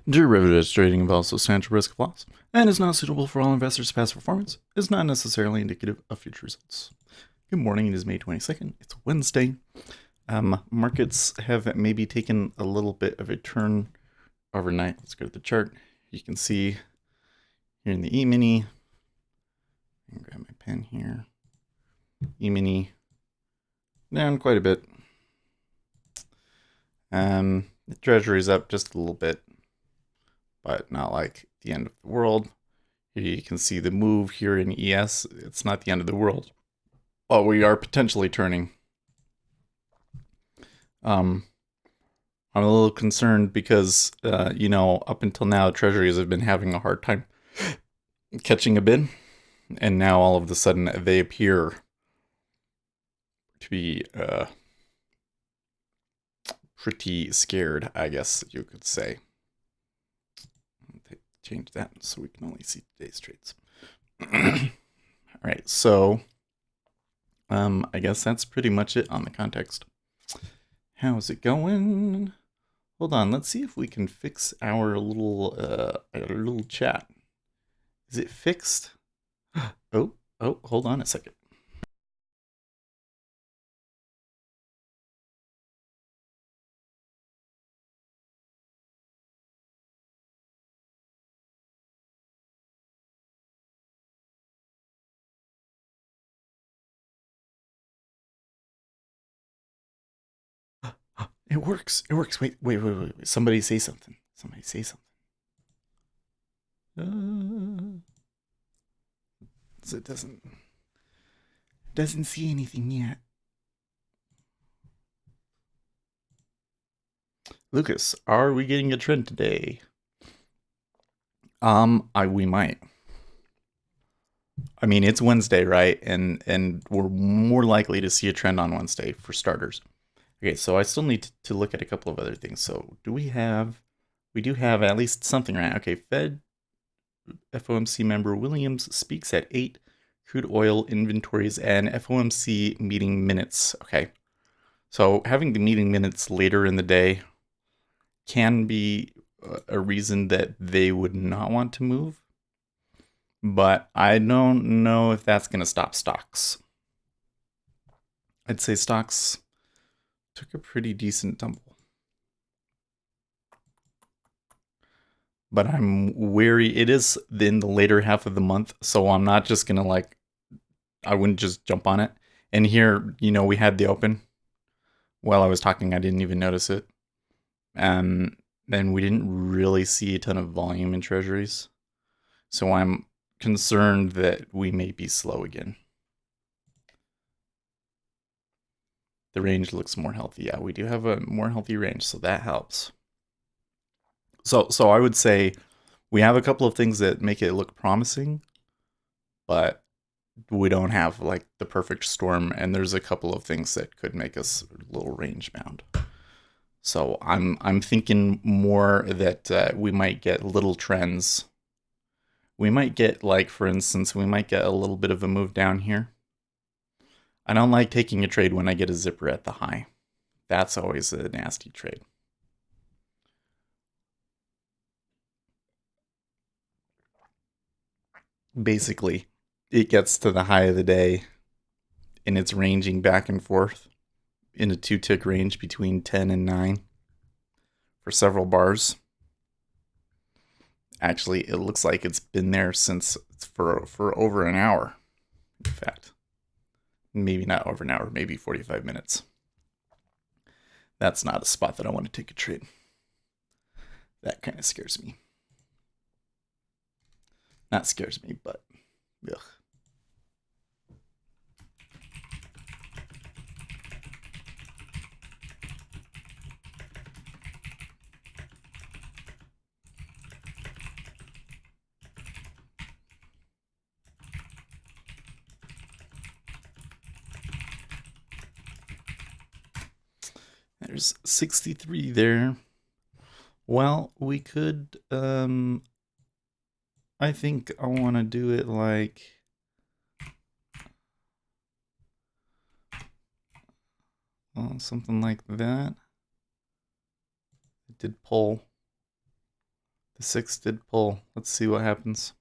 Derivatives trading involves substantial risk of loss and is not suitable for all investors. Past performance is not necessarily indicative of future results. Good morning. It is May 22nd. It's Wednesday. Markets have maybe taken a little bit of a turn overnight. Let's go to the chart. You can see here in the E-mini. I can grab my pen here. E-mini down quite a bit. The Treasury's up just a little bit, but not like the end of the world. Here you can see the move here in ES. It's not the end of the world, but we are potentially turning. I'm a little concerned because, up until now, Treasuries have been having a hard time catching a bid, and now all of a sudden they appear to be pretty scared, I guess you could say. Change that so we can only see today's trades. All right, so I guess that's pretty much it on the context. How's it going? Hold on, let's see if we can fix our little chat. Is it fixed? Oh, hold on a second. It works. It works. Wait. Somebody say something. Somebody say something. It doesn't see anything yet. Lucas, are we getting a trend today? We might. I mean, it's Wednesday, right? And we're more likely to see a trend on Wednesday for starters. Okay, so I still need to look at a couple of other things. So we do have at least something, right? Okay, Fed FOMC member Williams speaks at 8, crude oil inventories and FOMC meeting minutes. Okay, so having the meeting minutes later in the day can be a reason that they would not want to move, but I don't know if that's going to stop stocks. I'd say stocks took a pretty decent tumble, but I'm wary. It is in the later half of the month, so I'm not just going to I wouldn't just jump on it. And here, we had the open. While I was talking, I didn't even notice it. And we didn't really see a ton of volume in treasuries. So I'm concerned that we may be slow again. The range looks more healthy. Yeah, we do have a more healthy range, so that helps. So I would say we have a couple of things that make it look promising, but we don't have like the perfect storm, and there's a couple of things that could make us a little range bound. So I'm thinking more that we might get little trends. We might get, like, for instance, we might get a little bit of a move down here. I don't like taking a trade when I get a zipper at the high. That's always a nasty trade. Basically, it gets to the high of the day and it's ranging back and forth in a 2-tick range between 10 and 9 for several bars. Actually, it looks like it's been there since for over an hour. In fact, maybe not over an hour, maybe 45 minutes. That's not a spot that I want to take a trade. That kind of scares me. Not scares me, but ugh. There's 63 there. Well, we could, I think I want to do it like, well, something like that. It did pull. The 6 did pull. Let's see what happens.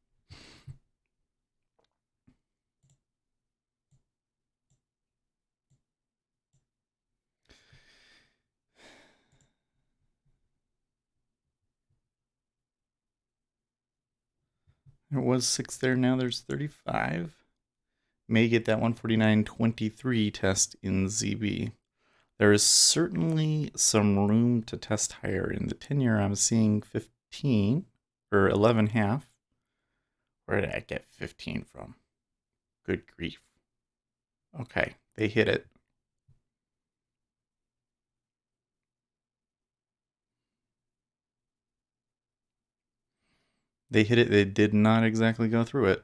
There was 6 there, now there's 35. May get that 149.23 test in ZB. There is certainly some room to test higher. In the 10-year, I'm seeing 15 or 11 half. Where did I get 15 from? Good grief. Okay, they hit it. They hit it. They did not exactly go through it.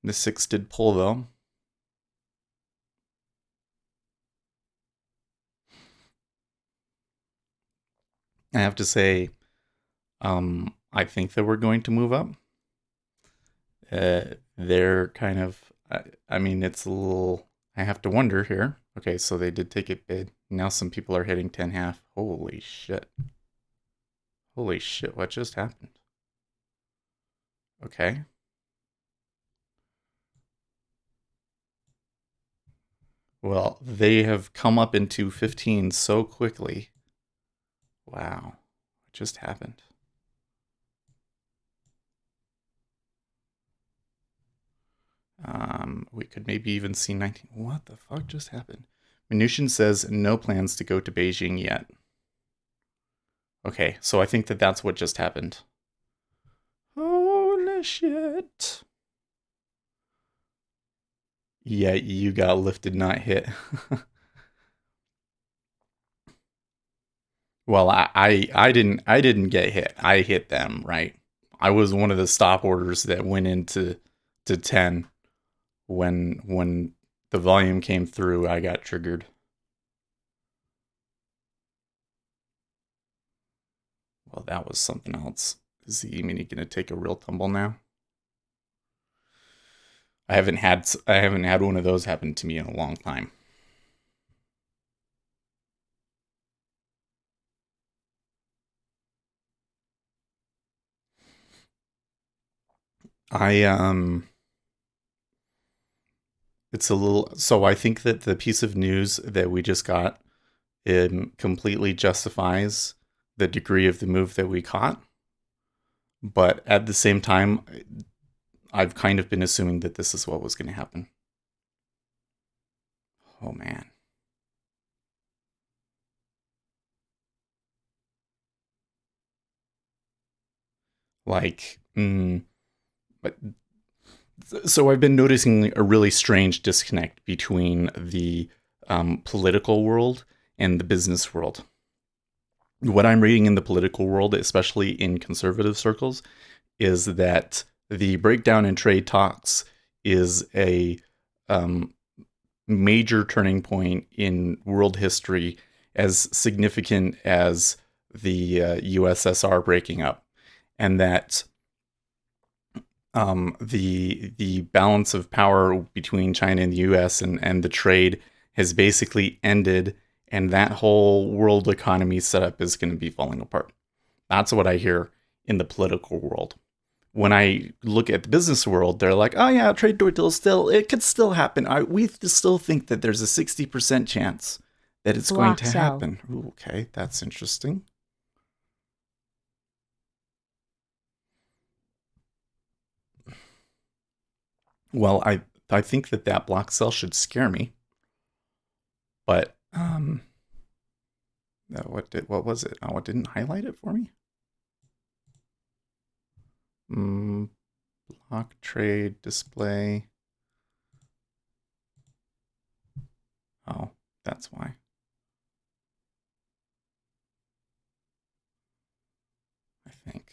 The 6 did pull, though. I have to say, I think that we're going to move up. They're kind of, I mean, it's a little, I have to wonder here. Okay, so they did take it bid. Now some people are hitting 10 half. Holy shit. Holy shit, what just happened? Okay. Well, they have come up into 15 so quickly. Wow. What just happened? We could maybe even see 19. What the fuck just happened? Mnuchin says no plans to go to Beijing yet. Okay, so I think that that's what just happened. Holy shit. Yeah, you got lifted, not hit. Well, I didn't get hit. I hit them, right? I was one of the stop orders that went into to 10 when the volume came through. I got triggered. Well, that was something else. Is the E-mini gonna take a real tumble now? I haven't had one of those happen to me in a long time. I It's a little, so I think that the piece of news that we just got, it completely justifies the degree of the move that we caught. But at the same time, I've kind of been assuming that this is what was going to happen. Oh man. Like, but so I've been noticing a really strange disconnect between the political world and the business world. What I'm reading in the political world, especially in conservative circles, is that the breakdown in trade talks is a um, major turning point in world history, as significant as the USSR breaking up, and that the balance of power between China and the U.S. and the trade has basically ended, and that whole world economy setup is going to be falling apart. That's what I hear in the political world. When I look at the business world, they're like, "Oh yeah, trade deal still it could still happen. We still think that there's a 60% chance that it's going Block to sell. happen." Ooh, okay, that's interesting. Well, I think that that block sell should scare me, but what was it? Oh, it didn't highlight it for me. Mm, block trade display. Oh, that's why. I think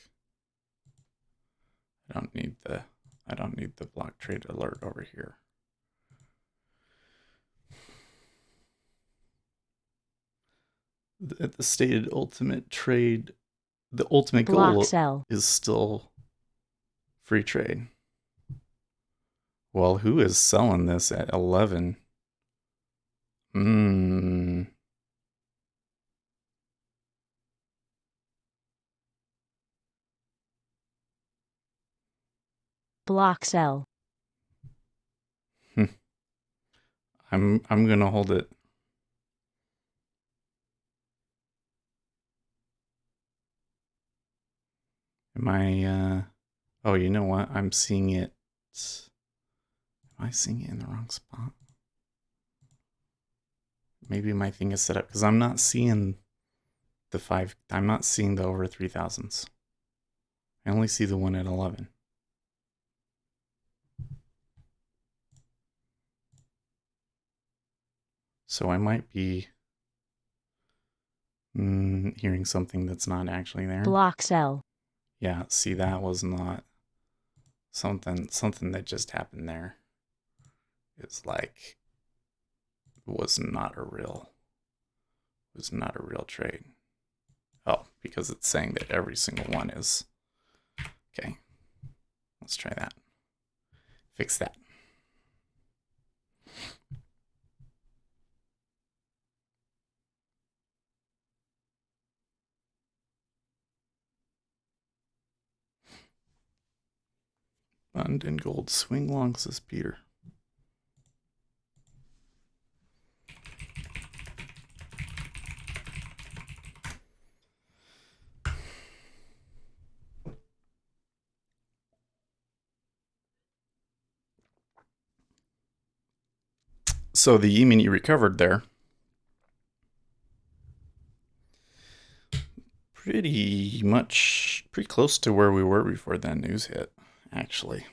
I don't need the I don't need the block trade alert over here. The stated ultimate trade, the ultimate Block goal sell. is still free trade. Well, who is selling this at 11? Hmm. Block sell. I'm gonna hold it. Am I? Oh, you know what? I'm seeing it. Am I seeing it in the wrong spot? Maybe my thing is set up because I'm not seeing the five. I'm not seeing the over 3,000s. I only see the one at 11. So I might be hearing something that's not actually there. Block sell. Yeah, see, that was not something that just happened there. It's like was not a real trade. Oh, because it's saying that every single one is. Okay, let's try that. Fix that. Bund and gold swing long, says Peter. So the E-mini recovered there. Pretty close to where we were before that news hit, actually.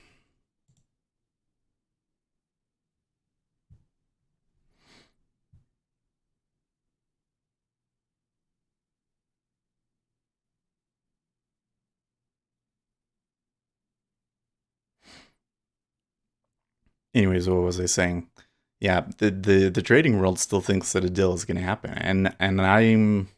Anyways, what was I saying? Yeah, the trading world still thinks that a deal is going to happen, and I'm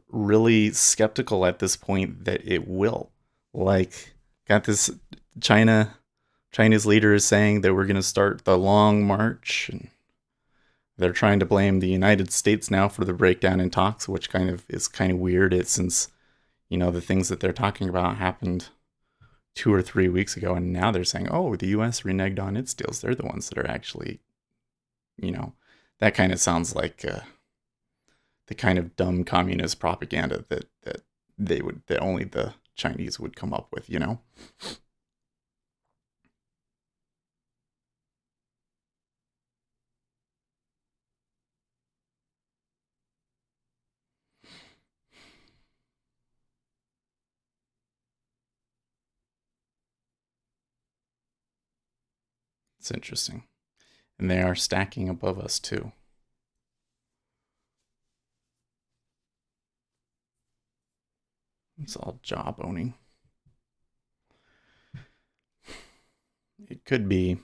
really skeptical at this point that it will. Like, got this China's leader is saying that we're going to start the long march, and they're trying to blame the United States now for the breakdown in talks, which kind of is kind of weird. It since the things that they're talking about happened 2 or 3 weeks ago, and now they're saying, oh, the U.S. reneged on its deals. They're the ones that are actually, you know, that kind of sounds like the kind of dumb communist propaganda that only the Chinese would come up with. It's interesting. And they are stacking above us too. It's all job owning. It could be,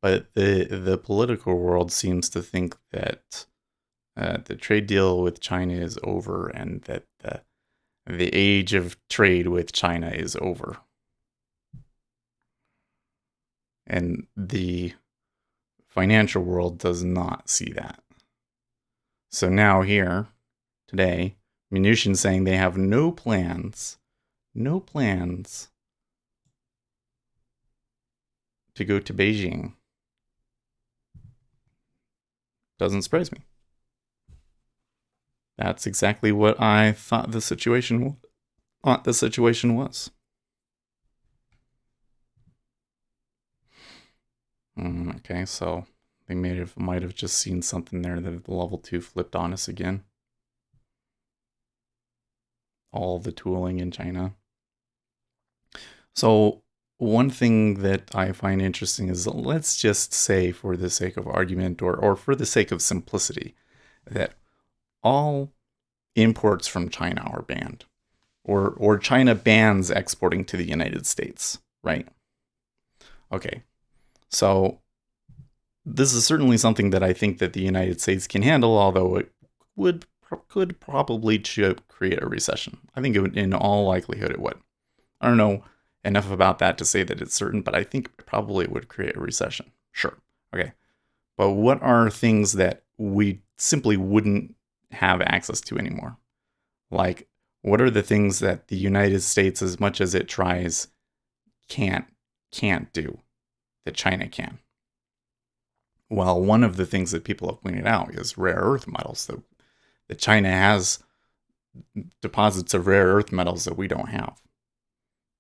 but the political world seems to think that the trade deal with China is over, and that the age of trade with China is over. And the financial world does not see that. So now here, today, Mnuchin saying they have no plans to go to Beijing. Doesn't surprise me. That's exactly what I thought the situation was. Okay, so they might have just seen something there that the level 2 flipped on us again. All the tooling in China. So one thing that I find interesting is, let's just say, for the sake of argument, or for the sake of simplicity, that all imports from China are banned, or China bans exporting to the United States, right? Okay, so this is certainly something that I think that the United States can handle, although it could probably create a recession. I think it would, in all likelihood, it would. I don't know enough about that to say that it's certain, but I think probably it would create a recession. Sure. Okay. But what are things that we simply wouldn't have access to anymore. Like, what are the things that the United States, as much as it tries, can't can't do that China can? Well, one of the things that people have pointed out is rare earth metals. That China has deposits of rare earth metals that we don't have.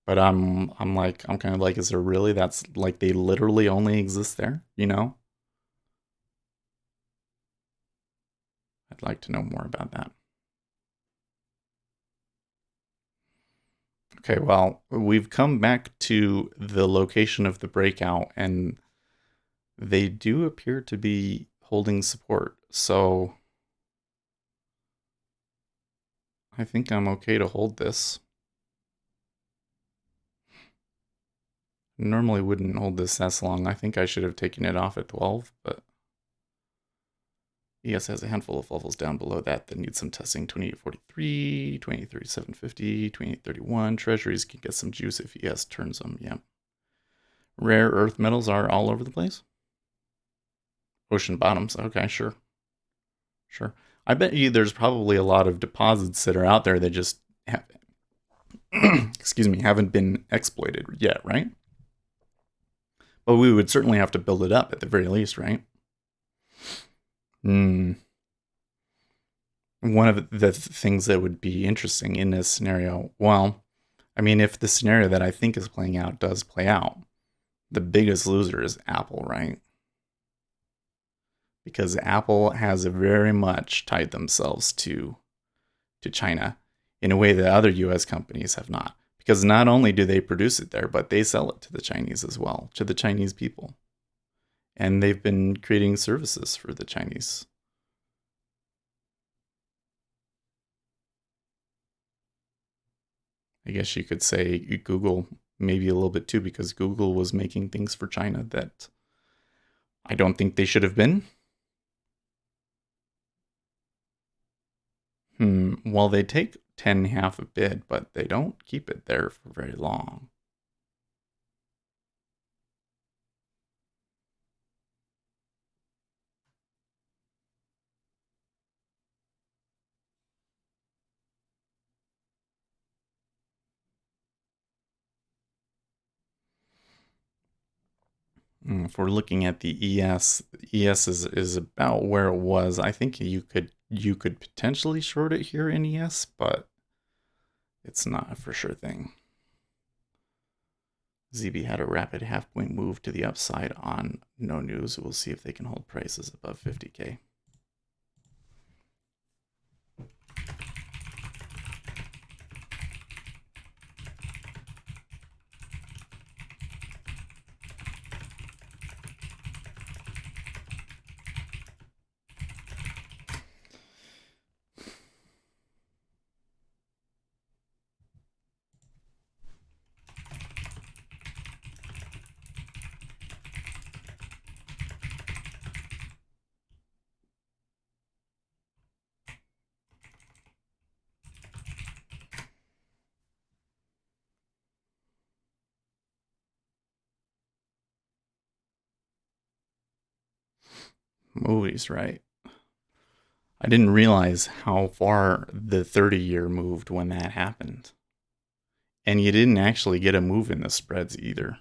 But I'm kind of like, is there really? That's like they literally only exist there, you know? I'd like to know more about that. Okay, well, we've come back to the location of the breakout, and they do appear to be holding support. So I think I'm okay to hold this. Normally wouldn't hold this this long. I think I should have taken it off at 12, but ES has a handful of levels down below that need some testing. 2843, 283750, 2831. Treasuries can get some juice if ES turns them. Yeah. Rare earth metals are all over the place. Ocean bottoms. Okay, sure. Sure. I bet you there's probably a lot of deposits that are out there that just excuse me, haven't been exploited yet, right? But we would certainly have to build it up at the very least, right? Hmm. One of the things that would be interesting in this scenario, well, I mean, if the scenario that I think is playing out does play out, the biggest loser is Apple, right? Because Apple has very much tied themselves to China in a way that other US companies have not. Because not only do they produce it there, but they sell it to the Chinese as well, to the Chinese people. And they've been creating services for the Chinese. I guess you could say Google maybe a little bit too, because Google was making things for China that I don't think they should have been. Well, they take 10 half a bid, but they don't keep it there for very long. If we're looking at the ES is about where it was. I think you could potentially short it here in ES, but it's not a for sure thing. ZB had a rapid half point move to the upside on no news. We'll see if they can hold prices above 50K. Movies, right? I didn't realize how far the 30-year moved when that happened. And you didn't actually get a move in the spreads either.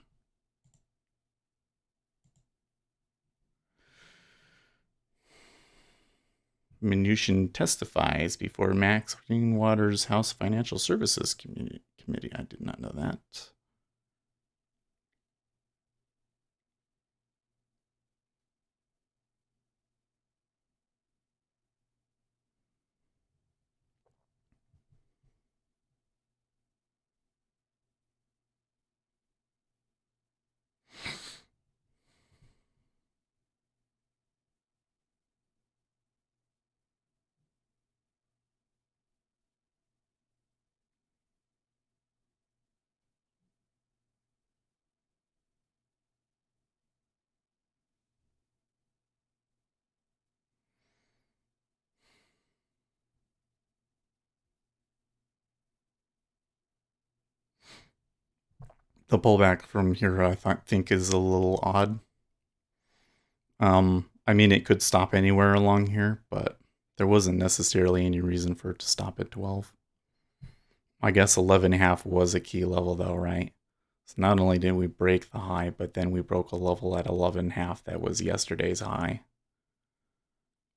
Mnuchin testifies before Max Greenwater's House Financial Services Committee. I did not know that. The pullback from here, I think, is a little odd. I mean, it could stop anywhere along here, but there wasn't necessarily any reason for it to stop at 12. I guess 11.5 was a key level though, right? So not only did we break the high, but then we broke a level at 11.5 that was yesterday's high.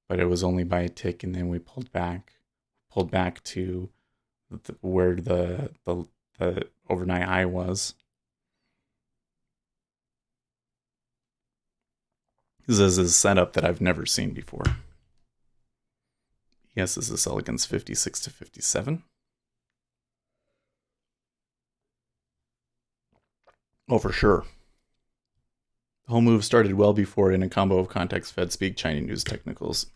But it was only by a tick, and then we pulled back to where the overnight high was. This is a setup that I've never seen before. Yes, this is sell against 56 to 57. Oh, for sure. The whole move started well before in a combo of context, Fed speak, Chinese news technicals.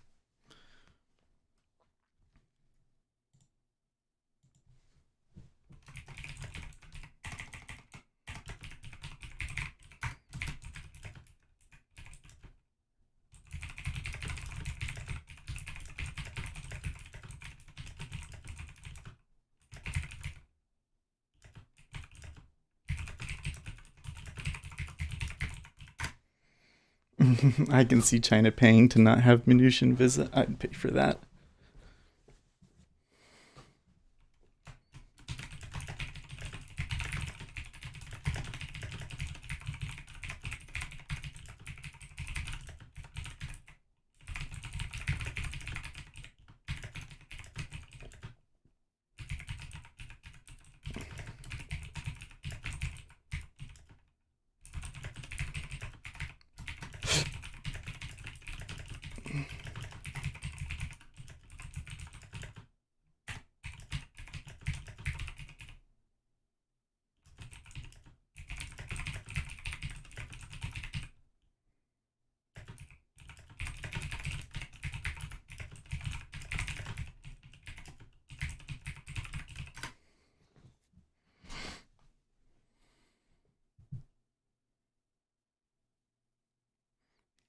I can see China paying to not have Mnuchin visit. I'd pay for that.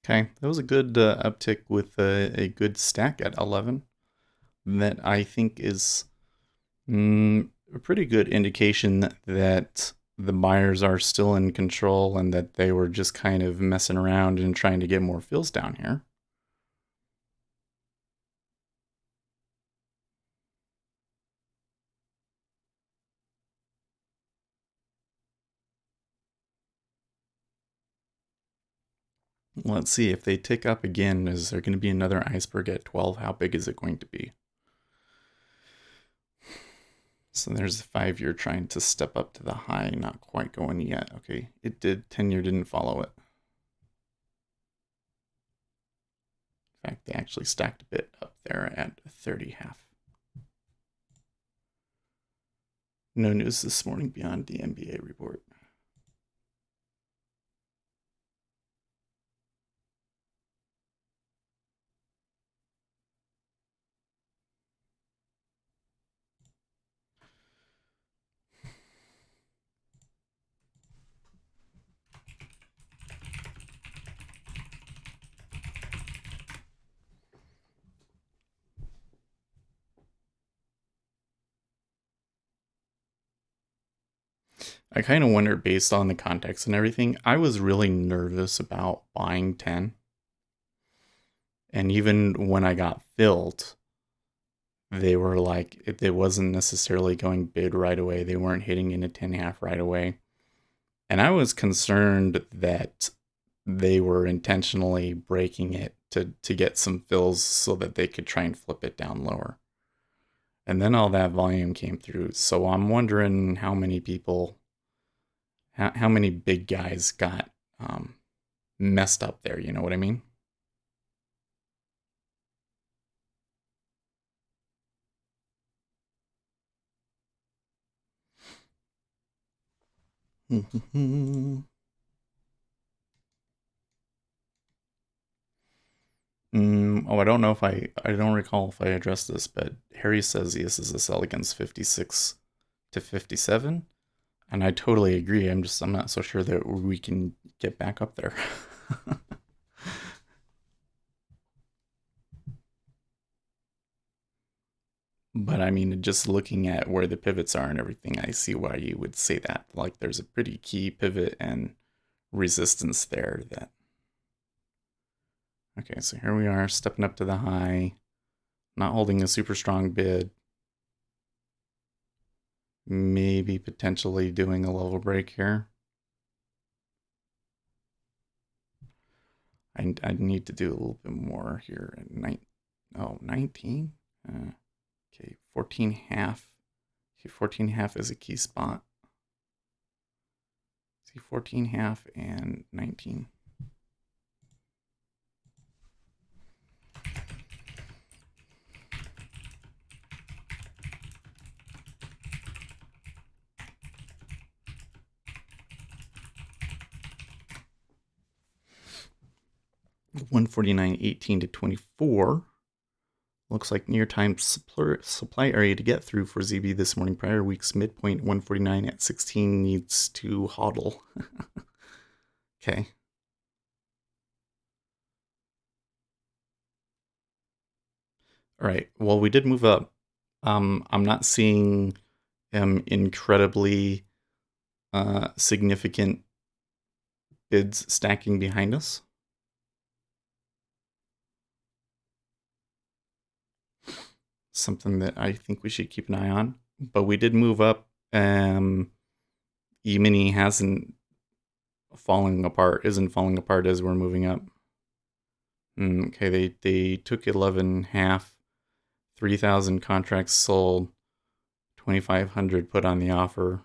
Okay, that was a good uptick with a good stack at 11. That I think is a pretty good indication that the buyers are still in control and that they were just kind of messing around and trying to get more fills down here. Let's see if they tick up again. Is there going to be another iceberg at 12? How big is it going to be? So there's the 5-year trying to step up to the high, not quite going yet. Okay, it did. 10-year didn't follow it. In fact, they actually stacked a bit up there at 30.5. No news this morning beyond the NBA report. I kind of wonder, based on the context and everything, I was really nervous about buying 10. And even when I got filled, they were like, it wasn't necessarily going bid right away. They weren't hitting into 10.5 right away. And I was concerned that they were intentionally breaking it to get some fills so that they could try and flip it down lower. And then all that volume came through. So I'm wondering how many people, how many big guys got messed up there. You know what I mean? I don't know if I don't recall if I addressed this, but Harry says this is a sell against 56 to 57. And I totally agree. I'm not so sure that we can get back up there. But I mean, just looking at where the pivots are and everything, I see why you would say that. Like, there's a pretty key pivot and resistance there that Okay, so here we are stepping up to the high, not holding a super strong bid. Maybe potentially doing a level break here. I need to do a little bit more here. 19? Okay, 14 half. Okay, 14 half is a key spot. See, 14 half and 19. $149.18 to 24. Looks like near time supply area to get through for ZB this morning. Prior week's midpoint 149 at 16 needs to hodl. Okay. All right. Well, we did move up. I'm not seeing incredibly significant bids stacking behind us. Something that I think we should keep an eye on. But we did move up. E-mini isn't falling apart as we're moving up. Okay, they took 11 half, 3,000 contracts sold, 2,500 put on the offer.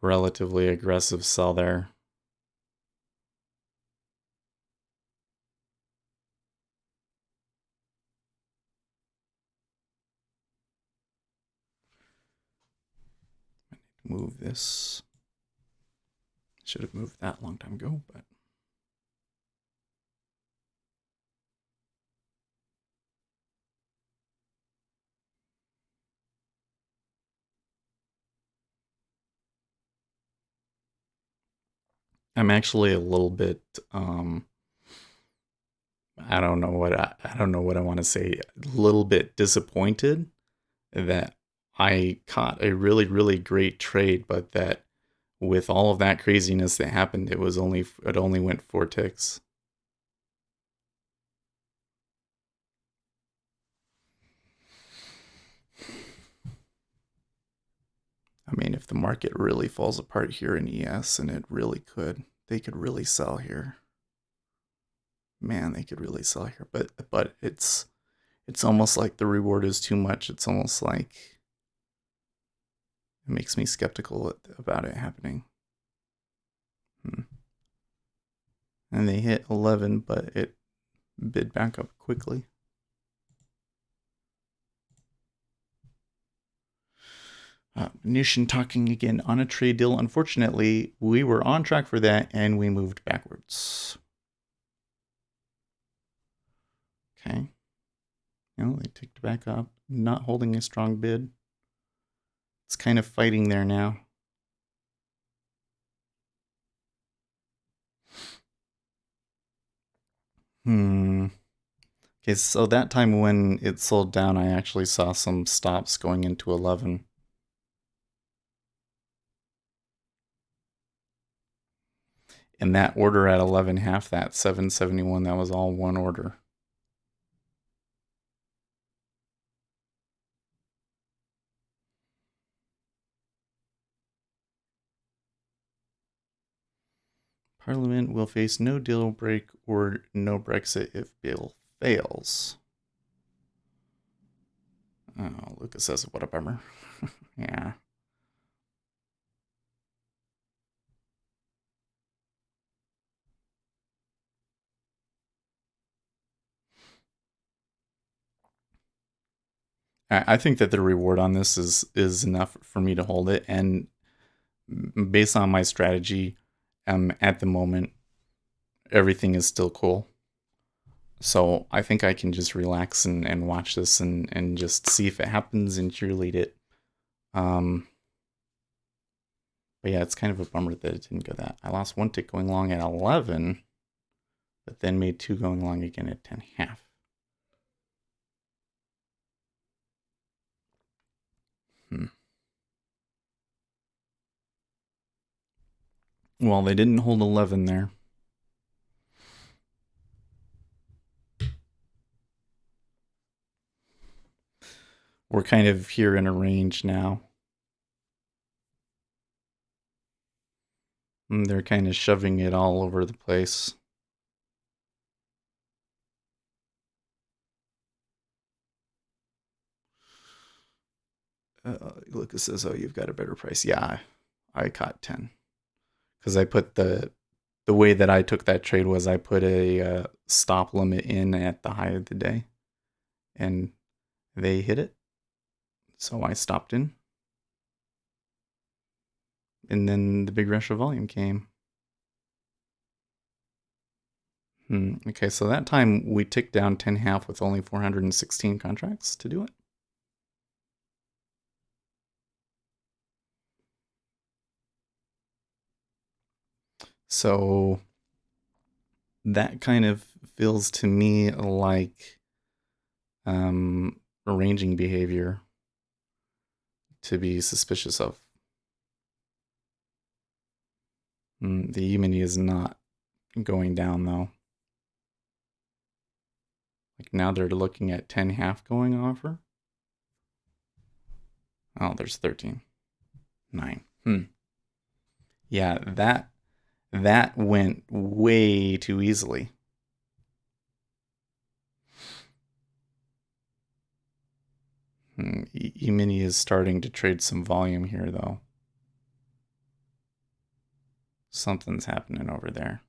Relatively aggressive sell there. Move this. Should have moved that a long time ago, but I'm actually a little bit I don't know what I want to say. A little bit disappointed that I caught a really really great trade, but that with all of that craziness that happened, it only went 4 ticks. I mean, if the market really falls apart here in ES, and it really could, they could really sell here. Man, they could really sell here, but it's almost like the reward is too much. It's almost like it makes me skeptical about it happening. And they hit 11, but it bid back up quickly. Nishin talking again on a trade deal. Unfortunately, we were on track for that and we moved backwards. Okay. They ticked back up, not holding a strong bid. It's kind of fighting there now. Okay, so that time when it sold down, I actually saw some stops going into 11. And that order at 11 half, that 771, that was all one order. Parliament will face no deal break or no Brexit if bill fails. Oh, Lucas says, what a bummer. Yeah. I think that the reward on this is enough for me to hold it. And based on my strategy, at the moment, everything is still cool. So I think I can just relax and watch this and just see if it happens and cheerlead it. But yeah, it's kind of a bummer that it didn't go that. I lost 1 tick going long at 11, but then made 2 going long again at 10 half. Well, they didn't hold 11 there. We're kind of here in a range now. And they're kind of shoving it all over the place. Lucas says, "Oh, you've got a better price." Yeah, I caught 10 because I put the way that I took that trade was I put a stop limit in at the high of the day, and they hit it, so I stopped in, and then the big rush of volume came. Okay, so that time we ticked down 10.5 with only 416 contracts to do it. So that kind of feels to me like arranging behavior to be suspicious of. The E-mini is not going down though. Like now they're looking at 10.5 going offer. Oh, there's 13. 9. Yeah, that went way too easily. E-mini is starting to trade some volume here though. Something's happening over there.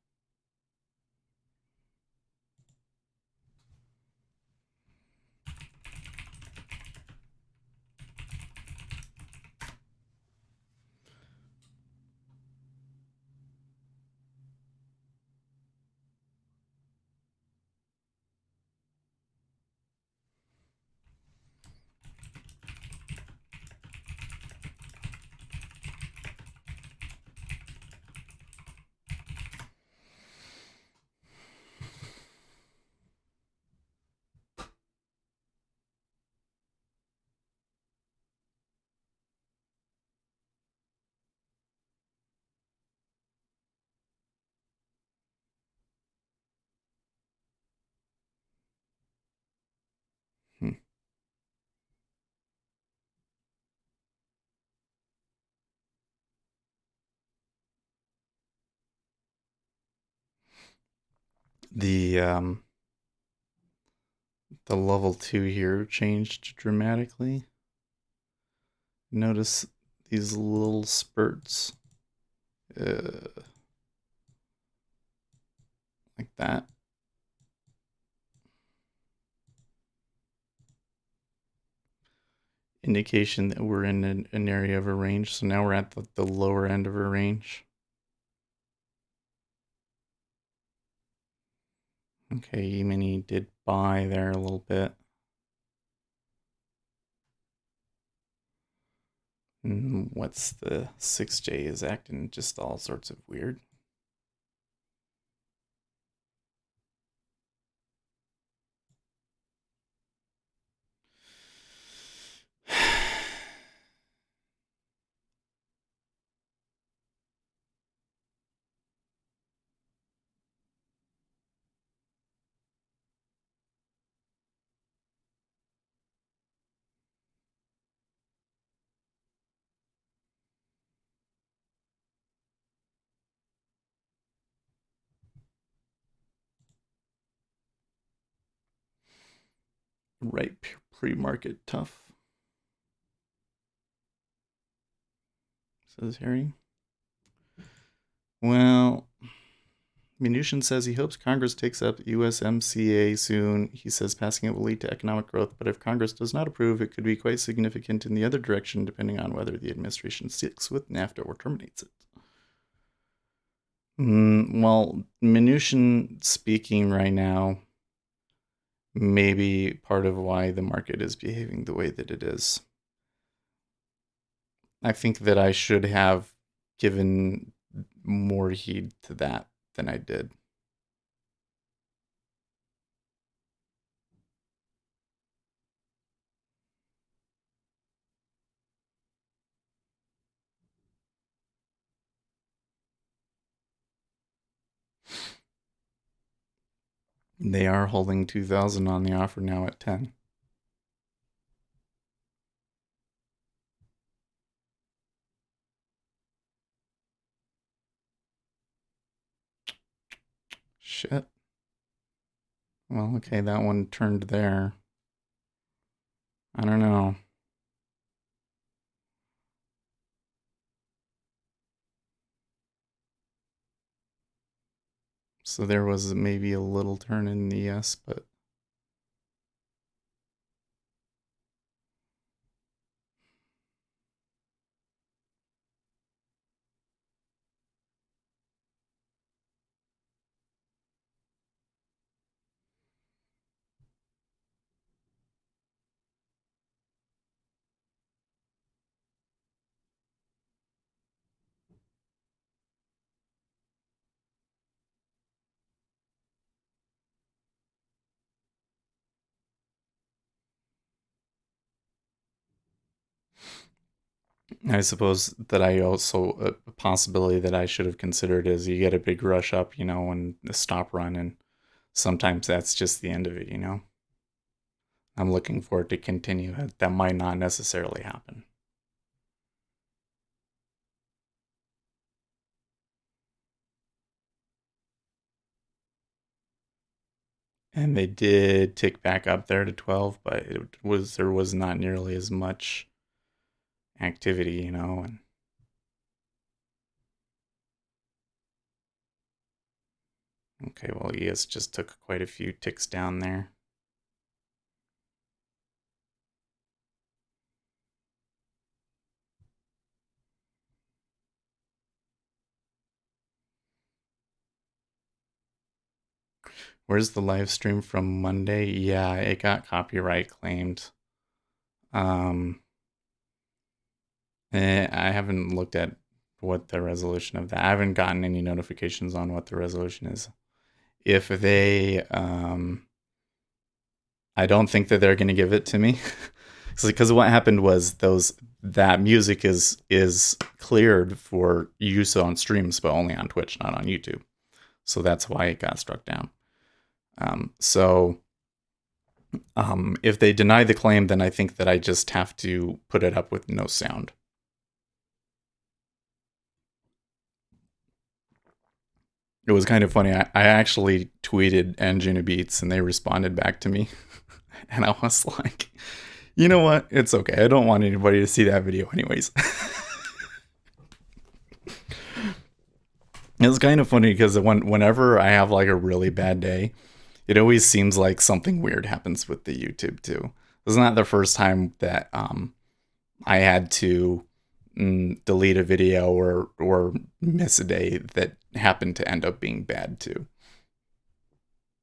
Hmm. The the level 2 here changed dramatically. Notice these little spurts uh, like that. Indication that we're in an area of a range. So now we're at the lower end of a range. Okay, E-mini did buy there a little bit. What's the 6J is acting just all sorts of weird. Right pre-market tough, says Harry. Well, Mnuchin says he hopes Congress takes up USMCA soon. He says passing it will lead to economic growth, but if Congress does not approve, it could be quite significant in the other direction, depending on whether the administration sticks with NAFTA or terminates it. Well, Mnuchin speaking right now may be part of why the market is behaving the way that it is. I think that I should have given more heed to that than I did. They are holding 2,000 on the offer now at 10. shit. Well, okay, that one turned there. I don't know. So there was maybe a little turn in the yes, but I suppose that I also a possibility that I should have considered is you get a big rush up, and a stop run, and sometimes that's just the end of it. I'm looking for it to continue. That might not necessarily happen. And they did tick back up there to 12, but there was not nearly as much activity. And okay, well, ES just took quite a few ticks down there. Where's the live stream from Monday? Yeah, it got copyright claimed. Um, I haven't looked at what the resolution of that. I haven't gotten any notifications on what the resolution is. If they, I don't think that they're going to give it to me, because what happened was that music is cleared for use on streams, but only on Twitch, not on YouTube. So that's why it got struck down. So if they deny the claim, then I think that I just have to put it up with no sound. It was kind of funny. I actually tweeted Anjuna Beats and they responded back to me. And I was like, you know what? It's okay. I don't want anybody to see that video, anyways. It's kind of funny because whenever I have like a really bad day, it always seems like something weird happens with the YouTube too. This is not the first time that I had to delete a video or miss a day that happened to end up being bad too.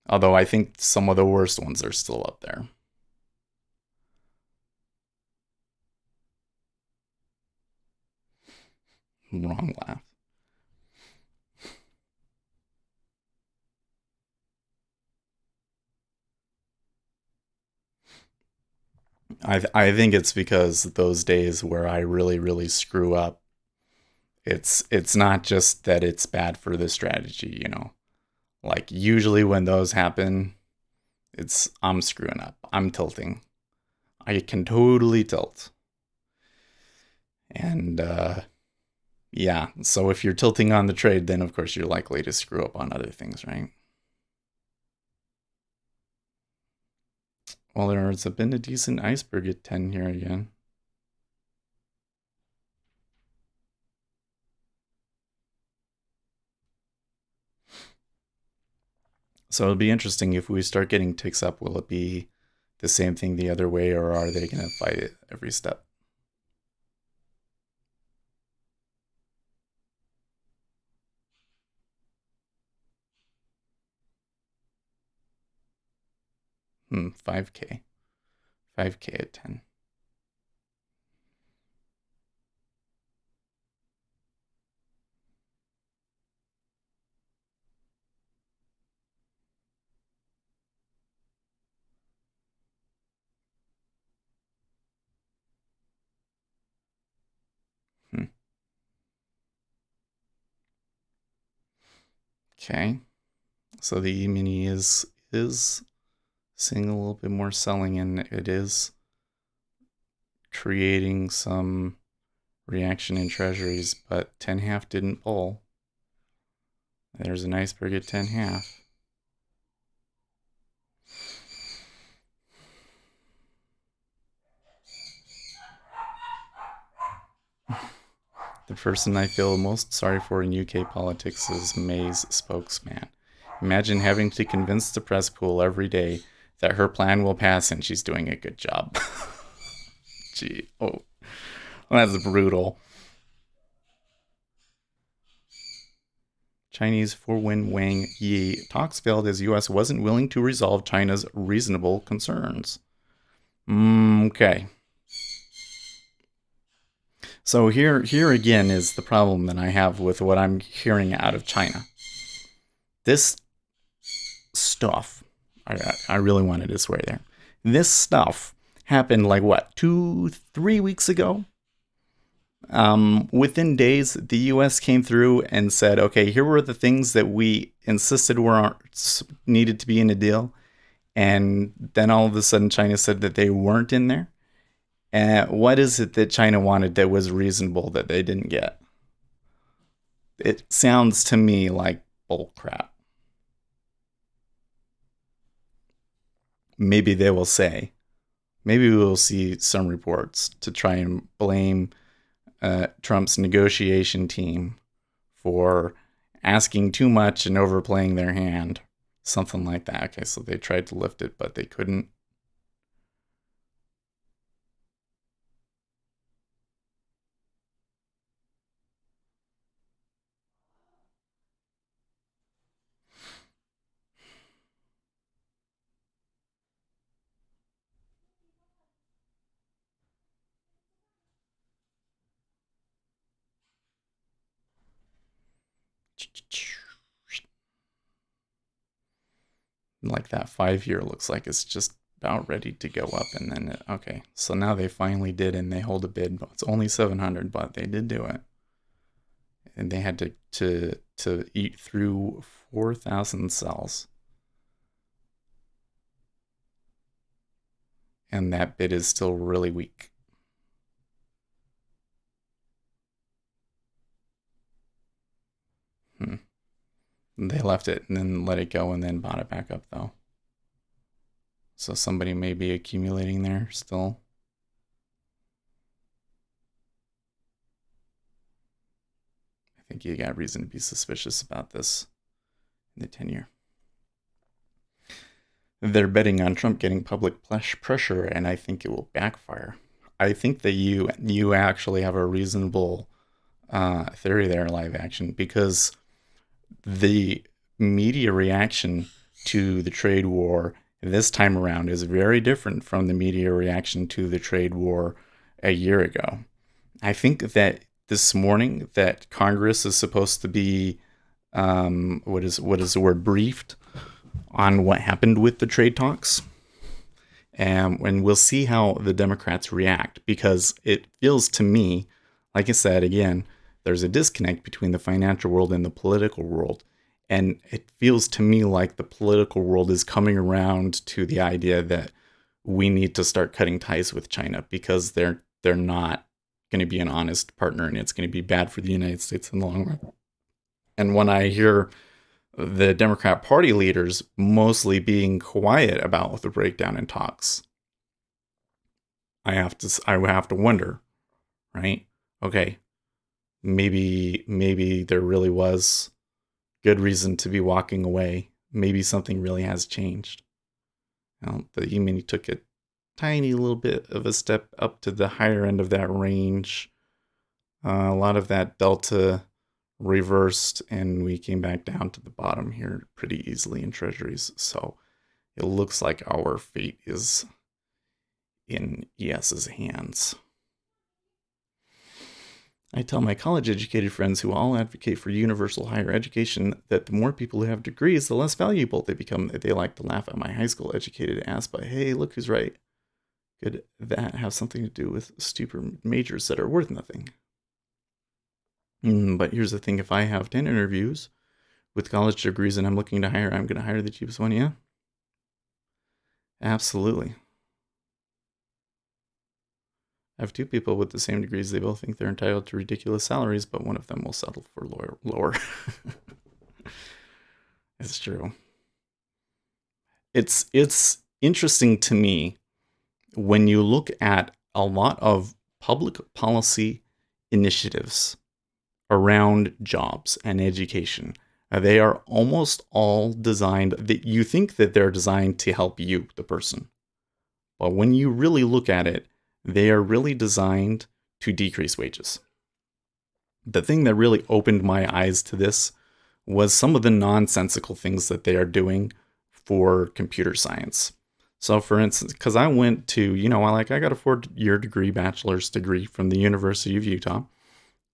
Although I think some of the worst ones are still up there. Wrong laugh. I think it's because those days where I really really screw up, it's not just that it's bad for the strategy. Like usually when those happen, it's I'm screwing up. I'm tilting. I can totally tilt. And yeah, so if you're tilting on the trade, then of course you're likely to screw up on other things, right? Well, there's been a decent iceberg at 10 here again. So it'll be interesting if we start getting ticks up. Will it be the same thing the other way, or are they going to fight it every step? Hmm, 5K. 5K at 10. Hmm. Okay. So the E-mini is seeing a little bit more selling, and it is creating some reaction in treasuries, but 10 half didn't pull. There's an iceberg at 10 half. The person I feel most sorry for in UK politics is May's spokesman. Imagine having to convince the press pool every day that her plan will pass and she's doing a good job. Gee, oh, that's brutal. Chinese for Wen Wang Yi talks failed as U.S. wasn't willing to resolve China's reasonable concerns. Okay. So here again is the problem that I have with what I'm hearing out of China. This stuff, I really wanted to swear there. This stuff happened like what, 2, 3 weeks ago? Within days, the U.S. came through and said, "Okay, here were the things that we insisted were needed to be in a deal," and then all of a sudden, China said that they weren't in there. And what is it that China wanted that was reasonable that they didn't get? It sounds to me like bull crap. Maybe they will say. Maybe we will see some reports to try and blame Trump's negotiation team for asking too much and overplaying their hand. Something like that. Okay, so they tried to lift it, but they couldn't. Like that 5 year looks like it's just about ready to go up, and then okay, so now they finally did, and they hold a bid. But it's only 700, but they did do it, and they had to eat through 4,000 cells, and that bid is still really weak. Hmm. They left it and then let it go and then bought it back up though. So somebody may be accumulating there still. I think you got reason to be suspicious about this in the 10 year. They're betting on Trump getting public pressure, and I think it will backfire. I think that you actually have a reasonable theory there, live action, because the media reaction to the trade war this time around is very different from the media reaction to the trade war a year ago. I think that this morning that Congress is supposed to be what is the word, briefed on what happened with the trade talks. And we'll see how the Democrats react, because it feels to me, like I said again, there's a disconnect between the financial world and the political world. And it feels to me like the political world is coming around to the idea that we need to start cutting ties with China because they're not going to be an honest partner, and it's going to be bad for the United States in the long run. And when I hear the Democrat Party leaders mostly being quiet about the breakdown in talks, I have to wonder, right? Okay, maybe there really was good reason to be walking away. Maybe something really has changed. The E-mini took a tiny little bit of a step up to the higher end of that range. A lot of that delta reversed, and we came back down to the bottom here pretty easily in Treasuries. So it looks like our fate is in ES's hands. I tell my college educated friends who all advocate for universal higher education that the more people who have degrees, the less valuable they become. They like to laugh at my high school educated ass, but hey, look who's right. Could that have something to do with stupid majors that are worth nothing? But here's the thing, if I have 10 interviews with college degrees and I'm looking to hire, I'm going to hire the cheapest one, yeah? Absolutely. I have two people with the same degrees. They both think they're entitled to ridiculous salaries, but one of them will settle for lower. It's true. It's interesting to me when you look at a lot of public policy initiatives around jobs and education. They are almost all designed that you think that they're designed to help you, the person. But when you really look at it, they are really designed to decrease wages. The thing that really opened my eyes to this was some of the nonsensical things that they are doing for computer science. So, for instance, because I went to, I got a 4-year degree, bachelor's degree from the University of Utah.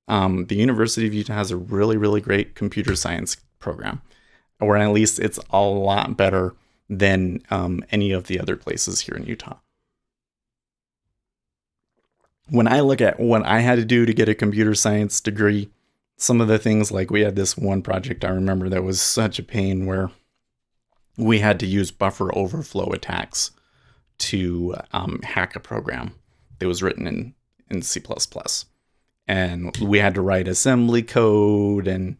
The University of Utah has a really, really great computer science program, or at least it's a lot better than any of the other places here in Utah. When I look at what I had to do to get a computer science degree, some of the things like we had this one project I remember that was such a pain where we had to use buffer overflow attacks to hack a program that was written in C++. And we had to write assembly code and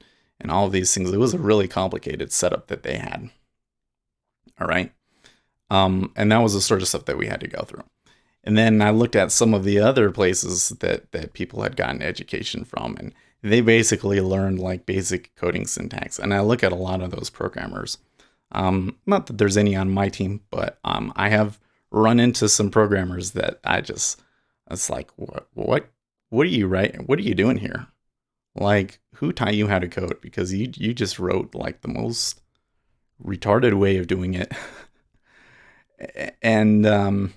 all of these things. It was a really complicated setup that they had. All right. And that was the sort of stuff that we had to go through. And then I looked at some of the other places that people had gotten education from, and they basically learned like basic coding syntax. And I look at a lot of those programmers. Not that there's any on my team, but I have run into some programmers that it's like, what are you writing? What are you doing here? Like, who taught you how to code? Because you just wrote like the most retarded way of doing it. And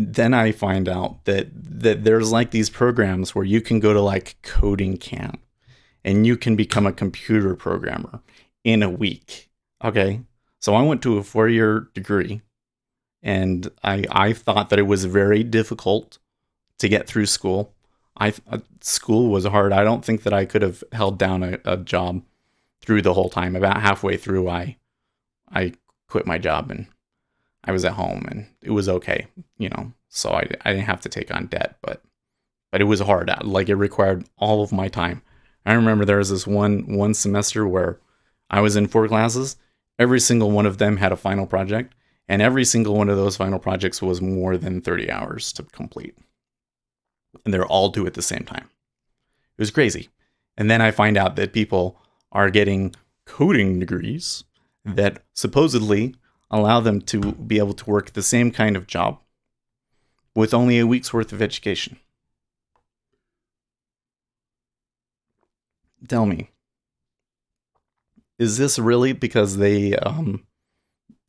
then I find out that there's like these programs where you can go to like coding camp and you can become a computer programmer in a week. Okay. So I went to a 4-year degree and I thought that it was very difficult to get through school. School was hard. I don't think that I could have held down a job through the whole time. About halfway through, I quit my job and I was at home and it was okay, So I didn't have to take on debt, but it was hard. Like it required all of my time. I remember there was this one semester where I was in 4 classes. Every single one of them had a final project, and every single one of those final projects was more than 30 hours to complete. And they're all due at the same time. It was crazy. And then I find out that people are getting coding degrees that supposedly allow them to be able to work the same kind of job with only a week's worth of education. Tell me, is this really because they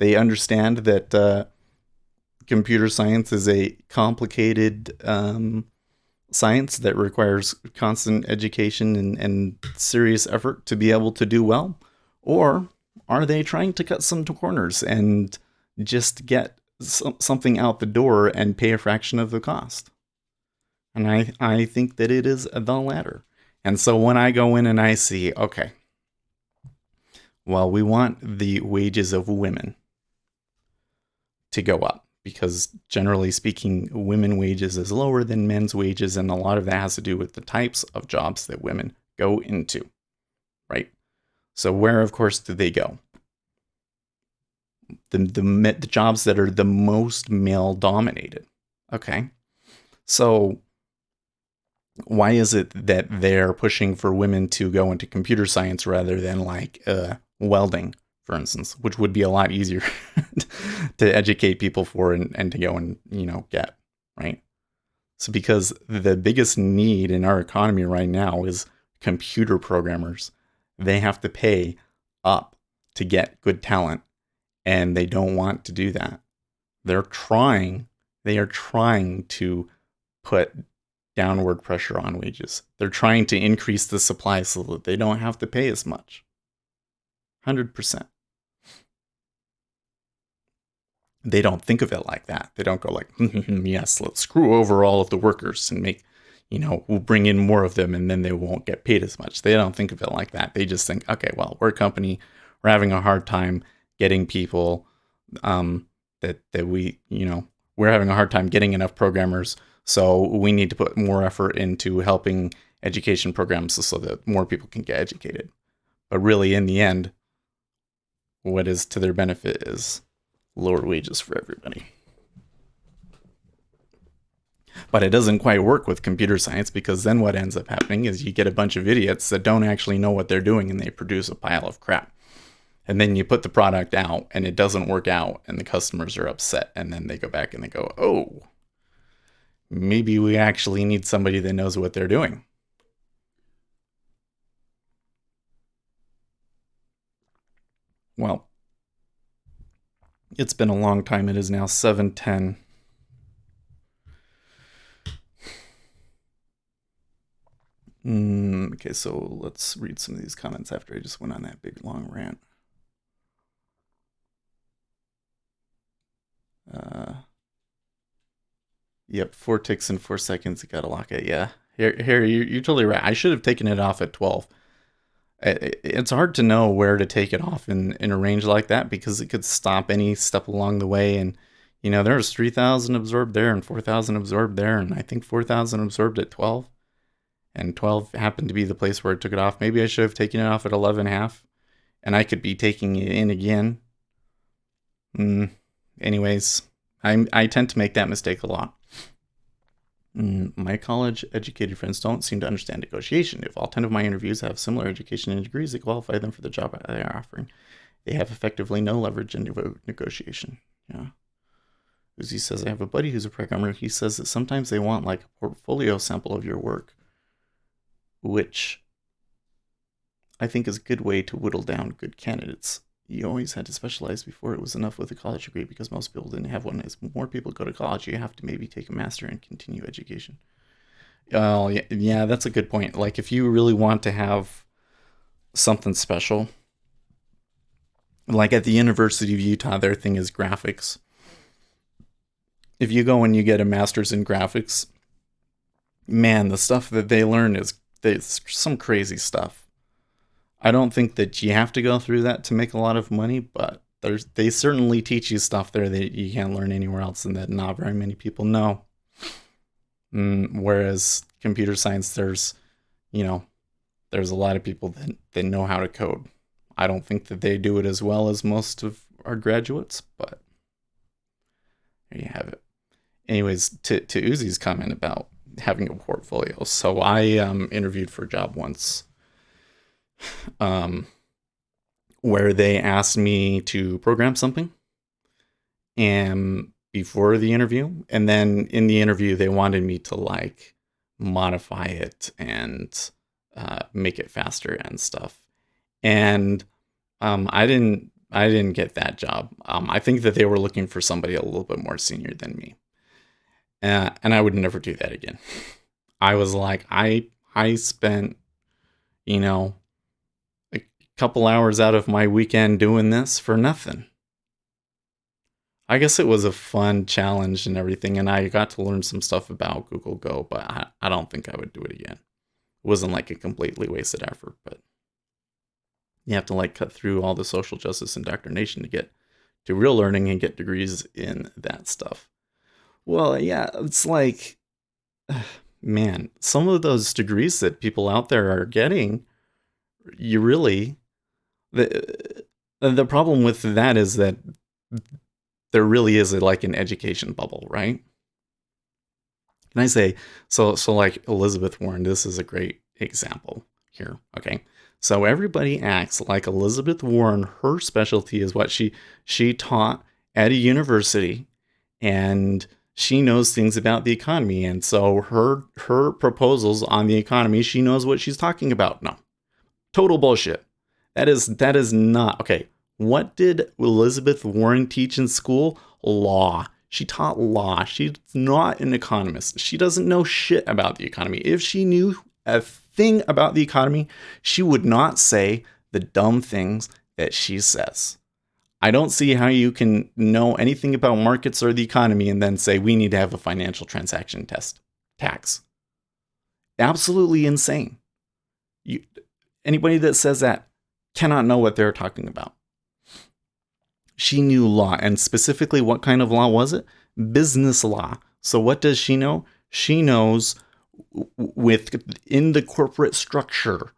understand that computer science is a complicated science that requires constant education and serious effort to be able to do well? Or are they trying to cut some corners and just get something out the door and pay a fraction of the cost? And I think that it is the latter. And so when I go in and I see, okay, well, we want the wages of women to go up because generally speaking, women wages is lower than men's wages. And a lot of that has to do with the types of jobs that women go into, right? So where, of course, do they go? The jobs that are the most male dominated. Okay. So why is it that they're pushing for women to go into computer science rather than like welding, for instance, which would be a lot easier to educate people for and to go and, get, right? So because the biggest need in our economy right now is computer programmers. They have to pay up to get good talent, and they don't want to do that. They are trying to put downward pressure on wages. They're trying to increase the supply so that they don't have to pay as much. 100%. They don't think of it like that. They don't go like, yes, let's screw over all of the workers and make, we'll bring in more of them and then they won't get paid as much. They don't think of it like that. They just think, okay, well, we're a company. We're having a hard time getting people that we, we're having a hard time getting enough programmers. So we need to put more effort into helping education programs so that more people can get educated. But really, in the end, what is to their benefit is lower wages for everybody. But it doesn't quite work with computer science, because then what ends up happening is you get a bunch of idiots that don't actually know what they're doing, and they produce a pile of crap. And then you put the product out and it doesn't work out, and the customers are upset, and then they go back and they go, oh, maybe we actually need somebody that knows what they're doing. Well, it's been a long time. It is now 7:10. Okay, so let's read some of these comments after I just went on that big long rant. Yep, 4 ticks in 4 seconds. You gotta lock it. Yeah, here, you're totally right. I should have taken it off at 12. It's hard to know where to take it off in a range like that, because it could stop any step along the way. And there's 3,000 absorbed there and 4,000 absorbed there, and I think 4,000 absorbed at 12. And 12 happened to be the place where I took it off. Maybe I should have taken it off at 11.5, and I could be taking it in again. Anyways, I tend to make that mistake a lot. My college-educated friends don't seem to understand negotiation. If all 10 of my interviews have similar education and degrees that qualify them for the job they are offering, they have effectively no leverage in negotiation. Yeah. Uzi says, I have a buddy who's a programmer. He says that sometimes they want like a portfolio sample of your work, which I think is a good way to whittle down good candidates. You always had to specialize before it was enough with a college degree, because most people didn't have one. As more people go to college, you have to maybe take a master and continue education. Oh, yeah, that's a good point. Like, if you really want to have something special, like at the University of Utah, their thing is graphics. If you go and you get a master's in graphics, man, the stuff that they learn is some crazy stuff. I don't think that you have to go through that to make a lot of money, but they certainly teach you stuff there that you can't learn anywhere else, and that not very many people know. Whereas computer science, there's a lot of people that know how to code. I don't think that they do it as well as most of our graduates, but there you have it. Anyways, to Uzi's comment about having a portfolio. So I interviewed for a job once, where they asked me to program something, and before the interview, and then in the interview they wanted me to like modify it and make it faster and stuff. And I didn't get that job. I think that they were looking for somebody a little bit more senior than me, and I would never do that again. I was like, I spent a couple hours out of my weekend doing this for nothing. I guess it was a fun challenge and everything, and I got to learn some stuff about Google Go, but I don't think I would do it again. It wasn't like a completely wasted effort, but you have to like cut through all the social justice indoctrination to get to real learning and get degrees in that stuff. Well, yeah, it's like, man, some of those degrees that people out there are getting, you really, the problem with that is that there really is like an education bubble, right? And I say, so like Elizabeth Warren, this is a great example here. Okay. So everybody acts like Elizabeth Warren, her specialty is what she taught at a university, and she knows things about the economy. And so her proposals on the economy, she knows what she's talking about. No. Total bullshit. That is not okay. What did Elizabeth Warren teach in school? Law. She taught law. She's not an economist. She doesn't know shit about the economy. If she knew a thing about the economy, she would not say the dumb things that she says. I don't see how you can know anything about markets or the economy and then say we need to have a financial transaction tax. Absolutely insane. Anybody that says that cannot know what they're talking about. She knew law, and specifically what kind of law was it? Business law. So what does she know? She knows within the corporate structure,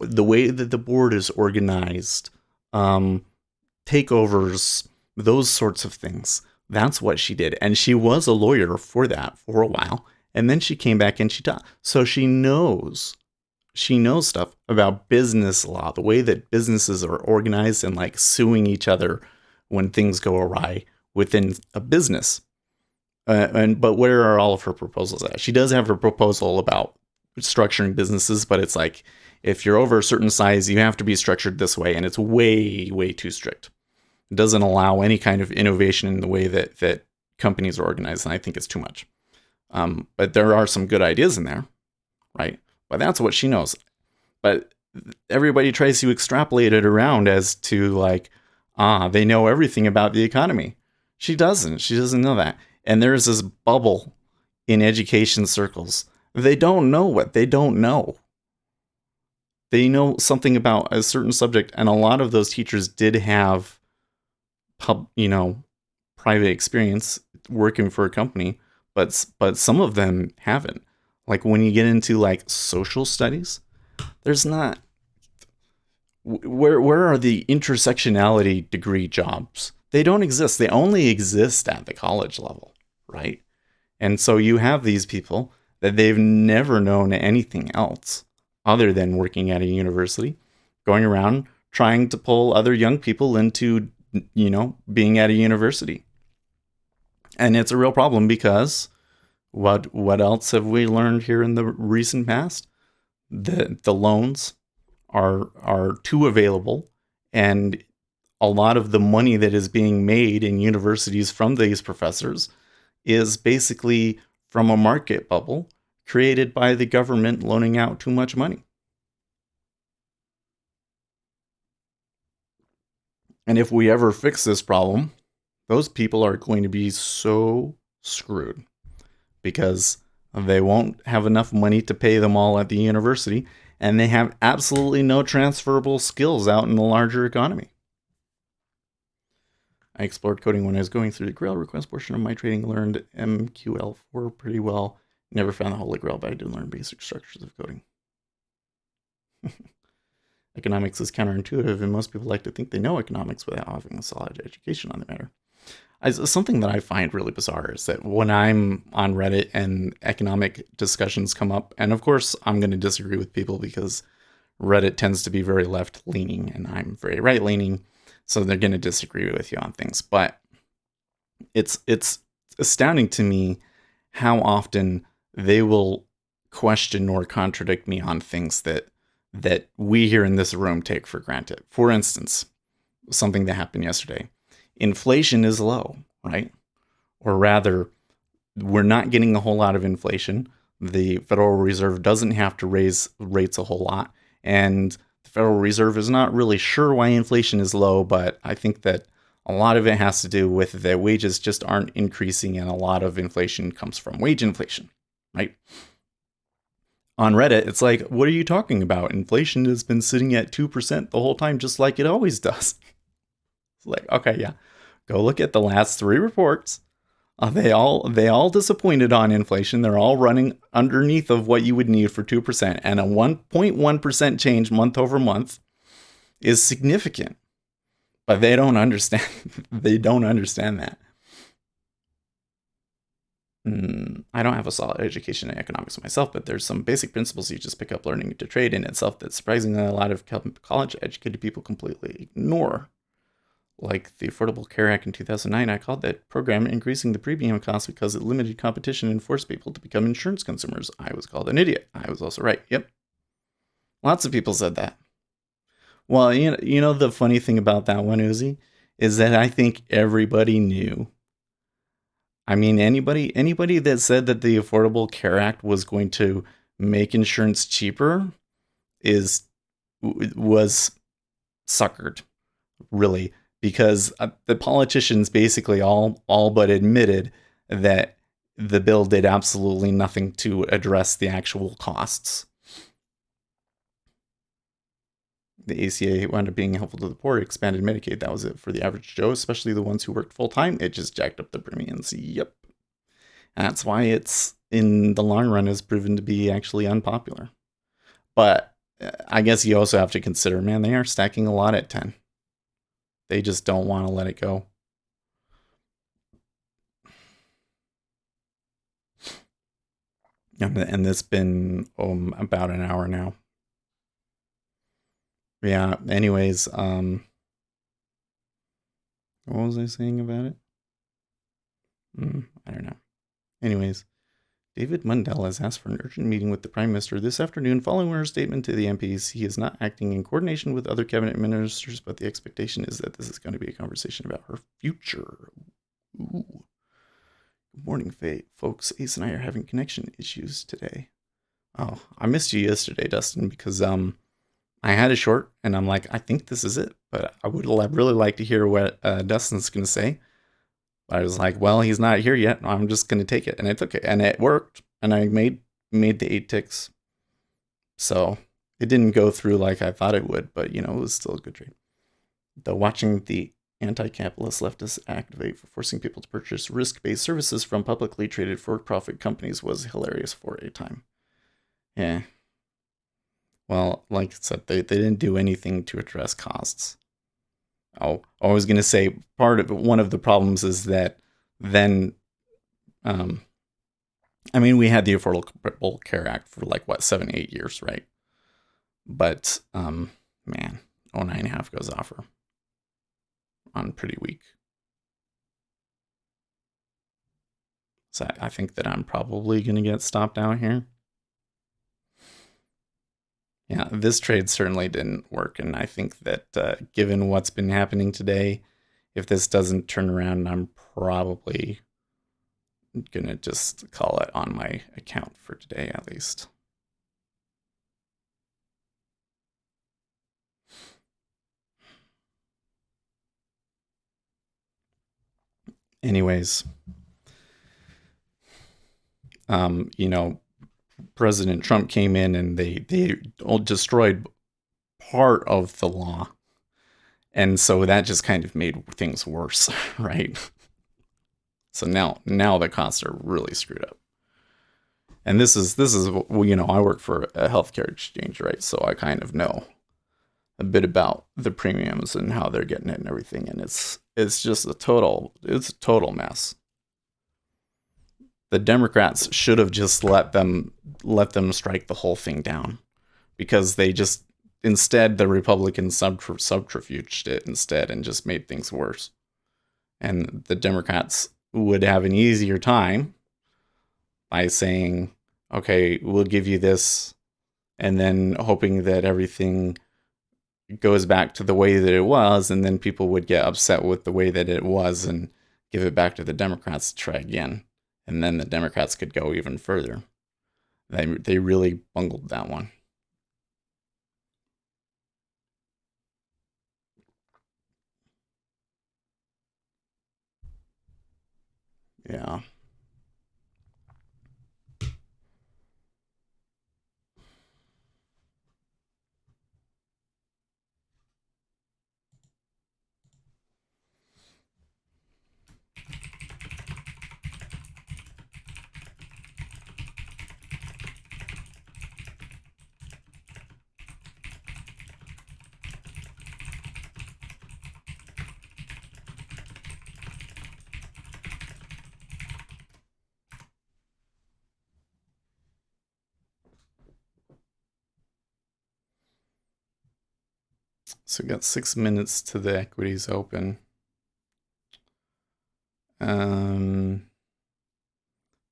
the way that the board is organized, takeovers, those sorts of things. That's what she did. And she was a lawyer for that for a while. And then she came back and she taught. So she knows stuff about business law, the way that businesses are organized and like suing each other when things go awry within a business. But where are all of her proposals at? She does have a proposal about structuring businesses, but it's like if you're over a certain size, you have to be structured this way, and it's way too strict. It doesn't allow any kind of innovation in the way that companies are organized, and I think it's too much. But there are some good ideas in there, right? But that's what she knows. But everybody tries to extrapolate it around as to like, they know everything about the economy. She doesn't. She doesn't know that. And there's this bubble in education circles. They don't know what they don't know. They know something about a certain subject, and a lot of those teachers did have private experience working for a company, but some of them haven't. Like when you get into like social studies, there's not where are the intersectionality degree jobs? They don't exist. They only exist at the college level, right? And so you have these people that they've never known anything else other than working at a university, going around trying to pull other young people into, being at a university. And it's a real problem because what else have we learned here in the recent past? The loans are too available, and a lot of the money that is being made in universities from these professors is basically from a market bubble created by the government loaning out too much money. And if we ever fix this problem, those people are going to be so screwed because they won't have enough money to pay them all at the university, and they have absolutely no transferable skills out in the larger economy. I explored coding when I was going through the Grail request portion of my training, learned MQL4 pretty well. Never found the Holy Grail, but I did learn basic structures of coding. Economics is counterintuitive, and most people like to think they know economics without having a solid education on the matter. Something that I find really bizarre is that when I'm on Reddit and economic discussions come up, and of course I'm going to disagree with people because Reddit tends to be very left-leaning and I'm very right-leaning, so they're going to disagree with you on things. But it's astounding to me how often they will question or contradict me on things that we here in this room take for granted. For instance, something that happened yesterday. Inflation is low, right? Or rather, we're not getting a whole lot of inflation. The Federal Reserve doesn't have to raise rates a whole lot. And the Federal Reserve is not really sure why inflation is low, but I think that a lot of it has to do with the wages just aren't increasing, and a lot of inflation comes from wage inflation, right? On Reddit, it's like, what are you talking about? Inflation has been sitting at 2% the whole time, just like it always does. It's like, okay, yeah, go look at the last 3 reports. They all disappointed on inflation. They're all running underneath of what you would need for 2%, and a 1.1% change month over month is significant. But they don't understand. They don't understand that. I don't have a solid education in economics myself, but there's some basic principles you just pick up learning to trade in itself that surprisingly a lot of college-educated people completely ignore. Like the Affordable Care Act in 2009, I called that program increasing the premium cost because it limited competition and forced people to become insurance consumers. I was called an idiot. I was also right. Yep. Lots of people said that. Well, the funny thing about that one, Uzi, is that I think everybody knew. I mean, anybody that said that the Affordable Care Act was going to make insurance cheaper was suckered, really, because the politicians basically all but admitted that the bill did absolutely nothing to address the actual costs. The ACA wound up being helpful to the poor, expanded Medicaid. That was it for the average Joe, especially the ones who worked full time. It just jacked up the premiums. Yep. And that's why it's, in the long run, has proven to be actually unpopular. But I guess you also have to consider, man, they are stacking a lot at 10. They just don't want to let it go. And it's been about an hour now. Yeah. Anyways, what was I saying about it? I don't know. Anyways, David Mundell has asked for an urgent meeting with the Prime Minister this afternoon following her statement to the MPs. He is not acting in coordination with other cabinet ministers, but the expectation is that this is going to be a conversation about her future. Ooh. Good morning, folks. Ace and I are having connection issues today. Oh, I missed you yesterday, Dustin, because I had a short and I'm like, I think this is it, but I would really like to hear what Dustin's going to say. I was like, well, he's not here yet. I'm just gonna take it, and I took it, and it worked, and I made the 8 ticks. So it didn't go through like I thought it would, but it was still a good trade. Though watching the anti-capitalist leftists activate for forcing people to purchase risk-based services from publicly traded for-profit companies was hilarious for a time. Yeah. Well, like I said, they didn't do anything to address costs. Oh, I was gonna say one of the problems is that then um, we had the Affordable Care Act for like what 7, 8 years, right? But man, 09.5 goes off on pretty weak. So I think that I'm probably gonna get stopped out here. Yeah, this trade certainly didn't work, and I think that given what's been happening today, if this doesn't turn around, I'm probably gonna just call it on my account for today at least. Anyways, um, you know, President Trump came in and they destroyed part of the law, and so that just kind of made things worse, right? So now the costs are really screwed up. And this is I work for a healthcare exchange, right? So I kind of know a bit about the premiums and how they're getting it and everything, and it's just a total mess. The Democrats should have just let them strike the whole thing down, because they just instead the Republicans subterfuged it instead and just made things worse. And the Democrats would have an easier time by saying, "Okay, we'll give you this," and then hoping that everything goes back to the way that it was, and then people would get upset with the way that it was and give it back to the Democrats to try again, and then the Democrats could go even further. They really bungled that one. Yeah. So we got 6 minutes to the equities open. Um,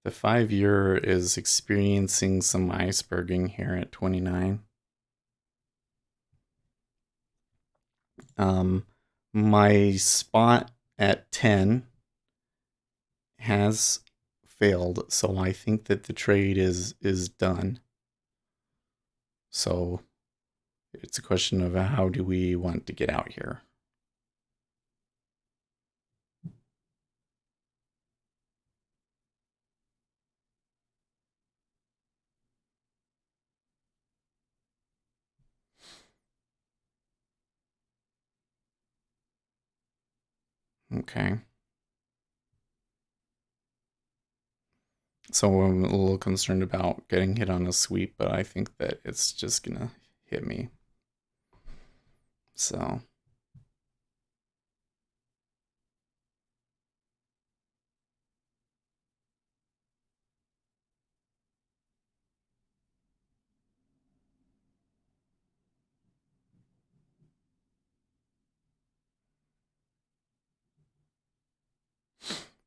the 5-year is experiencing some iceberging here at 29. Um, my spot at 10 has failed, so I think that the trade is done. So it's a question of how do we want to get out here. Okay. So I'm a little concerned about getting hit on a sweep, but I think that it's just gonna hit me. So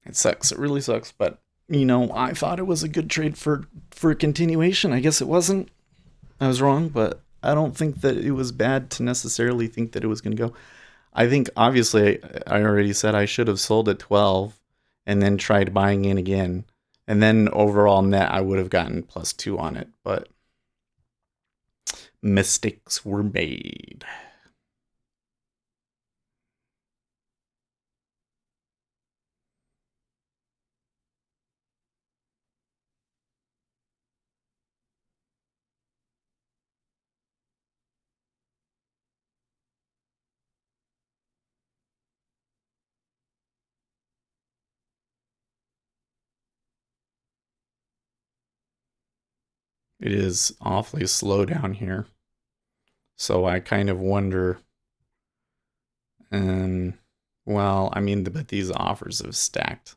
It sucks. It really sucks. But I thought it was a good trade for a continuation. I guess it wasn't. I was wrong, but I don't think that it was bad to necessarily think that it was going to go. I think obviously I already said I should have sold at 12 and then tried buying in again. And then overall net I would have gotten +2 on it, but mistakes were made. It is awfully slow down here. So I kind of wonder um well, I mean but these offers have stacked.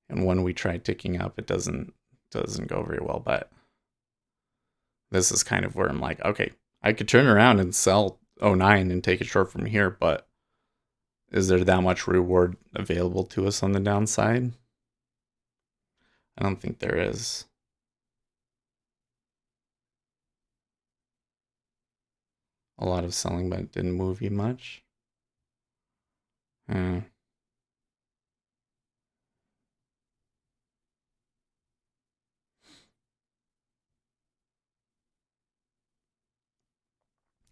And when we try ticking up it doesn't go very well, but this is kind of where I'm like, okay, I could turn around and sell '09 and take a short from here, but is there that much reward available to us on the downside? I don't think there is. A lot of selling, but it didn't move you much. Hmm.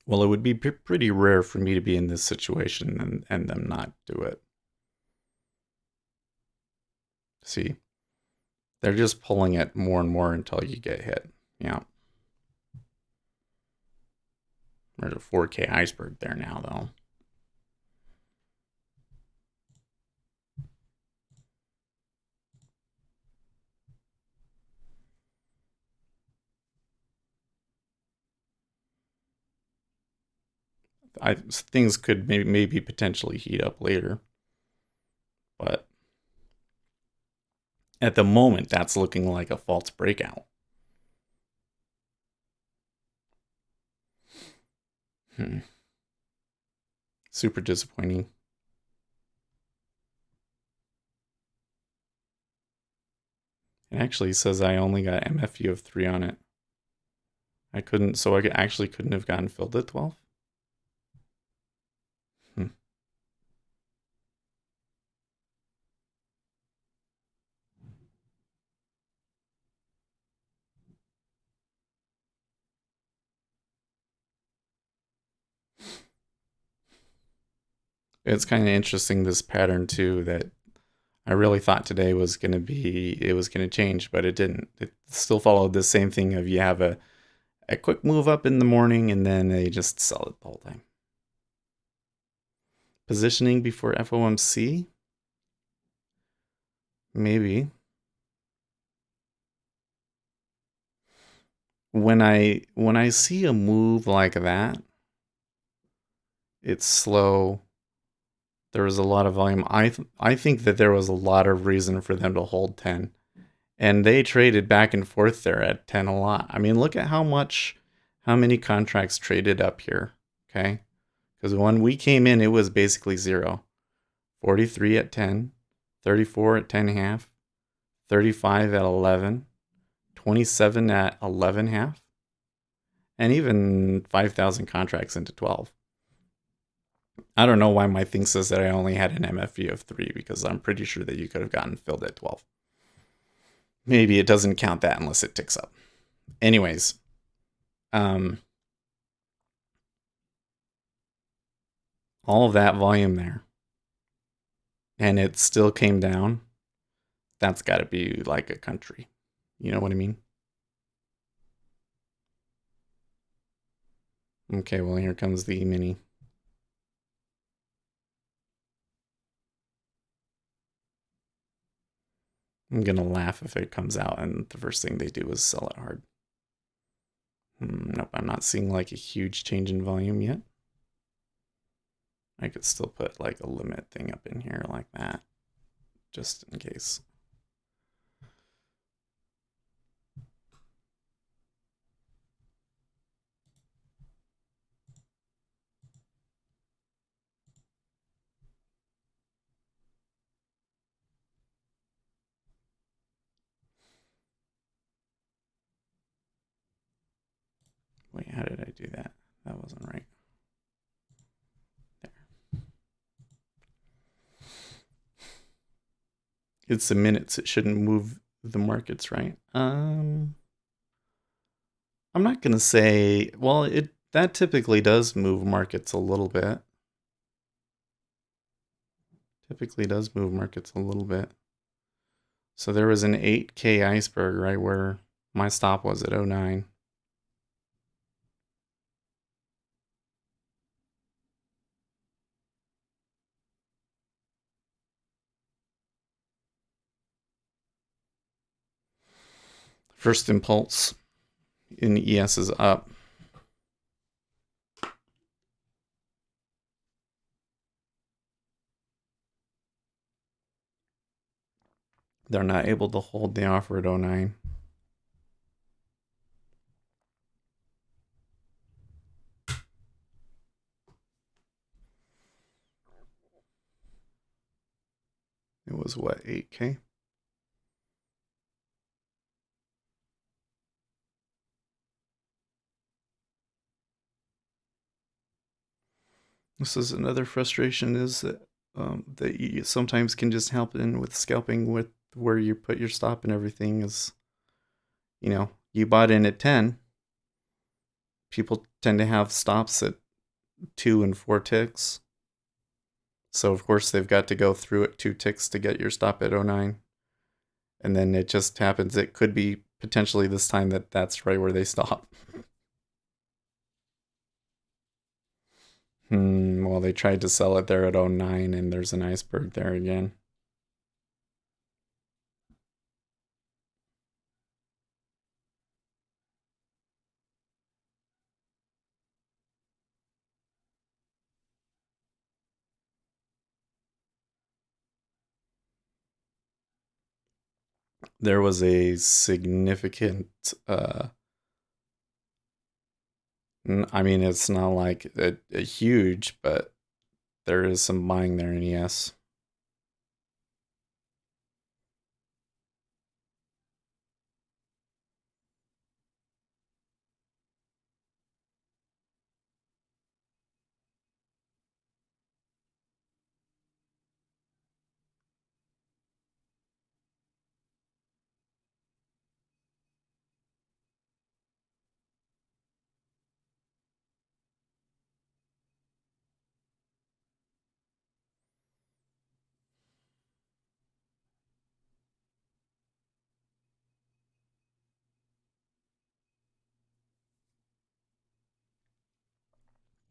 Well, it would be pretty rare for me to be in this situation and them not do it. See, they're just pulling it more and more until you get hit. Yeah. There's a 4K iceberg there now, though. Things could maybe potentially heat up later, but at the moment, that's looking like a false breakout. Hmm. Super disappointing. It actually says I only got MFU of 3 on it. So I actually couldn't have gotten filled at 12? Hmm. It's kind of interesting, this pattern too, that I really thought today it was going to change, but it didn't. It still followed the same thing of you have a quick move up in the morning and then they just sell it the whole time. Positioning before FOMC? Maybe. When I see a move like that, it's slow. There was a lot of volume. I think that there was a lot of reason for them to hold 10. And they traded back and forth there at 10 a lot. I mean, look at how many contracts traded up here. Okay. Because when we came in, it was basically zero. 43 at 10, 34 at 10 half, 35 at 11, 27 at 11 half, and even 5,000 contracts into 12. I don't know why my thing says that I only had an MFV of 3 because I'm pretty sure that you could have gotten filled at 12. Maybe it doesn't count that unless it ticks up. Anyways, um, all of that volume there, and it still came down. That's got to be like a country. You know what I mean? Okay, well, here comes the mini. I'm going to laugh if it comes out and the first thing they do is sell it hard. Nope, I'm not seeing like a huge change in volume yet. I could still put like a limit thing up in here like that, just in case. Wait, how did I do that? That wasn't right. There. It's the minutes. It shouldn't move the markets, right? I'm not gonna say. Well, it that typically does move markets a little bit. Typically does move markets a little bit. So there was an 8K iceberg right where my stop was at '09. First impulse in ES is up. They're not able to hold the offer at '09. It was what, 8K? This is another frustration is that you sometimes can just help in with scalping with where you put your stop and everything is, you bought in at 10. People tend to have stops at 2 and 4 ticks. So of course they've got to go through it 2 ticks to get your stop at '09. And then it just happens. It could be potentially this time that's right where they stop. Well, they tried to sell it there at '09, and there's an iceberg there again. There was a significant, I mean, it's not like a huge, but there is some buying there in ES.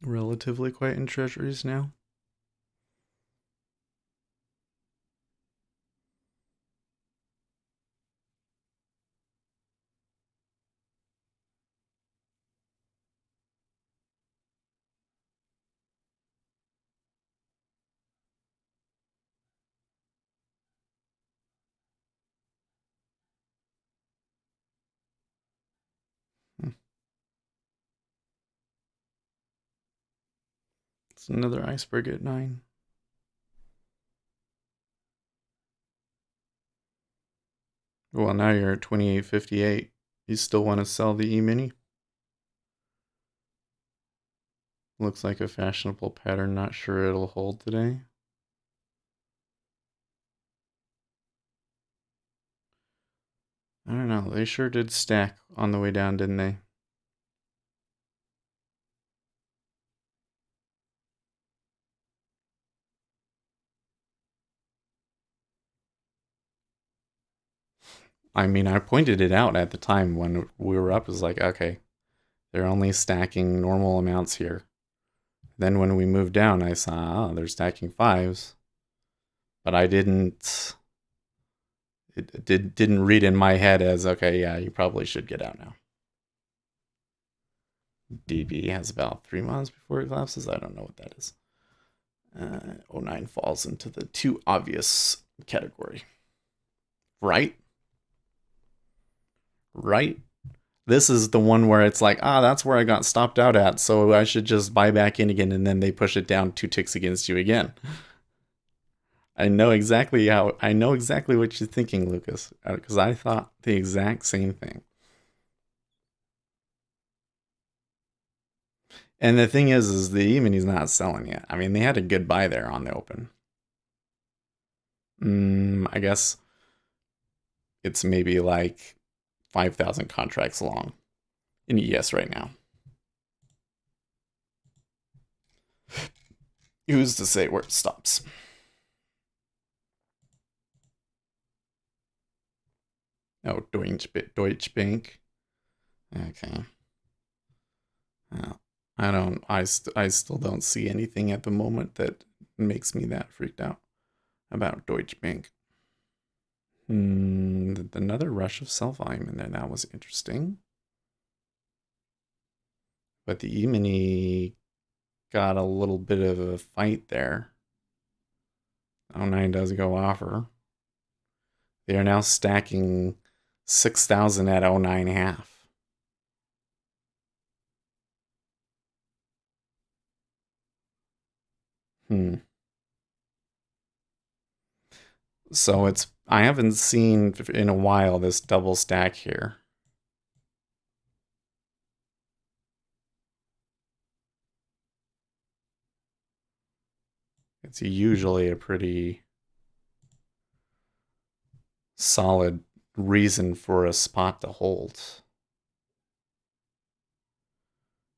Relatively quiet in treasuries now. Hmm. It's another iceberg at 9. Well, now you're at 28.58. You still want to sell the E-mini? Looks like a fashionable pattern. Not sure it'll hold today. I don't know. They sure did stack on the way down, didn't they? I mean, I pointed it out at the time when we were up. It was like, okay, they're only stacking normal amounts here. Then when we moved down, I saw, oh, they're stacking fives. But I didn't. Didn't read in my head as, okay, yeah, you probably should get out now. DB has about 3 months before it collapses. I don't know what that is. '09 falls into the too obvious category. Right? Right? This is the one where it's like, that's where I got stopped out at, so I should just buy back in again, and then they push it down 2 ticks against you again. I know exactly what you're thinking, Lucas, because I thought the exact same thing. And the thing is the E-mini's not selling yet. I mean, they had a good buy there on the open. I guess it's maybe like 5,000 contracts long in ES right now. Who's to say where it stops? Oh, Deutsche Bank. Okay. Well, I don't. I still don't see anything at the moment that makes me that freaked out about Deutsche Bank. Another rush of sell volume in there. That was interesting. But the E-mini got a little bit of a fight there. Oh nine does go offer. They are now stacking 6,000 at oh nine half. Hmm. So it's I haven't seen in a while this double stack here. It's usually a pretty solid reason for a spot to hold.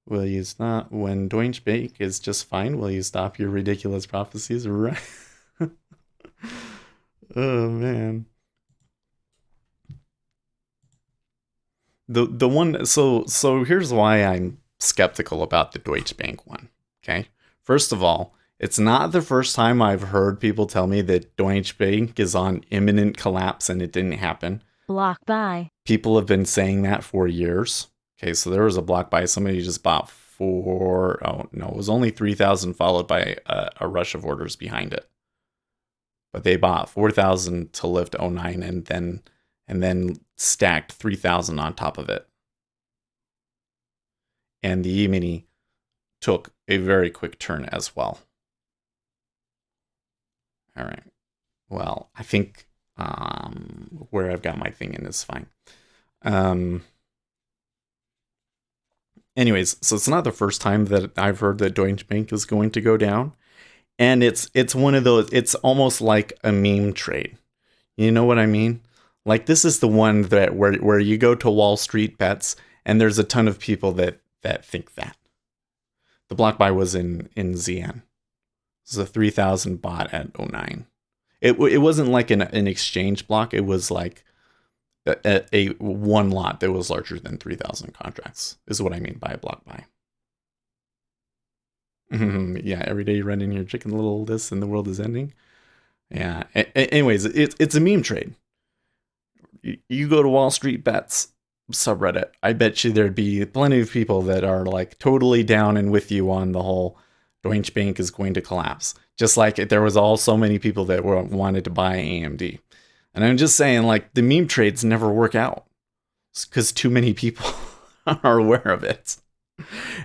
Will you stop when Deutsche Bank is just fine? Will you stop your ridiculous prophecies? Right. Oh man. The one so here's why I'm skeptical about the Deutsche Bank one. Okay. First of all, it's not the first time I've heard people tell me that Deutsche Bank is on imminent collapse and it didn't happen. Block buy. People have been saying that for years. Okay, so there was a block buy. Somebody just bought four. Oh no, it was only 3,000 followed by a rush of orders behind it. But they bought 4,000 to lift oh 09 and then stacked 3,000 on top of it. And the E-mini took a very quick turn as well. All right. Well, I think where I've got my thing in is fine. Um, Anyways, so it's not the first time that I've heard that Deutsche Bank is going to go down, and it's one of those. It's almost like a meme trade. You know what I mean? Like this is the one that where you go to Wall Street bets, and there's a ton of people that think that the block buy was in ZN. It was a 3,000 bought at oh 09. It wasn't like an exchange block. It was like a one lot that was larger than 3,000 contracts. Is what I mean by a block buy. Yeah, every day you run in your chicken little this and the world is ending. Yeah. Anyways, it's a meme trade. You go to Wall Street Bets subreddit. I bet you there'd be plenty of people that are like totally down and with you on the whole Deutsche Bank is going to collapse. Just like there was all so many people that wanted to buy AMD. And I'm just saying, like the meme trades never work out because too many people are aware of it.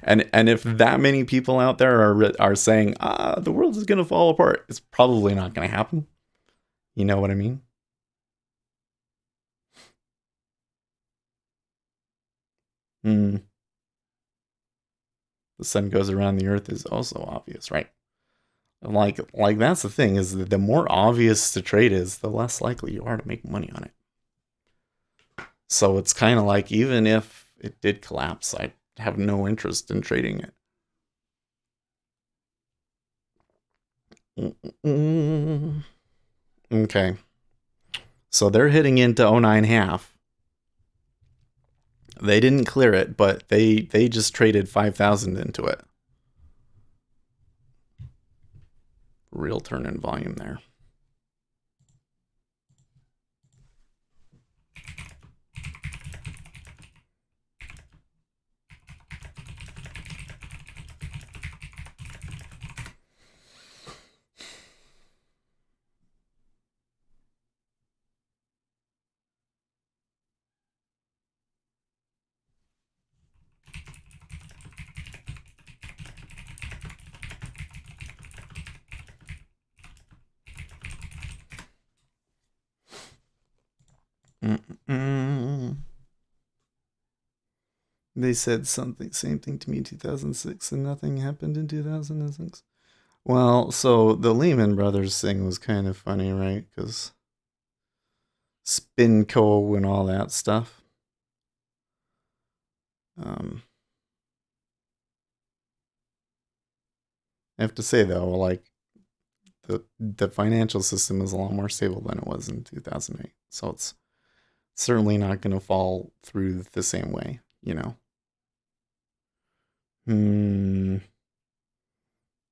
And if that many people out there are saying the world is gonna fall apart, it's probably not gonna happen. You know what I mean? Hmm. The sun goes around the earth is also obvious, right? Like that's the thing is that the more obvious the trade is, the less likely you are to make money on it. So it's kind of like even if it did collapse, I have no interest in trading it. Okay. So they're hitting into oh 09 half. They didn't clear it, but they just traded 5,000 into it. Real turn in volume there. Mm-mm. They said something, same thing to me in 2006, and nothing happened in 2006. Well, so the Lehman Brothers thing was kind of funny, right? Because Spinco and all that stuff. Um, I have to say though, like the financial system is a lot more stable than it was in 2008, so it's certainly not going to fall through the same way, you know. Hmm.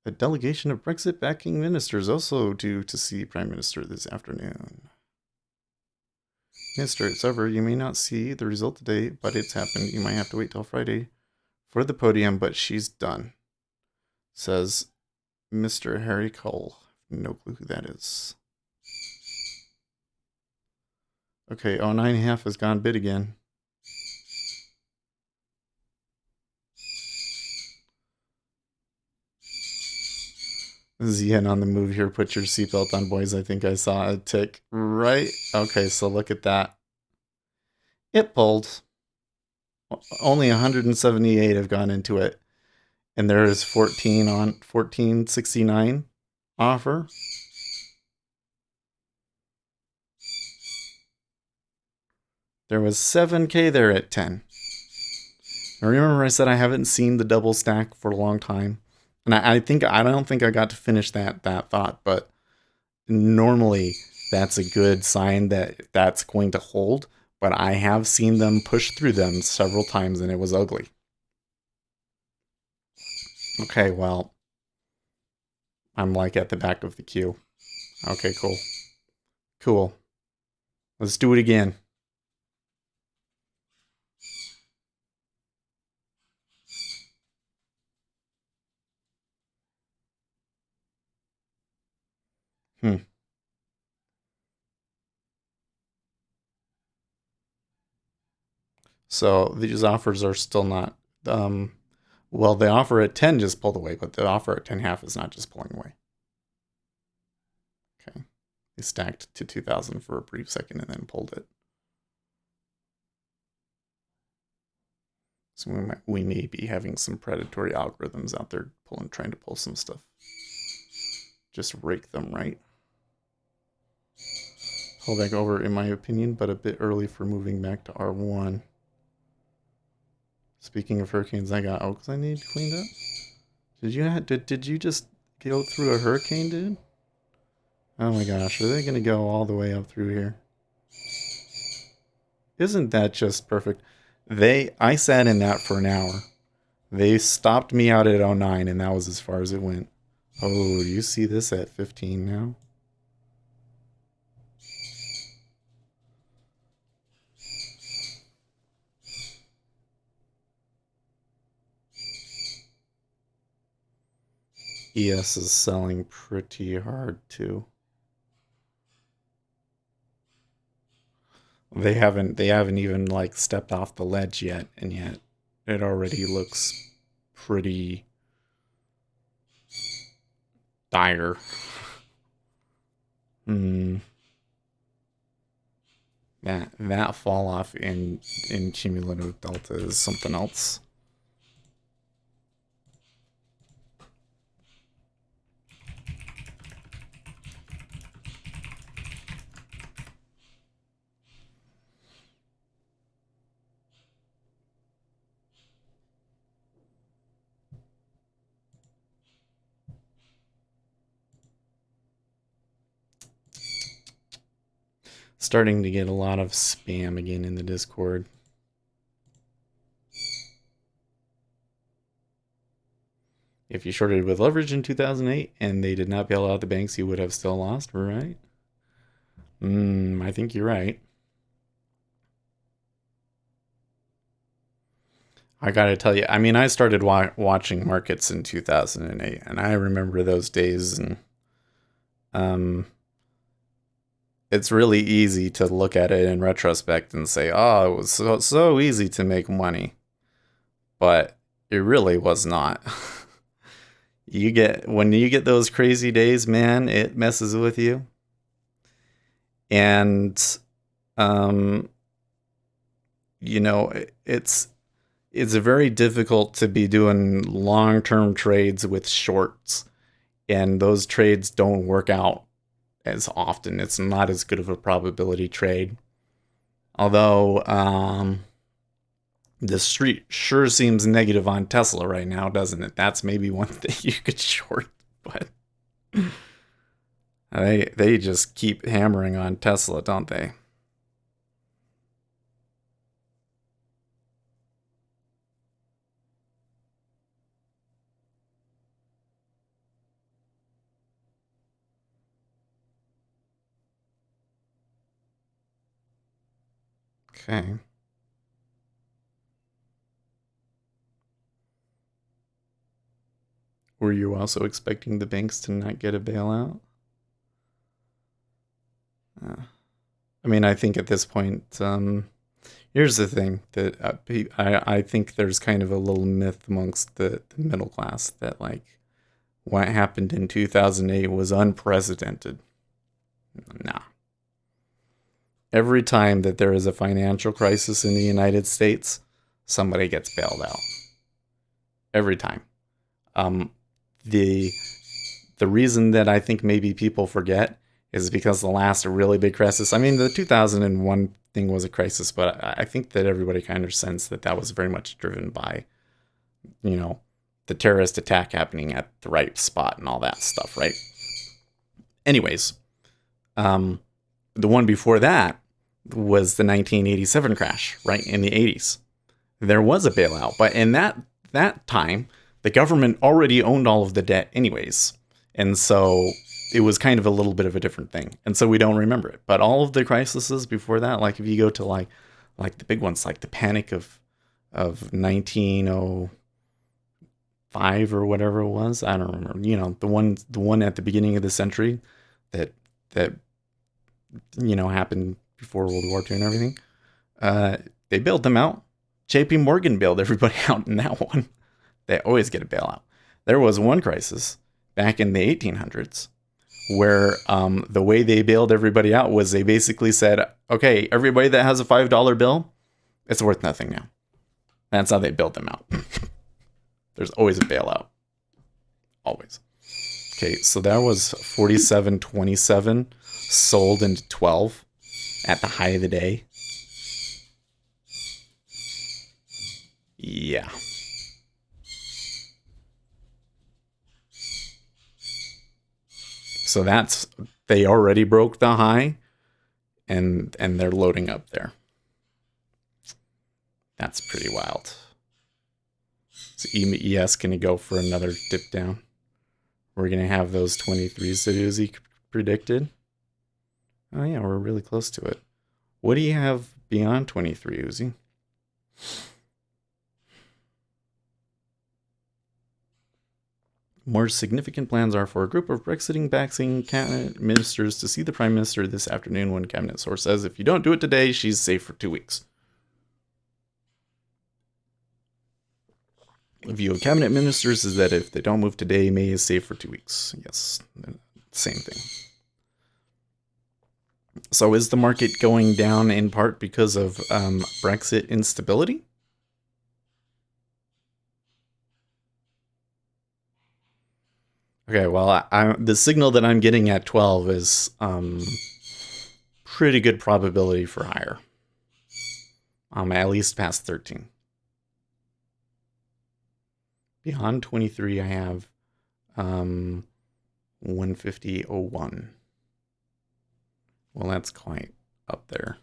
A delegation of Brexit backing ministers also due to see Prime Minister this afternoon. Minister, it's over. You may not see the result today, but it's happened. You might have to wait till Friday for the podium, but she's done. Says Mr. Harry Cole. No clue who that is. Okay, 09.5 has gone bid again. This is Yen on the move here. Put your seatbelt on, boys. I think I saw a tick. Right? Okay, so look at that. It pulled. Only 178 have gone into it. And there is 14 on 1469 offer. There was 7K there at 10. I remember I said I haven't seen the double stack for a long time. And I don't think I got to finish that thought, but normally that's a good sign that that's going to hold. But I have seen them push through them several times and it was ugly. Okay, well, I'm like at the back of the queue. Okay, cool. Cool. Let's do it again. Hmm. So these offers are still not. Well, the offer at 10 just pulled away, but the offer at 10.5 is not just pulling away. Okay. They stacked to 2,000 for a brief second and then pulled it. So we may be having some predatory algorithms out there trying to pull some stuff. Just rake them, right? Pull back over, in my opinion, but a bit early for moving back to R1. Speaking of hurricanes, I got oaks I need cleaned up. Did you just go through a hurricane, dude? Oh my gosh, are they gonna go all the way up through here? Isn't that just perfect? I sat in that for an hour. They stopped me out at 09 and that was as far as it went. Oh, you see this at 15 now? ES is selling pretty hard too. They haven't even like stepped off the ledge yet, and yet it already looks pretty dire. Hmm. That fall off in cumulative delta is something else. Starting to get a lot of spam again in the Discord. If you shorted with leverage in 2008 and they did not bail out the banks, you would have still lost, right? I think you're right. I gotta tell you, I mean, I started watching markets in 2008, and I remember those days, and um, it's really easy to look at it in retrospect and say, "Oh, it was so easy to make money," but it really was not. When you get those crazy days, man, it messes with you, and um, you know, it's it's very difficult to be doing long-term trades with shorts, and those trades don't work out as often. It's not as good of a probability trade. Although the street sure seems negative on Tesla right now, doesn't it? That's maybe one thing you could short, but they just keep hammering on Tesla, don't they? Okay. Were you also expecting the banks to not get a bailout? Uh, I mean, I think at this point, here's the thing that I think there's kind of a little myth amongst the middle class that like what happened in 2008 was unprecedented. Nah. Every time that there is a financial crisis in the United States, somebody gets bailed out. Every time. Um, the the reason that I think maybe people forget is because the last really big crisis. I mean, the 2001 thing was a crisis, but I think that everybody kind of sensed that that was very much driven by, you know, the terrorist attack happening at the right spot and all that stuff, right? Anyways, um, the one before that was the 1987 crash, right in the 80s. There was a bailout, but in that time, the government already owned all of the debt anyways. And so it was kind of a little bit of a different thing. And so we don't remember it. But all of the crises before that, like if you go to like the big ones, like the panic of 1905 or whatever it was, I don't remember. You know, the one at the beginning of the century that that happened before World War II and everything. They bailed them out. JP Morgan bailed everybody out in that one. They always get a bailout. There was one crisis back in the 1800s where the way they bailed everybody out was they basically said, okay, everybody that has a $5 bill, it's worth nothing now. That's how they bailed them out. There's always a bailout. Always. Okay, so that was 47.27 sold into 12 at the high of the day. Yeah. So that's they already broke the high and they're loading up there. That's pretty wild. So ES going to go for another dip down. We're going to have those 23s that Uzi predicted. Oh yeah, we're really close to it. What do you have beyond 23, Uzi? More significant plans are for a group of Brexiting backing cabinet ministers to see the Prime Minister this afternoon, one cabinet source says. If you don't do it today, she's safe for 2 weeks. The view of cabinet ministers is that if they don't move today, May is safe for 2 weeks. Yes, same thing. So is the market going down in part because of Brexit instability? Okay, well, the signal that I'm getting at 12 is pretty good probability for higher. At least past 13. Beyond 23, I have 150.01. Well, that's quite up there.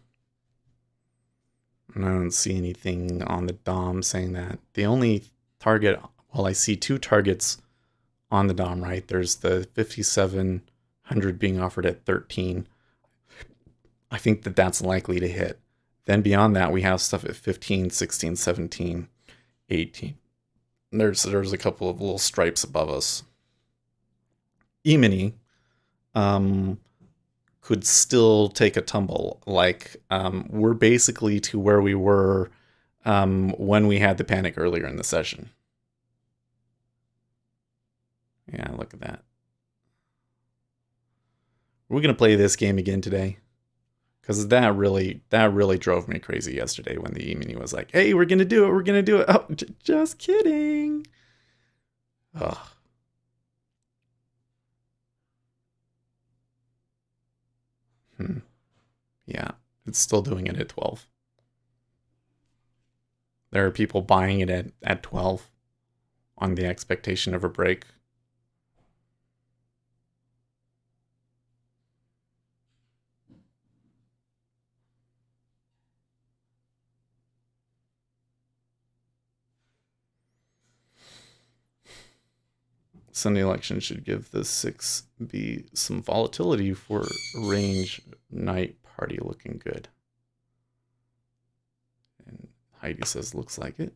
And I don't see anything on the DOM saying that. The only target, well, I see two targets on the DOM, right? There's the 5700 being offered at 13. I think that that's likely to hit. Then beyond that, we have stuff at 15, 16, 17, 18. There's a couple of little stripes above us. E-mini could still take a tumble. Like we're basically to where we were when we had the panic earlier in the session. Yeah, look at that. We're going to play this game again today. Because that really drove me crazy yesterday when the E-mini was like, "Hey, we're gonna do it. We're gonna do it." Oh, just kidding. Ugh. Hmm. Yeah, it's still doing it at 12. There are people buying it at 12 on the expectation of a break. Sunday election should give the 6B some volatility for range night party looking good. And Heidi says looks like it.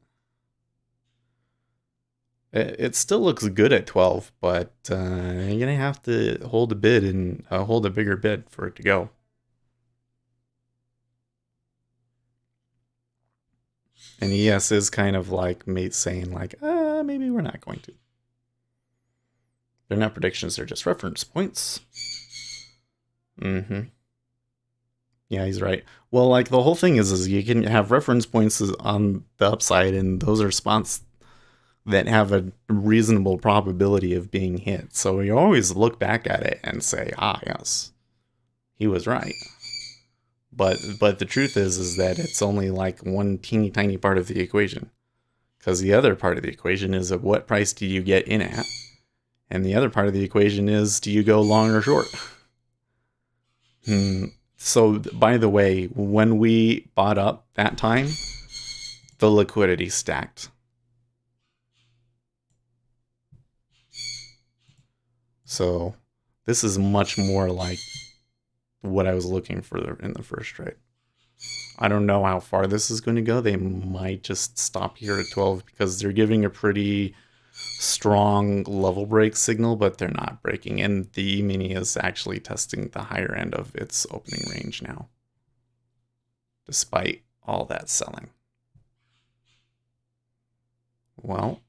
It still looks good at 12, but you're going to have to hold a bid and hold a bigger bid for it to go. And ES is kind of like saying like, maybe we're not going to. They're not predictions, they're just reference points. Mm-hmm. Yeah, he's right. Well, like the whole thing is you can have reference points on the upside, and those are spots that have a reasonable probability of being hit. So you always look back at it and say, yes, he was right. But the truth is that it's only like one teeny tiny part of the equation. Because the other part of the equation is of what price do you get in at, and the other part of the equation is do you go long or short. So, by the way, when we bought up that time, the liquidity stacked. So, this is much more like what I was looking for in the first trade. I don't know how far this is going to go. They might just stop here at 12 because they're giving a pretty strong level break signal, but they're not breaking. And the E-mini is actually testing the higher end of its opening range now, despite all that selling. Well,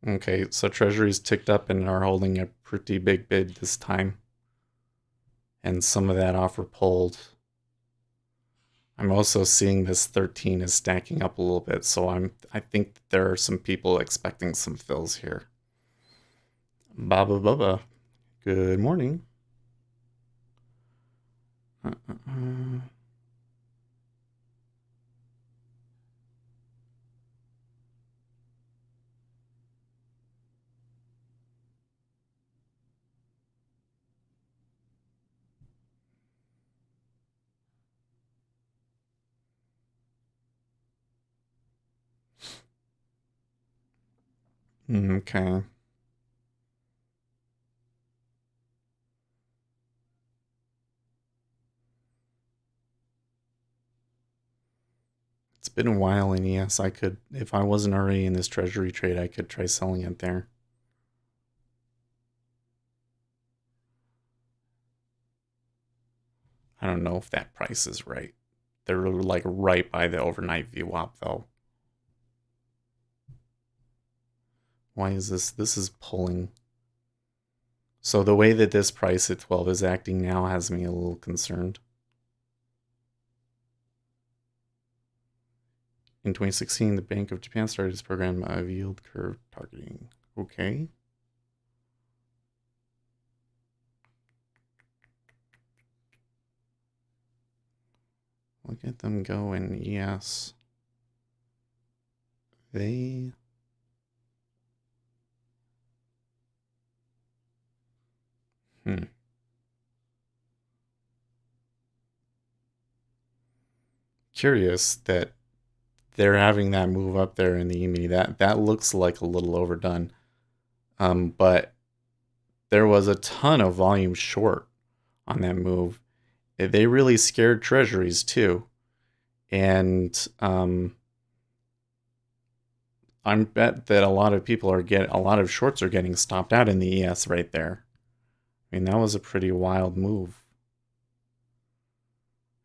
okay, so Treasuries ticked up and are holding a pretty big bid this time. And some of that offer pulled. I'm also seeing this 13 is stacking up a little bit, so I think there are some people expecting some fills here. Baba Baba, good morning. Okay. It's been a while, and yes, I could, if I wasn't already in this treasury trade, I could try selling it there. I don't know if that price is right. They're like right by the overnight VWAP though. Why is this? This is pulling. So the way that this price at 12 is acting now has me a little concerned. In 2016, the Bank of Japan started its program of yield curve targeting. Okay. Look at them go, and yes, they. Curious that they're having that move up there in the E-mini. That looks like a little overdone. But there was a ton of volume short on that move. They really scared treasuries too. And I'm bet that a lot of people a lot of shorts are getting stopped out in the ES right there. I mean, that was a pretty wild move.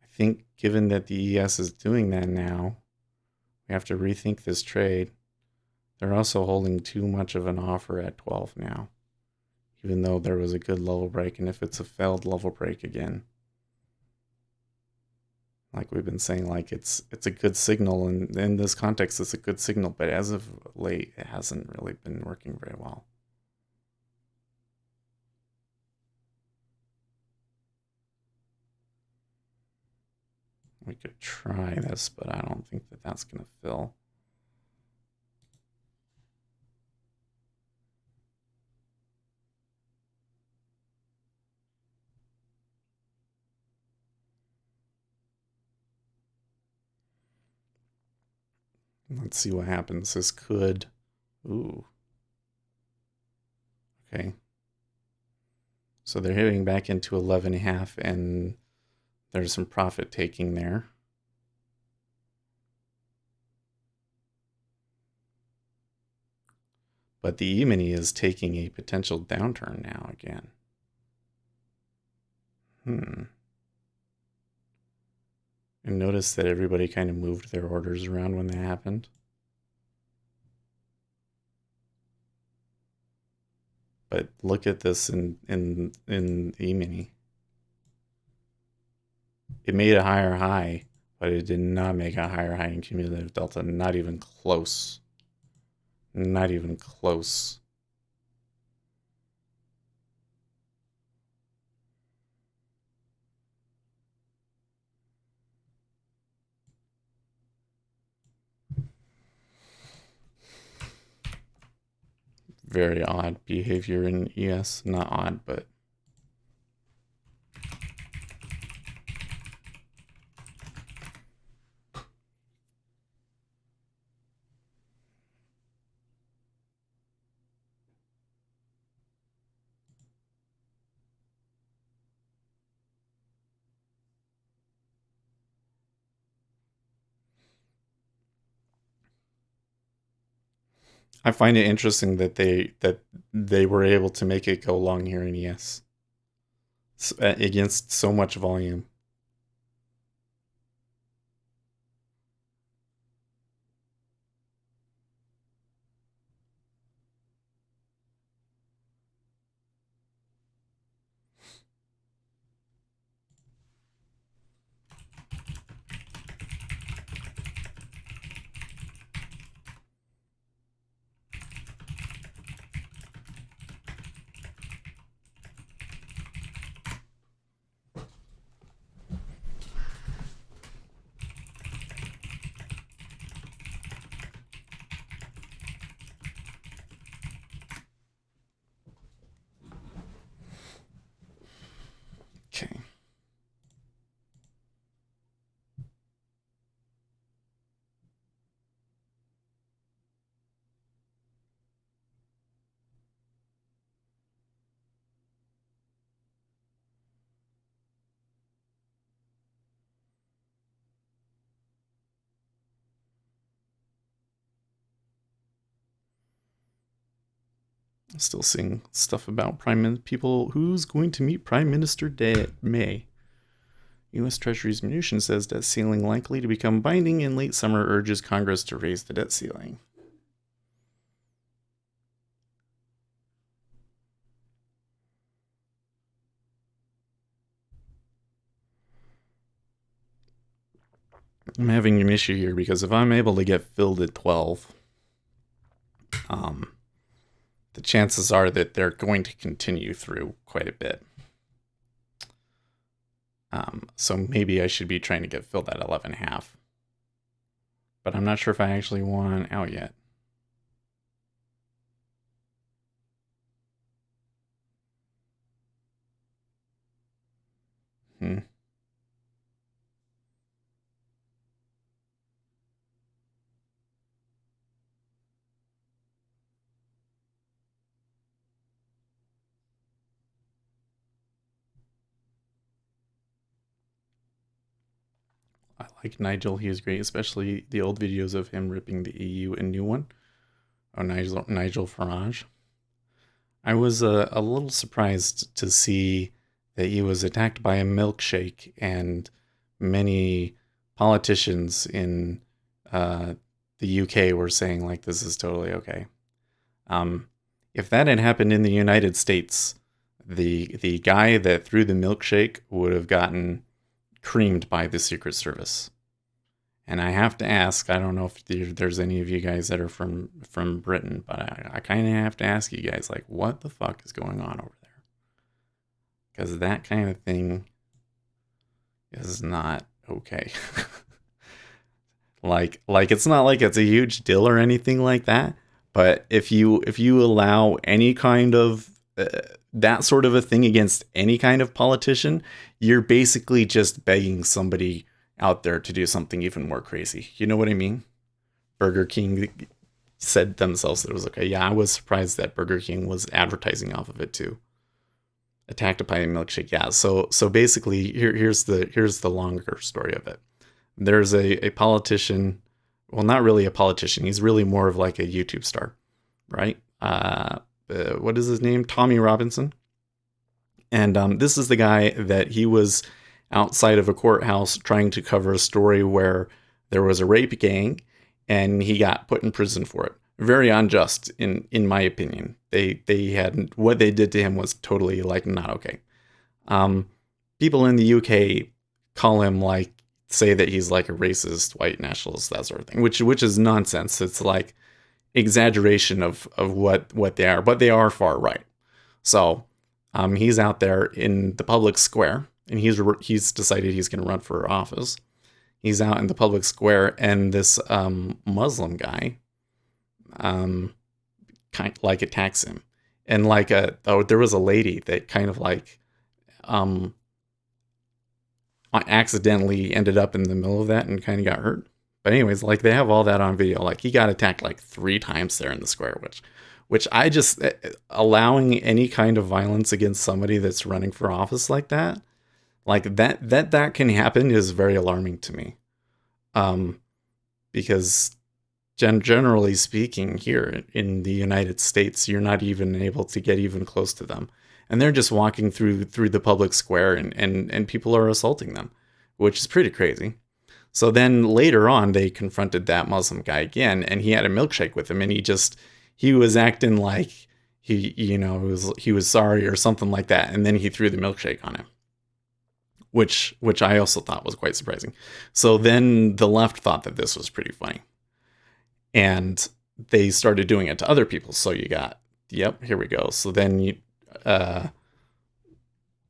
I think given that the ES is doing that now, we have to rethink this trade. They're also holding too much of an offer at 12 now. even though there was a good level break. And if it's a failed level break again, like we've been saying, like it's a good signal, and in this context, it's a good signal. But as of late, it hasn't really been working very well. We could try this, but I don't think that that's going to fill. Let's see what happens. This could. Ooh. Okay. So they're hitting back into 11.5, and there's some profit taking there. But the E-mini is taking a potential downturn now again. And notice that everybody kind of moved their orders around when that happened. But look at this in E-mini. It made a higher high, but it did not make a higher high in cumulative delta. Not even close. Not even close. Very odd behavior in ES. Not odd, but I find it interesting that they were able to make it go long here in ES against so much volume. Okay. Still seeing stuff about people who's going to meet Prime Minister May. U.S. Treasury's Mnuchin says debt ceiling likely to become binding in late summer, urges Congress to raise the debt ceiling. I'm having an issue here because if I'm able to get filled at 12, the chances are that they're going to continue through quite a bit. So maybe I should be trying to get filled at 11.5. But I'm not sure if I actually want out yet. I like Nigel. He is great, especially the old videos of him ripping the EU a new one. Oh, Nigel Farage. I was a little surprised to see that he was attacked by a milkshake, and many politicians in the UK were saying like this is totally okay. If that had happened in the United States, the guy that threw the milkshake would have gotten creamed by the Secret Service. And I have to ask, I don't know if there's any of you guys that are from Britain, but I kind of have to ask you guys, like, what the fuck is going on over there? Because that kind of thing is not okay. like it's not like it's a huge deal or anything like that, but if you allow any kind of that sort of a thing against any kind of politician, you're basically just begging somebody out there to do something even more crazy. You know what I mean? Burger King said themselves that it was okay. Yeah, I was surprised that Burger King was advertising off of it too. Attacked a pie and milkshake. Yeah. So basically, here's the longer story of it. There's a politician. Well, not really a politician. He's really more of like a YouTube star, right? What is his name? Tommy Robinson. And this is the guy that he was outside of a courthouse trying to cover a story where there was a rape gang, and he got put in prison for it. Very unjust, in my opinion. They had what they did to him was totally like not okay. People in the UK call him like say that he's like a racist white nationalist, that sort of thing, which is nonsense. It's like exaggeration of what they are, but they are far right. So he's out there in the public square, and he's decided he's going to run for office. He's out in the public square, and this Muslim guy kind of like attacks him, and like there was a lady that kind of like accidentally ended up in the middle of that and kind of got hurt. But anyways, like they have all that on video. Like he got attacked like 3 times there in the square, which I just allowing any kind of violence against somebody that's running for office like that, that can happen is very alarming to me. Because generally speaking, here in the United States, you're not even able to get even close to them. And they're just walking through the public square, and people are assaulting them, which is pretty crazy. So then later on, they confronted that Muslim guy again, and he had a milkshake with him, and he was acting like he was sorry or something like that, and then he threw the milkshake on him, which I also thought was quite surprising. So then the left thought that this was pretty funny, and they started doing it to other people. So you got, yep, here we go. So then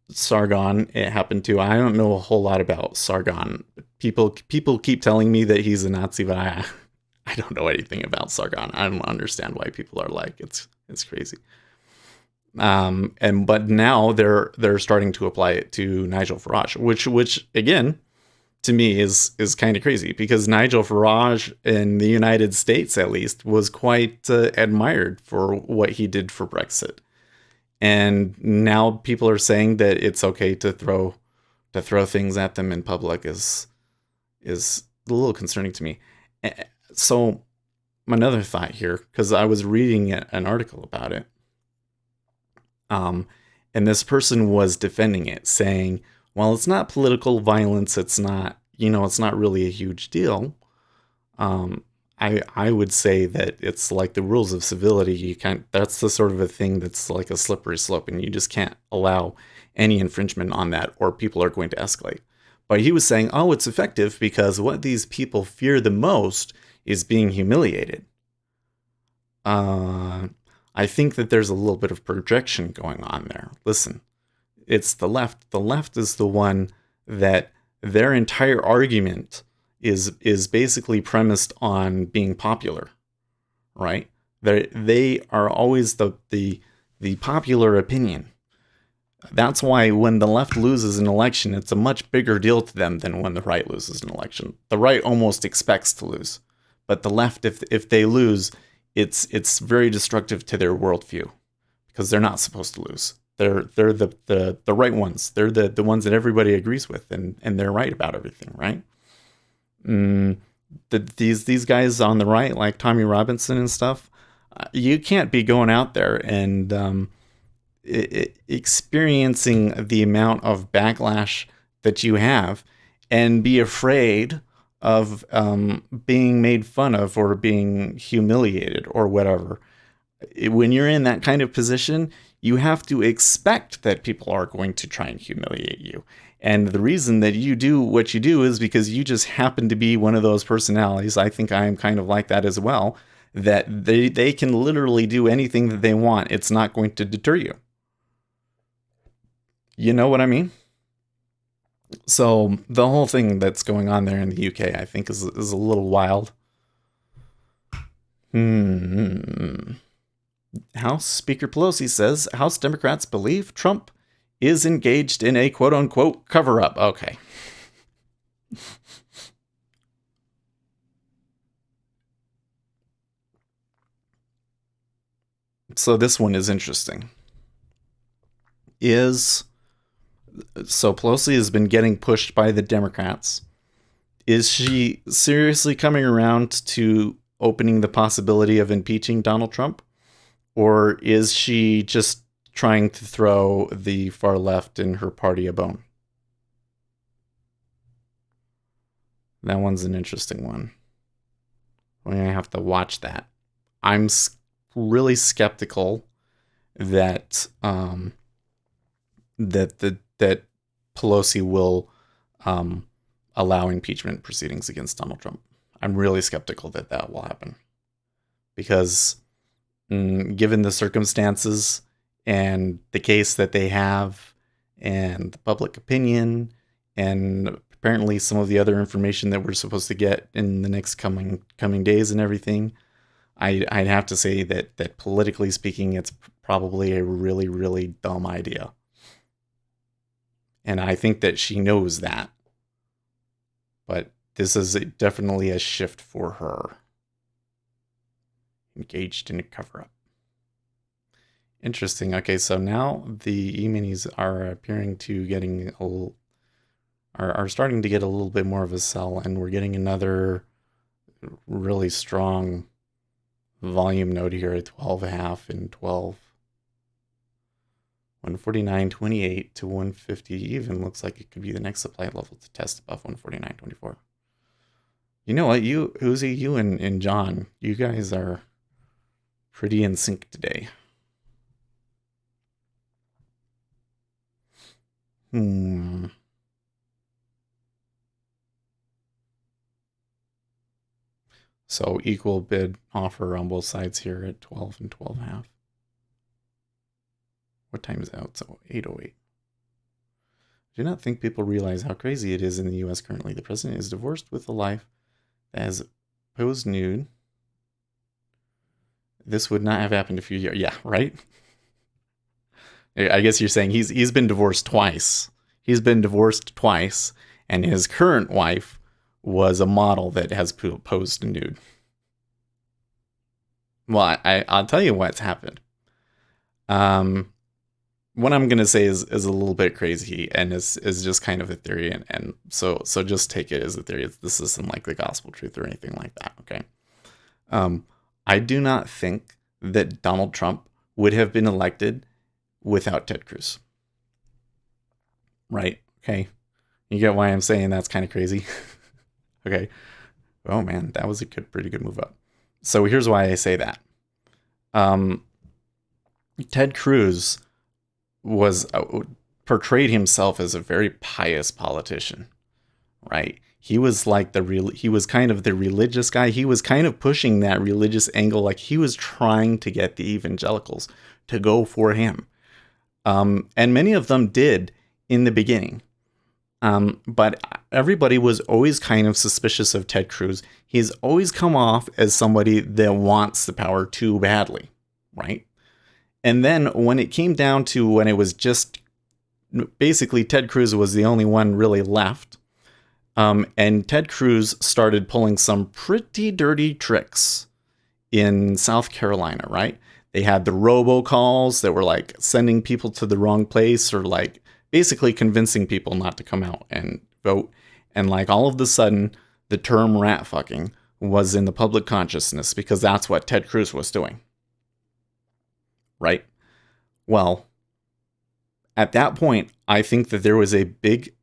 Sargon, it happened to. I don't know a whole lot about Sargon. People keep telling me that he's a Nazi, but I don't know anything about Sargon. I don't understand why people are like it's crazy. But now they're starting to apply it to Nigel Farage, which again to me is kind of crazy, because Nigel Farage in the United States at least was quite admired for what he did for Brexit. And now people are saying that it's okay to throw things at them in public is a little concerning to me. So another thought here, because I was reading an article about it, and this person was defending it, saying, "Well, it's not political violence. It's not really a huge deal." I would say that it's like the rules of civility. That's the sort of a thing that's like a slippery slope, and you just can't allow any infringement on that, or people are going to escalate. But he was saying, oh, it's effective because what these people fear the most is being humiliated. I think that there's a little bit of projection going on there. Listen, it's the left. The left is the one that their entire argument is basically premised on being popular, right? They are always the popular opinion. That's why when the left loses an election, it's a much bigger deal to them than when the right loses an election. The right almost expects to lose, but the left, if they lose, it's very destructive to their worldview, because they're not supposed to lose. They're the right ones. They're the ones that everybody agrees with, and they're right about everything, right? These guys on the right, like Tommy Robinson and stuff, you can't be going out there and experiencing the amount of backlash that you have and be afraid of being made fun of or being humiliated or whatever. When you're in that kind of position, you have to expect that people are going to try and humiliate you. And the reason that you do what you do is because you just happen to be one of those personalities. I think I am kind of like that as well, that they can literally do anything that they want. It's not going to deter you. You know what I mean? So the whole thing that's going on there in the UK, I think, is a little wild. Hmm. House Speaker Pelosi says House Democrats believe Trump is engaged in a quote unquote cover up. Okay. So this one is interesting. So Pelosi has been getting pushed by the Democrats. Is she seriously coming around to opening the possibility of impeaching Donald Trump? Or is she just trying to throw the far left in her party a bone? That one's an interesting one. We're going to have to watch that. I'm really skeptical that that Pelosi will allow impeachment proceedings against Donald Trump. I'm really skeptical that that will happen because given the circumstances and the case that they have and the public opinion and apparently some of the other information that we're supposed to get in the next coming days and everything, I'd have to say that politically speaking, it's probably a really, really dumb idea. And I think that she knows that. But this is definitely a shift for her. Engaged in a cover-up. Interesting. Okay, so now the e-minis are appearing to getting are starting to get a little bit more of a sell, and we're getting another really strong volume node here at 12.5 and 12. 149.28 to 150 even looks like it could be the next supply level to test above 149.24. You know what, Uzi, you and John, you guys are pretty in sync today. So equal bid offer on both sides here at 12 and 12.5. What time is it out? So 8:08. I do not think people realize how crazy it is in the US currently. The president is divorced with a life that has posed nude. This would not have happened a few years. Yeah, right? I guess you're saying he's been divorced twice. He's been divorced twice, and his current wife was a model that has posed nude. Well, I'll tell you what's happened. What I'm gonna say is a little bit crazy and is just kind of a theory, and so just take it as a theory. This isn't like the gospel truth or anything like that. Okay. I do not think that Donald Trump would have been elected without Ted Cruz. Right? Okay. You get why I'm saying that's kind of crazy. Okay. Oh man, that was a pretty good move up. So here's why I say that. Ted Cruz was portrayed himself as a very pious politician, right? He was like he was kind of the religious guy. He was kind of pushing that religious angle, like he was trying to get the evangelicals to go for him. And many of them did in the beginning. But everybody was always kind of suspicious of Ted Cruz. He's always come off as somebody that wants the power too badly, right? And then when it came down to when it was just basically Ted Cruz was the only one really left, and Ted Cruz started pulling some pretty dirty tricks in South Carolina, right? They had the robocalls that were like sending people to the wrong place or like basically convincing people not to come out and vote. And like all of a sudden, the term rat fucking was in the public consciousness because that's what Ted Cruz was doing. Right? Well, at that point, I think that there was a big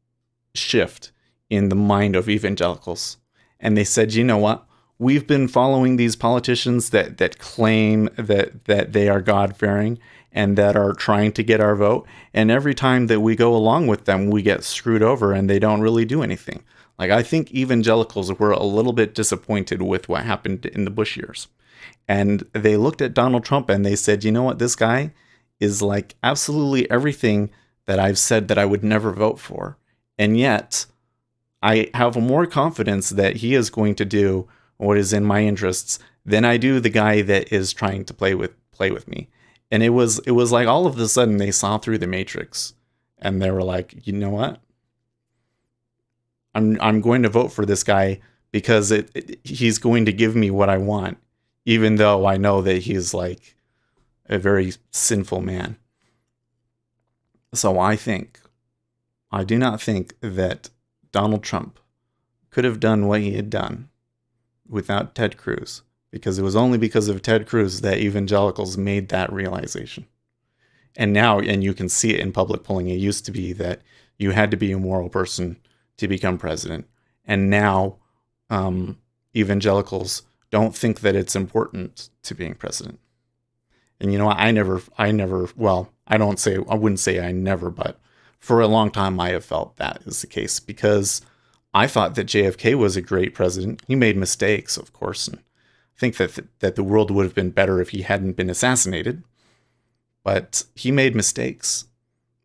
shift in the mind of evangelicals. And they said, you know what? we've been following these politicians that claim that they are God-fearing and that are trying to get our vote. And every time that we go along with them, we get screwed over and they don't really do anything. Like, I think evangelicals were a little bit disappointed with what happened in the Bush years. And they looked at Donald Trump and they said, you know what, this guy is like absolutely everything that I've said that I would never vote for. And yet, I have more confidence that he is going to do what is in my interests than I do the guy that is trying to play with me. And it was like all of a sudden they saw through the matrix and they were like, you know what? I'm going to vote for this guy because he's going to give me what I want, even though I know that he's like a very sinful man. So I do not think that Donald Trump could have done what he had done without Ted Cruz, because it was only because of Ted Cruz that evangelicals made that realization. And now, and you can see it in public polling, it used to be that you had to be a moral person to become president. And now evangelicals don't think that it's important to being president. And you know, I wouldn't say I never, but for a long time I have felt that is the case, because I thought that JFK was a great president. He made mistakes, of course, and I think that the world would have been better if he hadn't been assassinated. But he made mistakes.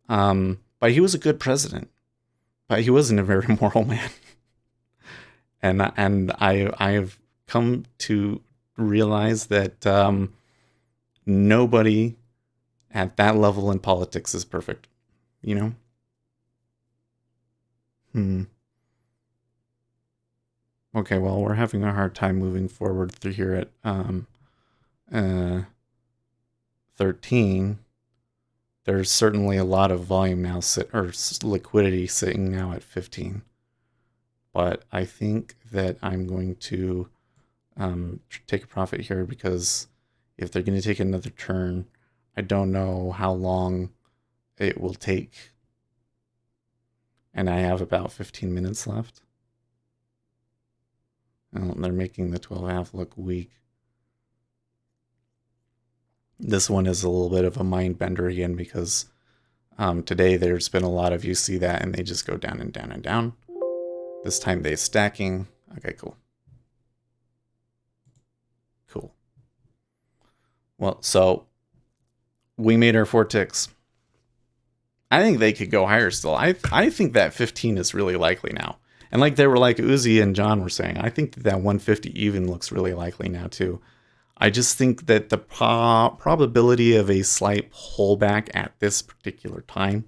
But he was a good president. But he wasn't a very moral man. and I have come to realize that nobody at that level in politics is perfect. You know? Okay, well, we're having a hard time moving forward through here at 13. There's certainly a lot of volume now, or liquidity sitting now at 15. But I think that I'm going to take a profit here, because if they're going to take another turn, I don't know how long it will take. And I have about 15 minutes left. Well, they're making the 12.5 look weak. This one is a little bit of a mind bender again, because today there's been a lot of, you see that, and they just go down and down and down. This time they're stacking. Okay, cool. Cool. Well, so we made our 4 ticks. I think they could go higher still. I think that 15 is really likely now. And like they were like Uzi and John were saying, I think that 150 even looks really likely now too. I just think that the probability of a slight pullback at this particular time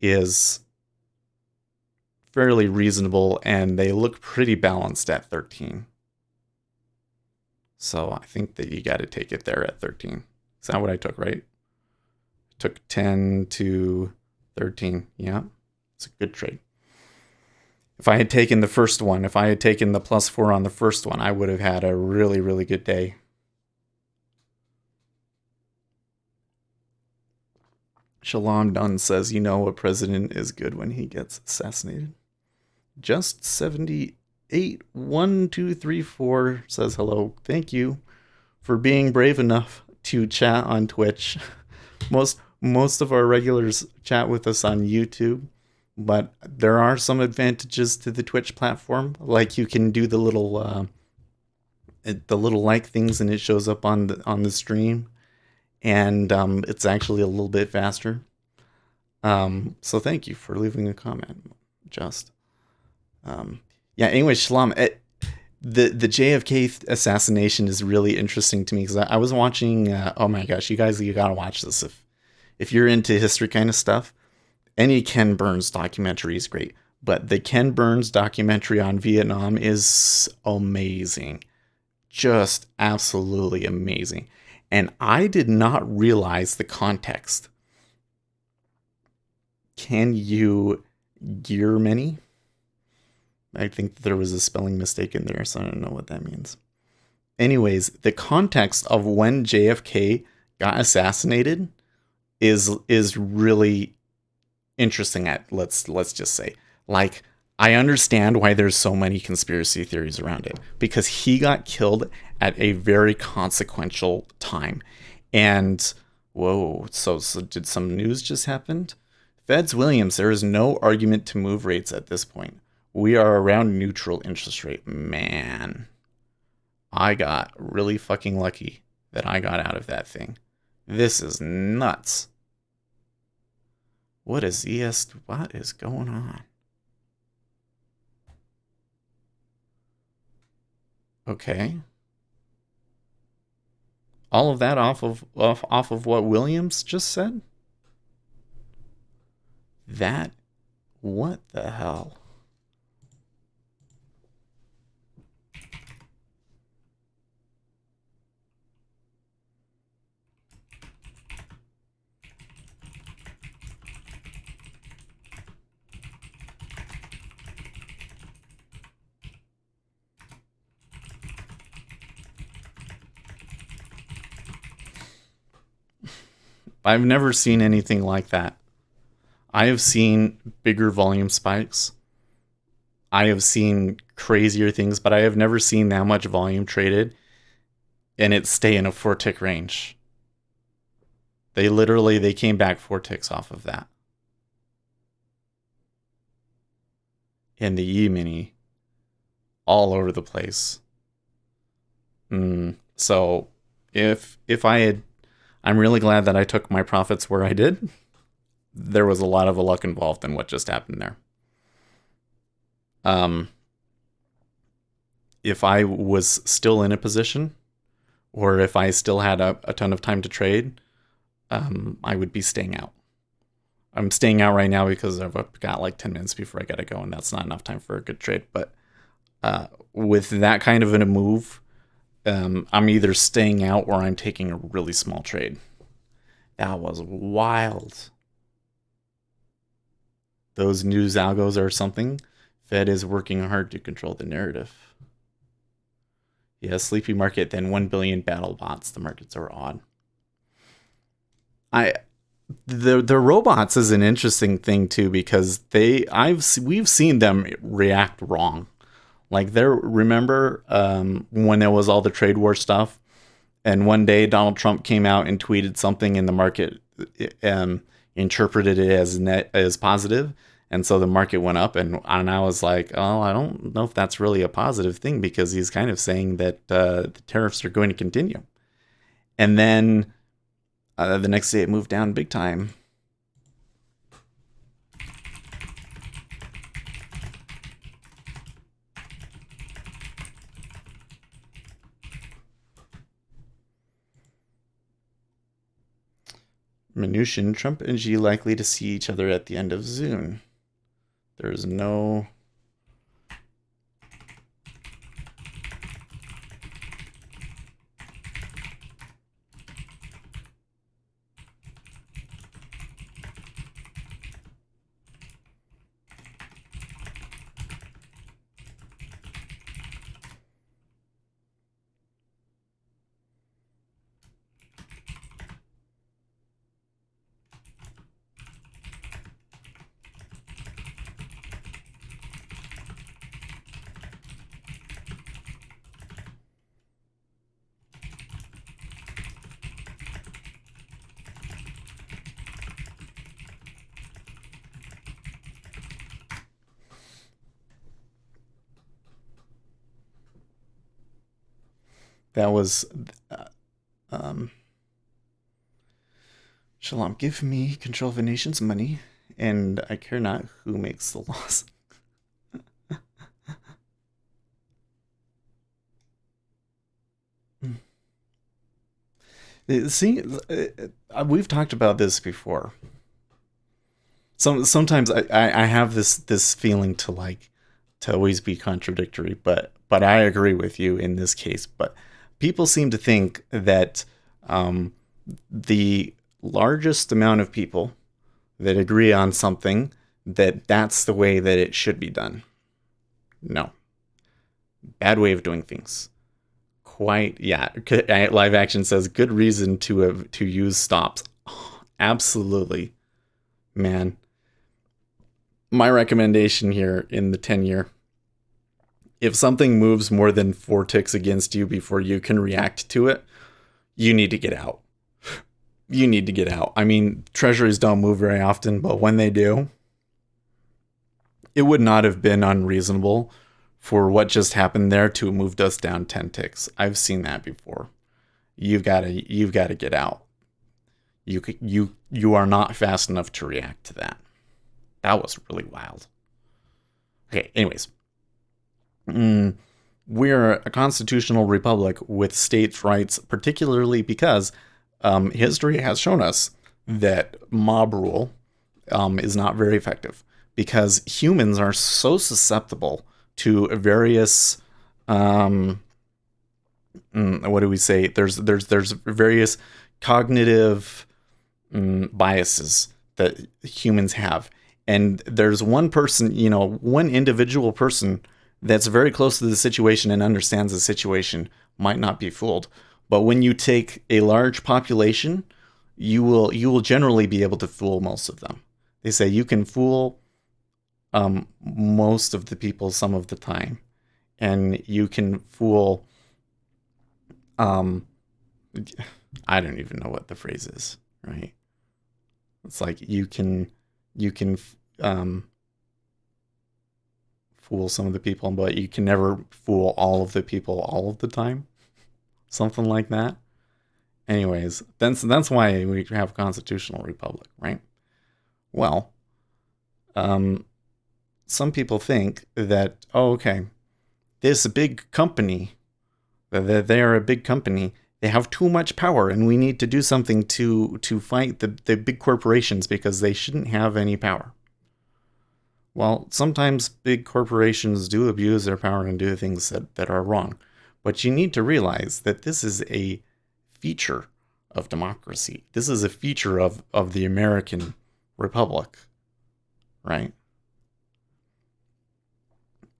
is fairly reasonable, and they look pretty balanced at 13. So I think that you got to take it there at 13. Is that what I took, right? Took 10 to 13. Yeah, it's a good trade. If I had taken the first one, if I had taken the +4 on the first one, I would have had a really, really good day. Shalom Dunn says, you know, a president is good when he gets assassinated. Just 781234 says hello. Thank you for being brave enough to chat on Twitch. Most of our regulars chat with us on YouTube, but there are some advantages to the Twitch platform. Like you can do the little like things, and it shows up on the stream, and it's actually a little bit faster. So thank you for leaving a comment. Yeah. Anyway, Shalom. The JFK assassination is really interesting to me, because I was watching. Oh my gosh, you gotta watch this if you're into history kind of stuff. Any Ken Burns documentary is great, but the Ken Burns documentary on Vietnam is amazing. Just absolutely amazing. And I did not realize the context. Can you gear many? I think there was a spelling mistake in there, so I don't know what that means. Anyways, the context of when JFK got assassinated is really interesting. Let's just say, like, I understand why there's so many conspiracy theories around it because he got killed at a very consequential time. And whoa, so did some news just happen? Feds Williams, there is no argument to move rates at this point. We are around neutral interest rate. Man, I got really fucking lucky that I got out of that thing. This is nuts. What is what is going on? Okay. All of that off of what Williams just said? That what the hell? I've never seen anything like that. I have seen bigger volume spikes. I have seen crazier things, but I have never seen that much volume traded and it stay in a 4 tick range. They came back 4 ticks off of that. In the E-mini, all over the place. So if I had, I'm really glad that I took my profits where I did. There was a lot of luck involved in what just happened there. If I was still in a position, or if I still had a ton of time to trade, I would be staying out. I'm staying out right now because I've got like 10 minutes before I gotta go, and that's not enough time for a good trade. But with that kind of a move, I'm either staying out or I'm taking a really small trade. That was wild. Those news algos are something. Fed is working hard to control the narrative. Yeah, sleepy market, then 1 billion battle bots. The markets are odd. I the robots is an interesting thing too because we've seen them react wrong. Like remember when there was all the trade war stuff, and one day Donald Trump came out and tweeted something, and the market interpreted it as positive, and so the market went up, and I was like, oh, I don't know if that's really a positive thing because he's kind of saying that the tariffs are going to continue, and then the next day it moved down big time. Mnuchin, Trump and Xi likely to see each other at the end of June. There is no. That was. Um, Shalom, give me control of a nation's money, and I care not who makes the laws. See, we've talked about this before. Sometimes I have this feeling to always be contradictory, but I agree with you in this case. But people seem to think that the largest amount of people that agree on something that's the way that it should be done. No, bad way of doing things. Quite yeah. Live action says good reason to use stops. Absolutely, man. my recommendation here in the 10-year, if something moves more than 4 ticks against you before you can react to it, you need to get out. You need to get out. I mean, treasuries don't move very often, but when they do, it would not have been unreasonable for what just happened there to have moved us down 10 ticks. I've seen that before. You've got to get out. You are not fast enough to react to that. That was really wild. Okay, anyways. We're a constitutional republic with states' rights, particularly because history has shown us that mob rule is not very effective because humans are so susceptible to various what do we say? There's various cognitive biases that humans have, and there's one person, one individual person that's very close to the situation and understands the situation might not be fooled. But when you take a large population, you will generally be able to fool most of them. They say you can fool most of the people some of the time, and you can fool. I don't even know what the phrase is, right? It's like you can fool some of the people, but you can never fool all of the people all of the time. Something like that. Anyways, that's why we have a constitutional republic, right? Well, some people think that, okay, this big company, that they are a big company, they have too much power, and we need to do something to fight the big corporations because they shouldn't have any power. Well, sometimes big corporations do abuse their power and do things that are wrong. But you need to realize that this is a feature of democracy. This is a feature of the American Republic, right?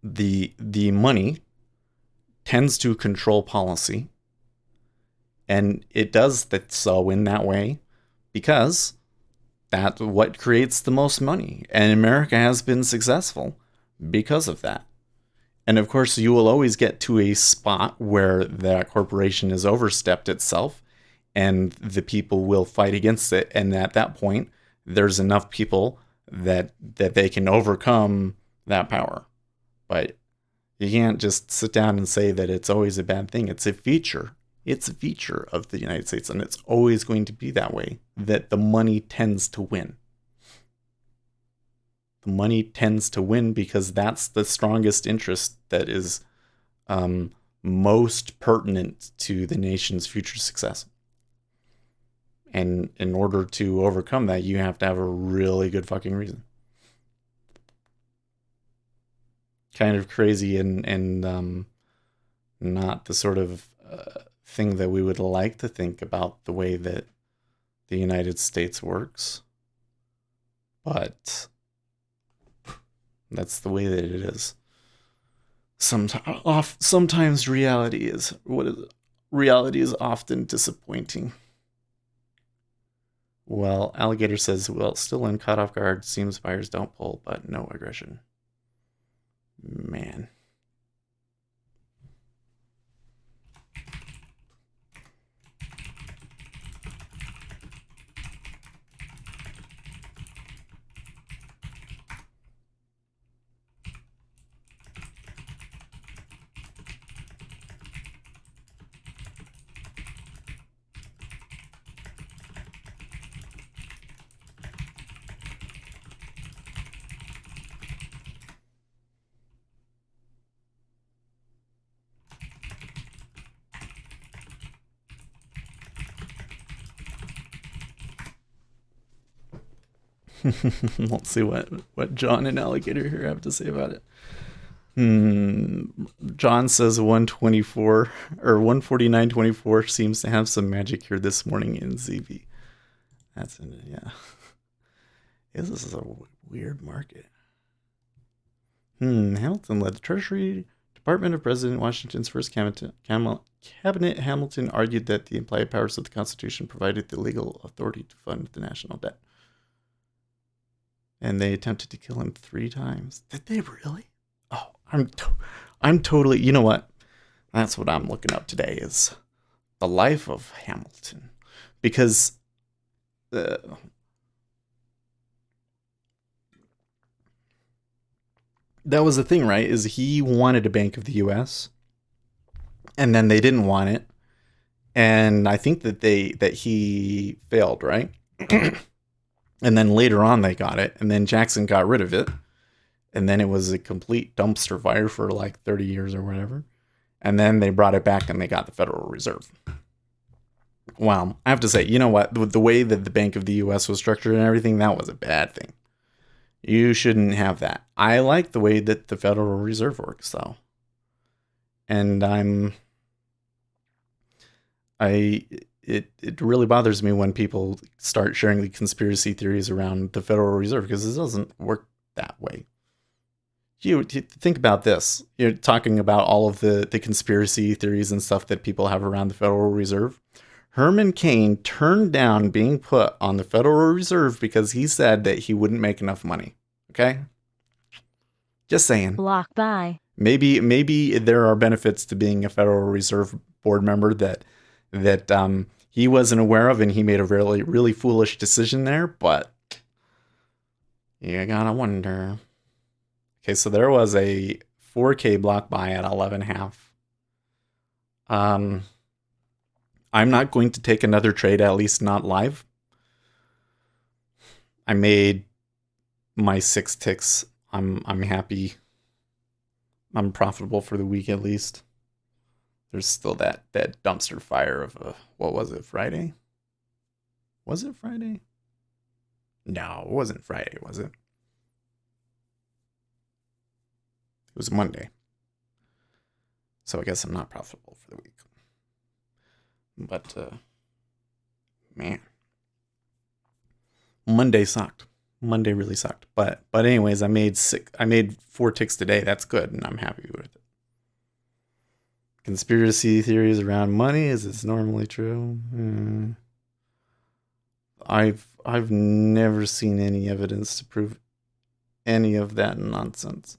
The money tends to control policy, and it does that so in that way because that's what creates the most money. And America has been successful because of that. And of course, you will always get to a spot where that corporation has overstepped itself and the people will fight against it. And at that point, there's enough people that they can overcome that power. But you can't just sit down and say that it's always a bad thing. It's a feature. It's a feature of the United States, and it's always going to be that way, that the money tends to win. The money tends to win because that's the strongest interest that is most pertinent to the nation's future success. And in order to overcome that, you have to have a really good fucking reason. Kind of crazy and not the sort of thing that we would like to think about the way that the United States works. But that's the way that it is. Sometimes reality is often disappointing. Well, Alligator says, well, still in caught off guard, seems buyers don't pull, but no aggression. Man. Let's see what John and Alligator here have to say about it. John says 124 or 149.24 seems to have some magic here this morning in ZV. Yeah. This is a weird market. Hamilton led the Treasury Department of President Washington's first cabinet. Hamilton argued that the implied powers of the Constitution provided the legal authority to fund the national debt. and they attempted to kill him 3 times. Did they really? Oh, I'm totally. You know what? That's what I'm looking up today is the life of Hamilton, because uh, that was the thing, right? Is he wanted a Bank of the U.S. and then they didn't want it, and I think that he failed, right? And then later on they got it, and then Jackson got rid of it, and then it was a complete dumpster fire for like 30 years or whatever. And then they brought it back and they got the Federal Reserve. Well, I have to say, you know what? The way that the Bank of the U.S. was structured and everything, that was a bad thing. You shouldn't have that. I like the way that the Federal Reserve works, though. And it really bothers me when people start sharing the conspiracy theories around the Federal Reserve, because it doesn't work that way. You think about this. You're talking about all of the conspiracy theories and stuff that people have around the Federal Reserve. Herman Cain turned down being put on the Federal Reserve because he said that he wouldn't make enough money. Okay? Just saying. Block by. Maybe there are benefits to being a Federal Reserve board member that he wasn't aware of, and he made a really foolish decision there, but you gotta wonder. Okay, so there was a 4K block buy at 11.5. I'm not going to take another trade, at least not live. I made my 6 ticks. I'm happy. I'm profitable for the week at least. There's still that dumpster fire of what was it, Friday? Was it Friday? No, it wasn't Friday, was it? It was Monday. So I guess I'm not profitable for the week. But man, Monday sucked. Monday really sucked. But anyways, I made 4 ticks today. That's good, and I'm happy with it. Conspiracy theories around money, is this normally true? I've never seen any evidence to prove any of that nonsense.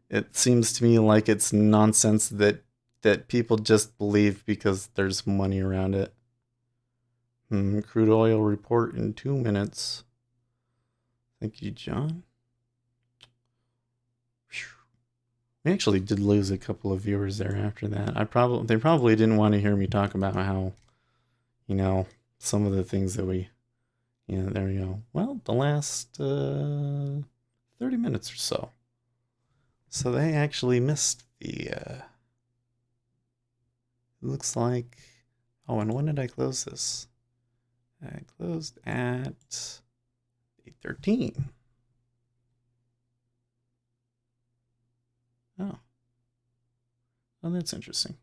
It seems to me like it's nonsense that people just believe because there's money around it. Crude oil report in 2 minutes. Thank you, John. We actually did lose a couple of viewers there after that. They probably didn't want to hear me talk about how, some of the things that we, there we go. Well, the last 30 minutes or so. So they actually missed it looks like, and when did I close this? I closed at 8:13. Oh, that's interesting.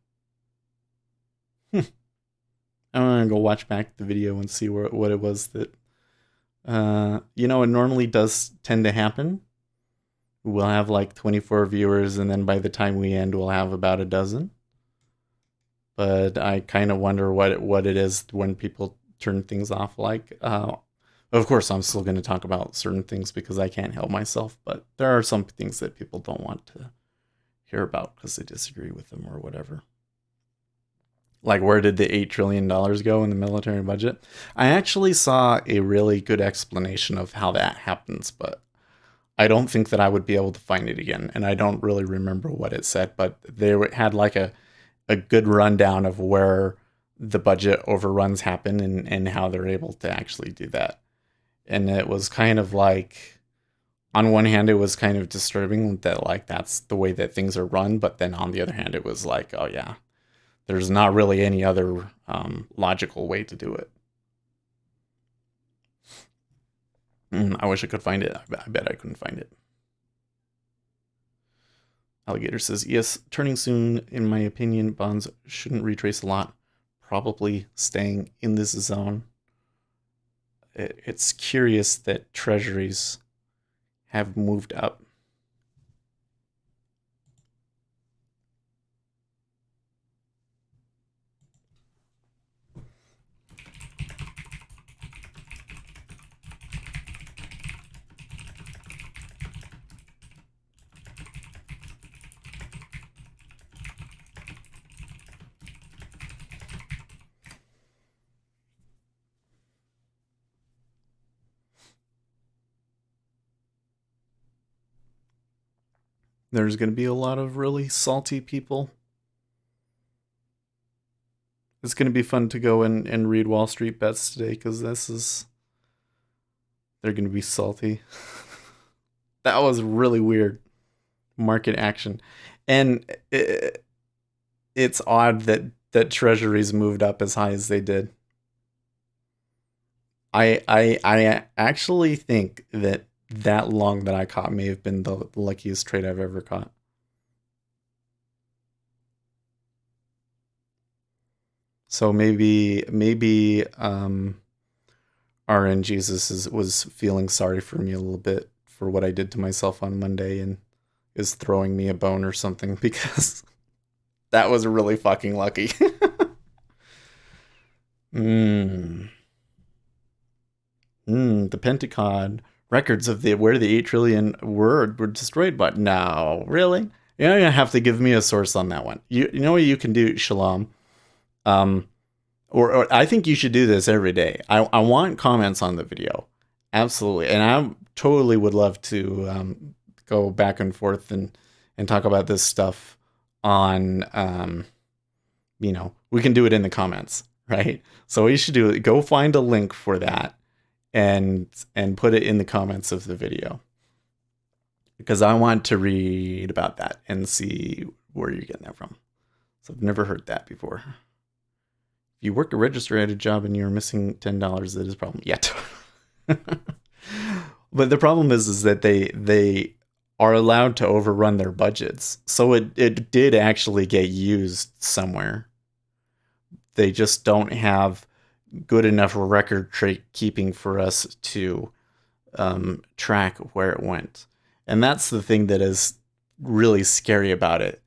I'm gonna go watch back the video and see what it was that, it normally does tend to happen. We'll have like 24 viewers, and then by the time we end, we'll have about a dozen. But I kind of wonder what it is when people turn things off. Like, of course, I'm still going to talk about certain things because I can't help myself. But there are some things that people don't want to hear about because they disagree with them or whatever. Like, where did the $8 trillion go in the military budget? I actually saw a really good explanation of how that happens, but I don't think that I would be able to find it again. And I don't really remember what it said, but they had like a good rundown of where the budget overruns happen and how they're able to actually do that. And it was kind of like, on one hand, it was kind of disturbing that like that's the way that things are run. But then on the other hand, it was like, oh yeah, there's not really any other logical way to do it. I wish I could find it. I bet I couldn't find it. Alligator says, yes, turning soon, in my opinion, bonds shouldn't retrace a lot. Probably staying in this zone. It's curious that treasuries have moved up. There's going to be a lot of really salty people. It's going to be fun to go and read Wall Street Bets today because they're going to be salty. That was really weird market action. And it's odd that Treasuries moved up as high as they did. I actually think that long that I caught may have been the luckiest trade I've ever caught. So maybe RN Jesus was feeling sorry for me a little bit for what I did to myself on Monday and is throwing me a bone or something because that was really fucking lucky. Mmm. The Pentagon records of the where the 8 trillion were destroyed, but no, really? You're gonna have to give me a source on that one. You know what you can do, Shalom? Um, or I think you should do this every day. I want comments on the video, absolutely, and I totally would love to go back and forth and talk about this stuff on we can do it in the comments, right? So what you should do, go find a link for that and put it in the comments of the video because I want to read about that and see where you're getting that from. So I've never heard that before. If you work a register at a job and you're missing $10, that is a problem. Yet. But the problem is that they are allowed to overrun their budgets. So it did actually get used somewhere. They just don't have good enough record keeping for us to track where it went. And that's the thing that is really scary about it,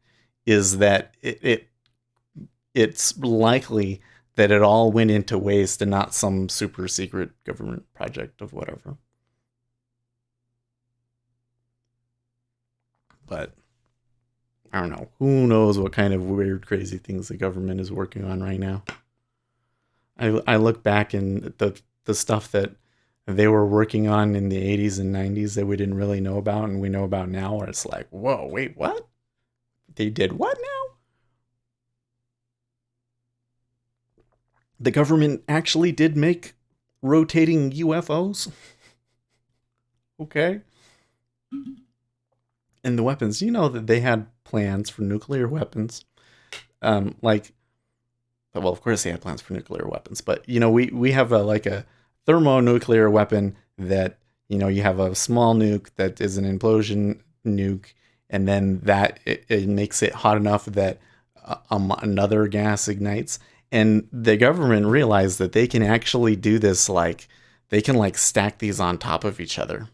is that it's likely that it all went into waste and not some super secret government project of whatever. But I don't know. Who knows what kind of weird, crazy things the government is working on right now. I look back and the stuff that they were working on in the 80s and 90s that we didn't really know about and we know about now, where it's like, whoa, wait, what? They did what now? The government actually did make rotating UFOs? Okay. And the weapons, you know that they had plans for nuclear weapons. Like, well, of course they had plans for nuclear weapons, but we have a thermonuclear weapon that you have a small nuke that is an implosion nuke, and then that it makes it hot enough that another gas ignites. And the government realized that they can actually do this, like they can stack these on top of each other.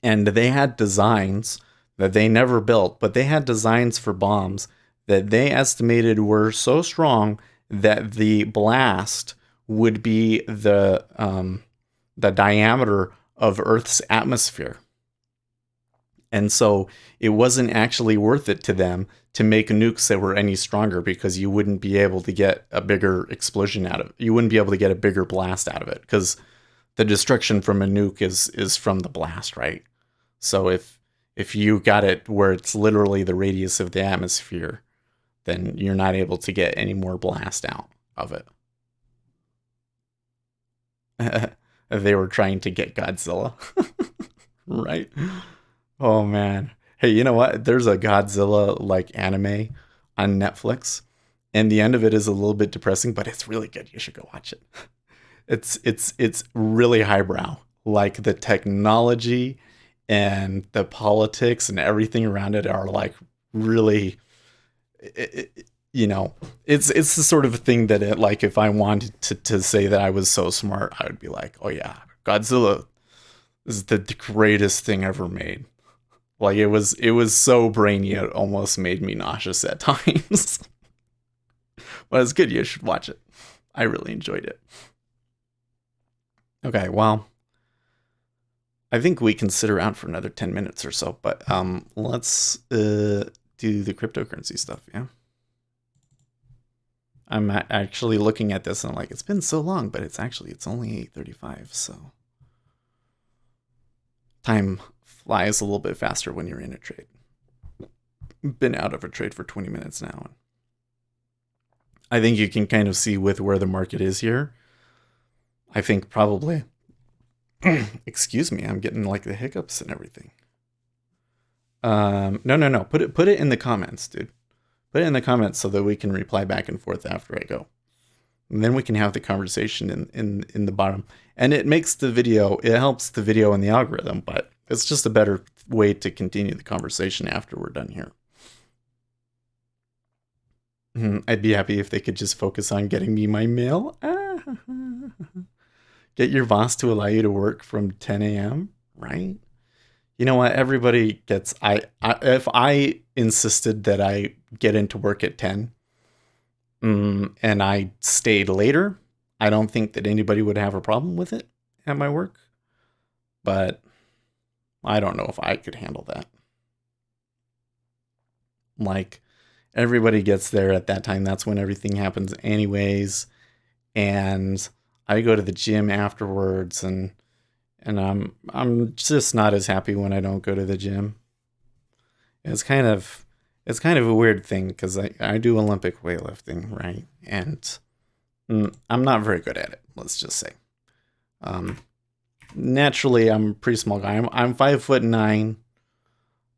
And they had designs that they never built, but they had designs for bombs that they estimated were so strong that the blast would be the diameter of Earth's atmosphere. And so it wasn't actually worth it to them to make nukes that were any stronger, because you wouldn't be able to get a bigger explosion out of it. You wouldn't be able to get a bigger blast out of it, because the destruction from a nuke is from the blast, right? So if you got it where it's literally the radius of the atmosphere, then you're not able to get any more blast out of it. They were trying to get Godzilla. Right? Oh man. Hey, you know what? There's a Godzilla anime on Netflix, and the end of it is a little bit depressing, but it's really good. You should go watch it. It's really highbrow. Like the technology and the politics and everything around it are really it's the sort of thing that if I wanted to say that I was so smart, I would be like, oh yeah, Godzilla is the greatest thing ever made. It was so brainy it almost made me nauseous at times. But it's good. You should watch it. I really enjoyed it. Okay, well, I think we can sit around for another 10 minutes or so, but let's do the cryptocurrency stuff, yeah? I'm actually looking at this and I'm like, it's been so long, but it's only 8:35, so time flies a little bit faster when you're in a trade. Been out of a trade for 20 minutes now. I think you can kind of see with where the market is here. I think probably, excuse me, I'm getting like the hiccups and everything. No. Put it in the comments, dude. Put it in the comments so that we can reply back and forth after I go. And then we can have the conversation in the bottom. And it makes the video, it helps the video and the algorithm, but it's just a better way to continue the conversation after we're done here. I'd be happy if they could just focus on getting me my mail. Get your boss to allow you to work from 10 a.m., right? You know what? Everybody gets, if I insisted that I get into work at 10 and I stayed later, I don't think that anybody would have a problem with it at my work. But I don't know if I could handle that. Like, everybody gets there at that time. That's when everything happens anyways. And I go to the gym afterwards, and I'm just not as happy when I don't go to the gym. It's kind of a weird thing because I do Olympic weightlifting, right? And I'm not very good at it, let's just say. Naturally, I'm a pretty small guy. I'm 5'9".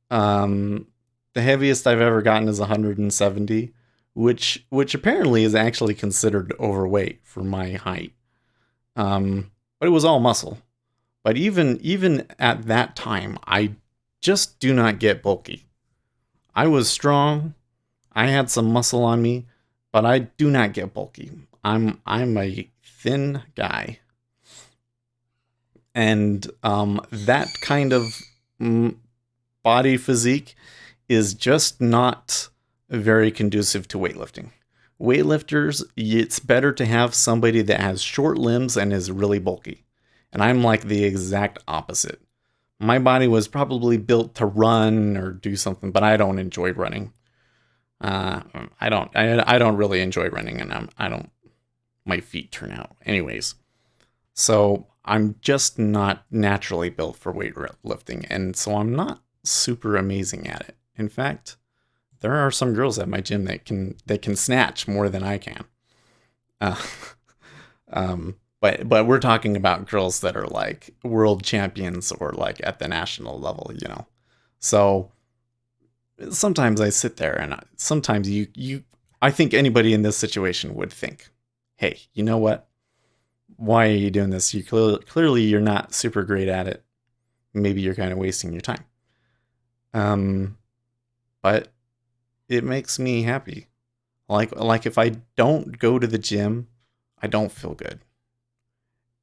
The heaviest I've ever gotten is 170, which apparently is actually considered overweight for my height. But it was all muscle. But even at that time, I just do not get bulky. I was strong. I had some muscle on me, but I do not get bulky. I'm a thin guy. And that kind of body physique is just not very conducive to weightlifting. Weightlifters, it's better to have somebody that has short limbs and is really bulky. And I'm like the exact opposite. My body was probably built to run or do something, but I don't enjoy running. I don't really enjoy running, and my feet turn out. Anyways, so I'm just not naturally built for weightlifting, and so I'm not super amazing at it. In fact, there are some girls at my gym that can snatch more than I can. But we're talking about girls that are like world champions or like at the national level, you know. So sometimes I sit there and sometimes I think anybody in this situation would think, hey, you know what? Why are you doing this? Clearly you're not super great at it. Maybe you're kind of wasting your time. But it makes me happy. Like if I don't go to the gym, I don't feel good.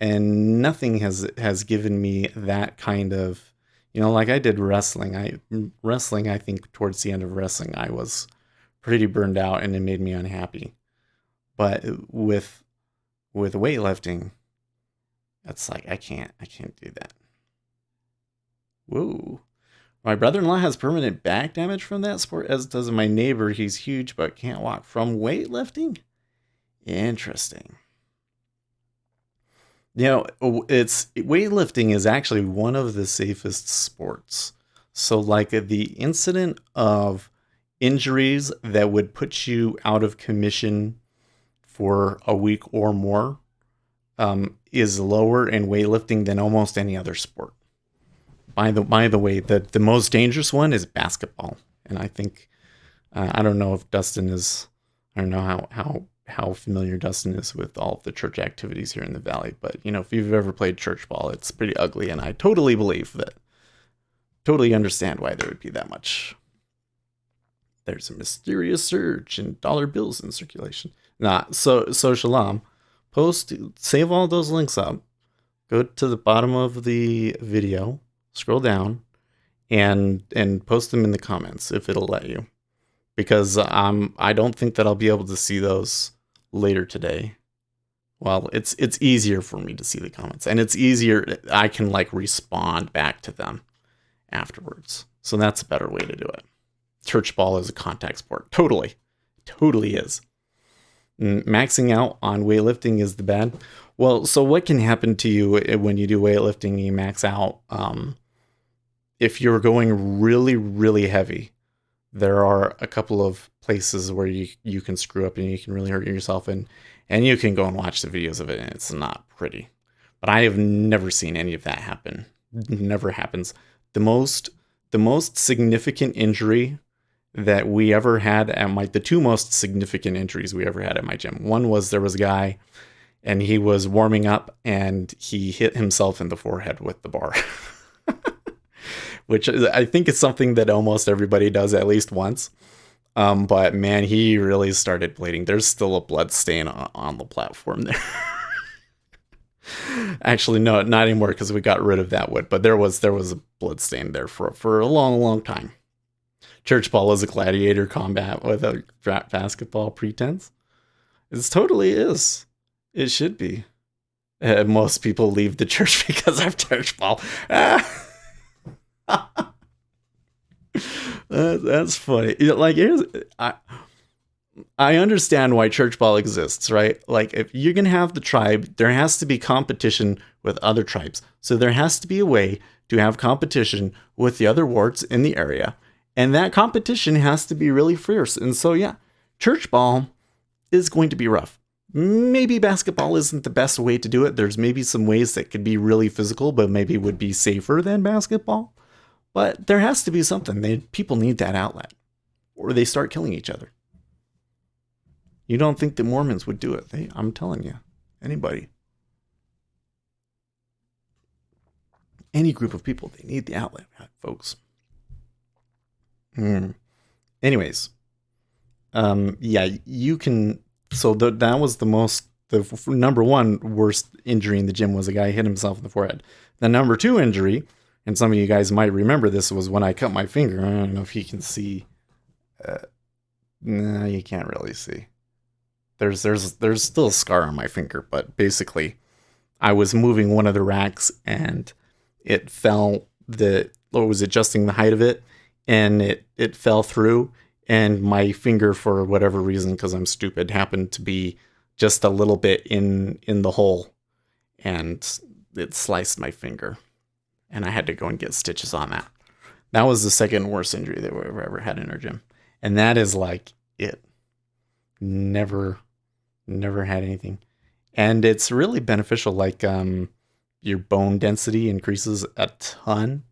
And nothing has given me that kind of, you know, like I did wrestling. I think towards the end of wrestling, I was pretty burned out and it made me unhappy. But with weightlifting, it's like I can't do that. Whoa. My brother-in-law has permanent back damage from that sport, as does my neighbor. He's huge but can't walk from weightlifting. Interesting. You know, weightlifting is actually one of the safest sports. So like the incident of injuries that would put you out of commission for a week or more is lower in weightlifting than almost any other sport. By the way, the most dangerous one is basketball. And I think, I don't know if Dustin is, I don't know how familiar Dustin is with all of the church activities here in the Valley. But, you know, if you've ever played church ball, it's pretty ugly. And I totally understand why there would be that much. There's a mysterious surge in dollar bills in circulation. So Shalom, save all those links up. Go to the bottom of the video. Scroll down and post them in the comments if it'll let you, because I don't think that I'll be able to see those later today. Well, it's easier for me to see the comments, and it's easier. I can like respond back to them afterwards. So that's a better way to do it. Church ball is a contact sport. Totally is. Maxing out on weightlifting is the bad. Well, so what can happen to you when you do weightlifting and you max out? if you're going really, really heavy, there are a couple of places where you can screw up and you can really hurt yourself, and you can go and watch the videos of it, and it's not pretty. But I have never seen any of that happen. Never happens. The most significant injury that we ever had the two most significant injuries we ever had at my gym. One was there was a guy and he was warming up and he hit himself in the forehead with the bar. Which I think is something that almost everybody does at least once. But man, he really started bleeding. There's still a blood stain on the platform there. Actually, no, not anymore because we got rid of that wood. But there was a blood stain there for a long, long time. Church ball is a gladiator combat with a basketball pretense. It totally is. It should be. Most people leave the church because of church ball. That's funny. Like, I understand why church ball exists, right? Like, if you're going to have the tribe, there has to be competition with other tribes. So there has to be a way to have competition with the other wards in the area. And that competition has to be really fierce. And so, yeah, church ball is going to be rough. Maybe basketball isn't the best way to do it. There's maybe some ways that could be really physical, but maybe would be safer than basketball. But there has to be something. People need that outlet, or they start killing each other. You don't think the Mormons would do it? I'm telling you, anybody, any group of people, they need the outlet, folks. Anyways, yeah, you can. So that was the number one worst injury in the gym was a guy hit himself in the forehead. The number two injury, and some of you guys might remember this, was when I cut my finger. I don't know if you can see. No, you can't really see. There's still a scar on my finger, but basically, I was moving one of the racks and it fell. Was adjusting the height of it, and it fell through. And my finger, for whatever reason, because I'm stupid, happened to be just a little bit in the hole, and it sliced my finger, and I had to go and get stitches on that. That was the second worst injury that we've ever had in our gym, and that is like it. Never had anything, and it's really beneficial. Like your bone density increases a ton.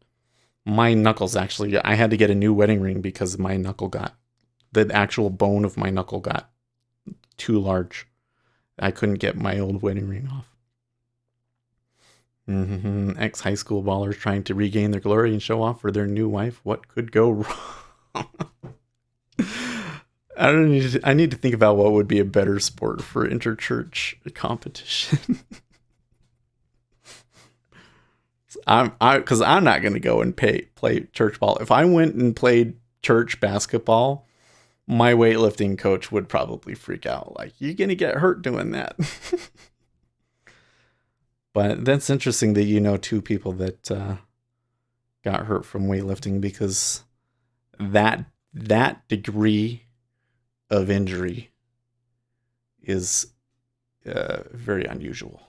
My knuckles actually, I had to get a new wedding ring because the actual bone of my knuckle got too large. I couldn't get my old wedding ring off. Ex-high school ballers trying to regain their glory and show off for their new wife. What could go wrong? I need to think about what would be a better sport for interchurch competition. Because I'm not going to go and play church ball. If I went and played church basketball, my weightlifting coach would probably freak out. Like, you're going to get hurt doing that. But that's interesting that you know two people that got hurt from weightlifting, because that degree of injury is very unusual.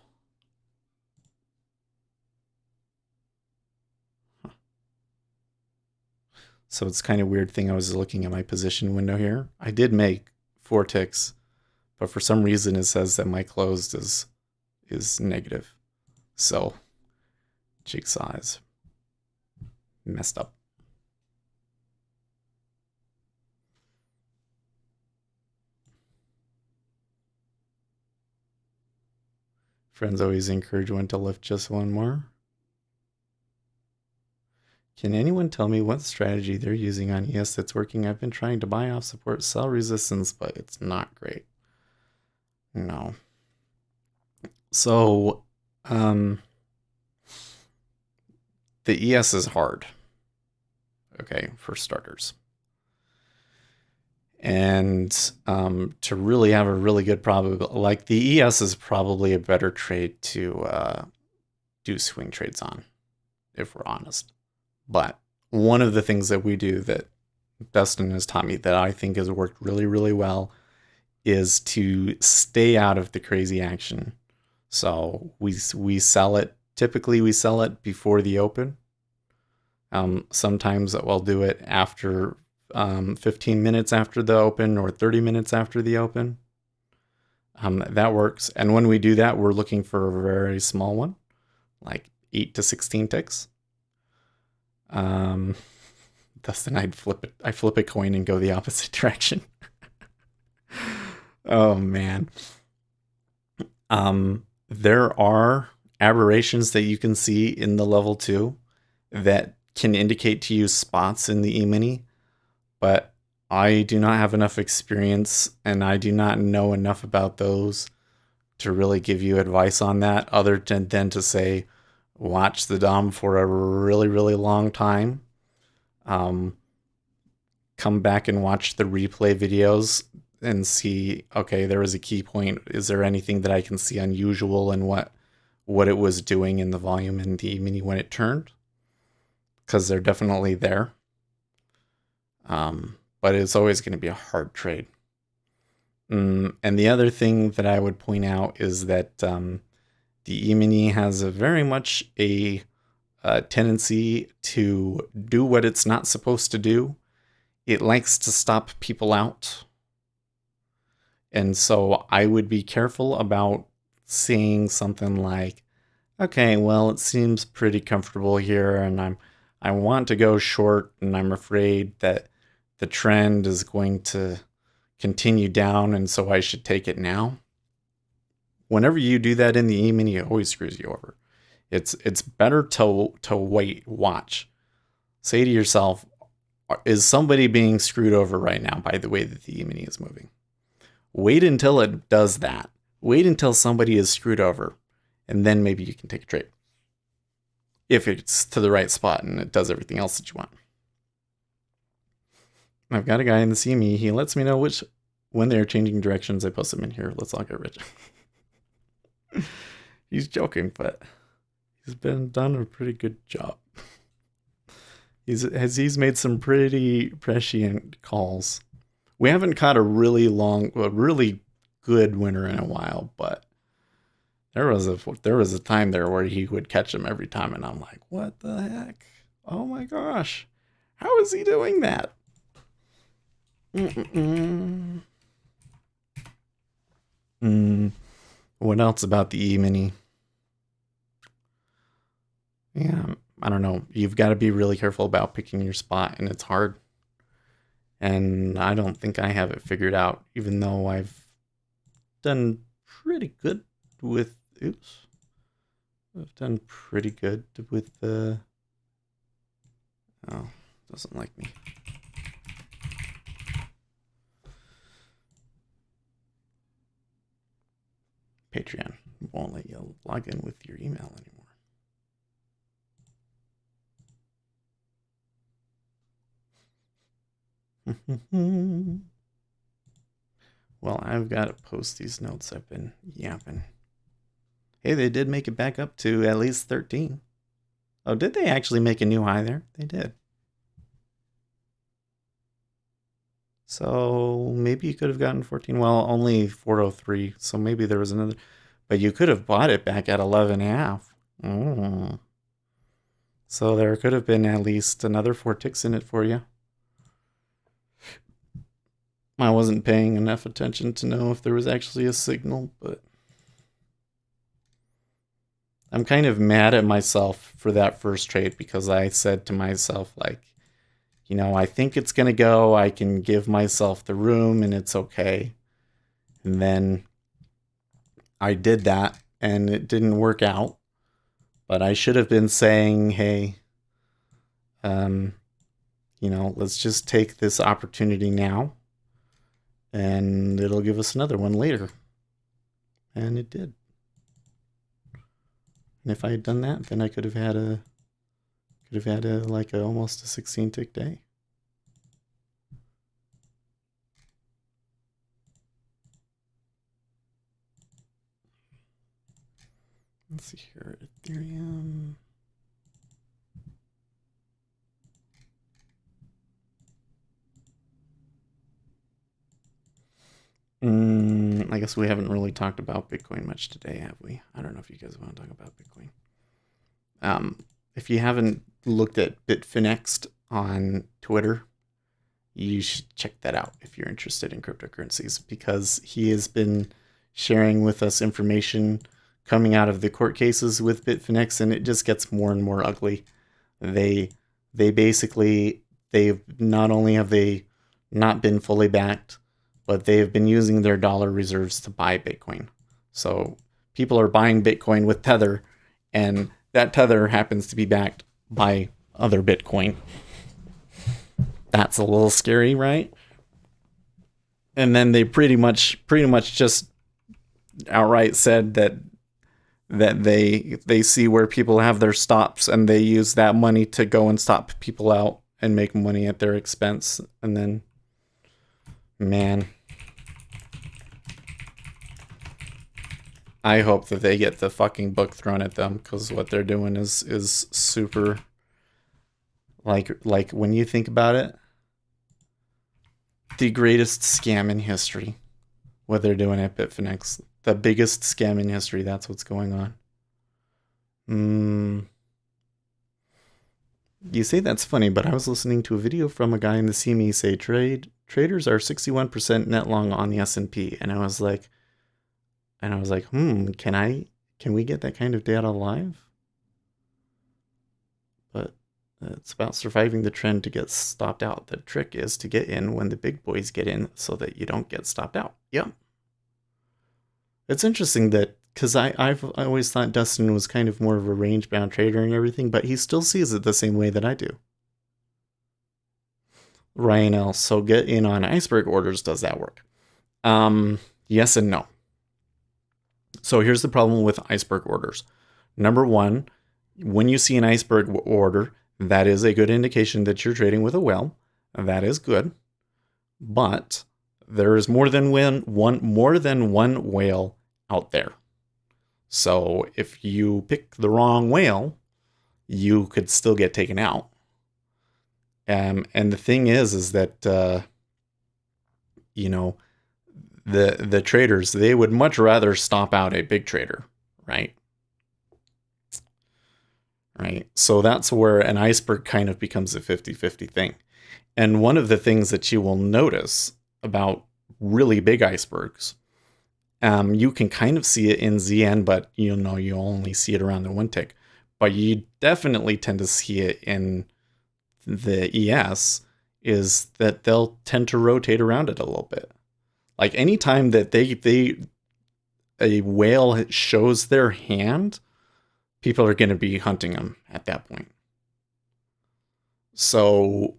So it's kind of weird thing. I was looking at my position window here. I did make 4 ticks, but for some reason it says that my closed is negative. So Jigsaw is messed up. Friends always encourage one to lift just one more. Can anyone tell me what strategy they're using on ES that's working? I've been trying to buy off support cell resistance, but it's not great. No. So, the ES is hard. Okay, for starters. And to really have a really good probability, like the ES is probably a better trade to do swing trades on, if we're honest. But one of the things that we do that Dustin has taught me that I think has worked really, really well is to stay out of the crazy action. So we sell it. Typically, we sell it before the open. Sometimes I'll do it after 15 minutes after the open or 30 minutes after the open. That works. And when we do that, we're looking for a very small one, like 8 to 16 ticks. Dustin, I flip a coin and go the opposite direction. Oh man. There are aberrations that you can see in the level 2 that can indicate to you spots in the E-mini, but I do not have enough experience and I do not know enough about those to really give you advice on that, other than to say watch the DOM for a really, really long time. Come back and watch the replay videos and see, okay, there was a key point. Is there anything that I can see unusual in what it was doing in the volume in the E-mini when it turned? Because they're definitely there. But it's always going to be a hard trade. And the other thing that I would point out is that the E-mini has a very much a tendency to do what it's not supposed to do. It likes to stop people out. And so I would be careful about saying something like, okay, well, it seems pretty comfortable here, and I want to go short, and I'm afraid that the trend is going to continue down, and so I should take it now. Whenever you do that in the E-mini, it always screws you over. It's better to wait, watch. Say to yourself, is somebody being screwed over right now by the way that the E-mini is moving? Wait until it does that. Wait until somebody is screwed over, and then maybe you can take a trade. If it's to the right spot and it does everything else that you want. I've got a guy in the CME. He lets me know when they're changing directions. I post them in here. Let's all get rich. He's joking, but he's done a pretty good job. He's made some pretty prescient calls. We haven't caught a really good winner in a while, but there was a time there where he would catch him every time, and I'm like, what the heck? Oh my gosh, how is he doing that? What else about the E-mini? Yeah, I don't know. You've got to be really careful about picking your spot, and it's hard. And I don't think I have it figured out, even though I've done pretty good with. I've done pretty good with the. Oh, doesn't like me. Patreon won't let you log in with your email anymore. Well, I've got to post these notes I've been yapping. Hey, they did make it back up to at least 13. Oh, did they actually make a new high there? They did. So maybe you could have gotten 14. Well, only 403. So maybe there was another. But you could have bought it back at 11.5. So there could have been at least another 4 ticks in it for you. I wasn't paying enough attention to know if there was actually a signal, but I'm kind of mad at myself for that first trade because I said to myself, like, I think it's going to go. I can give myself the room and it's okay. And then I did that and it didn't work out. But I should have been saying, hey, let's just take this opportunity now. And it'll give us another one later. And it did. And if I had done that, then I could have had almost a 16 tick day. Let's see here, Ethereum. I guess we haven't really talked about Bitcoin much today, have we? I don't know if you guys want to talk about Bitcoin. if you haven't looked at Bitfinex on Twitter, you should check that out if you're interested in cryptocurrencies, because he has been sharing with us information coming out of the court cases with Bitfinex, and it just gets more and more ugly. They they basically, they've not only have they not been fully backed, but they have been using their dollar reserves to buy Bitcoin. So people are buying Bitcoin with Tether, and that Tether happens to be backed by other Bitcoin. That's a little scary, right? And then they pretty much just outright said that they see where people have their stops, and they use that money to go and stop people out and make money at their expense. And then, man, I hope that they get the fucking book thrown at them, because what they're doing is super, like when you think about it, the greatest scam in history. What they're doing at Bitfinex, the biggest scam in history. That's what's going on. You say that's funny, but I was listening to a video from a guy in the CME say traders are 61% net long on the S&P, and I was like, can we get that kind of data live? But it's about surviving the trend to get stopped out. The trick is to get in when the big boys get in, so that you don't get stopped out. Yep. It's interesting that, because I've always thought Dustin was kind of more of a range bound trader and everything, but he still sees it the same way that I do. Ryan L. So get in on iceberg orders. Does that work? Yes and no. So here's the problem with iceberg orders. Number one, when you see an iceberg order, that is a good indication that you're trading with a whale. That is good. But there is more than one whale out there. So if you pick the wrong whale, you could still get taken out. And the thing is that you know, the traders, they would much rather stop out a big trader, right? Right. So that's where an iceberg kind of becomes a 50-50 thing. And one of the things that you will notice about really big icebergs, you can kind of see it in ZN, but you only see it around the one tick. But you definitely tend to see it in the ES, is that they'll tend to rotate around it a little bit. Like anytime that a whale shows their hand, people are going to be hunting them at that point. So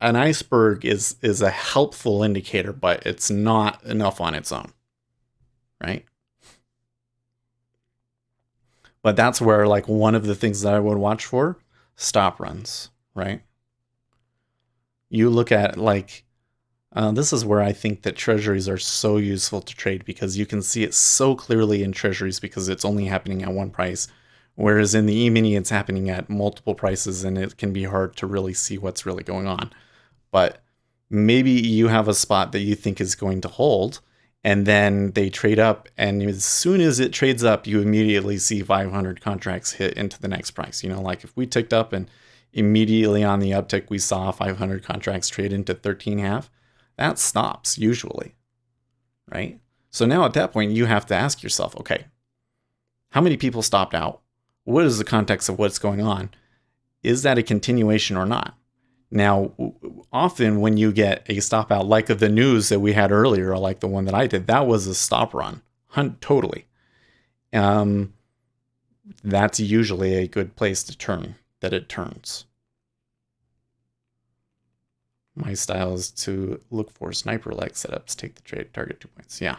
an iceberg is a helpful indicator, but it's not enough on its own, right? But that's where, like, one of the things that I would watch for, stop runs, right? You look at, like, this is where I think that treasuries are so useful to trade, because you can see it so clearly in treasuries because it's only happening at one price. Whereas in the E-mini, it's happening at multiple prices, and it can be hard to really see what's really going on. But maybe you have a spot that you think is going to hold, and then they trade up, and as soon as it trades up, you immediately see 500 contracts hit into the next price. Like if we ticked up and immediately on the uptick we saw 500 contracts trade into 13.5, that stops usually, right? So now at that point, you have to ask yourself, okay, how many people stopped out? What is the context of what's going on? Is that a continuation or not? Now, often when you get a stop out, like of the news that we had earlier, or like the one that I did, that was a stop run, totally. That's usually a good place to turn, that it turns. My style is to look for sniper-like setups, take the trade, target 2 points. Yeah.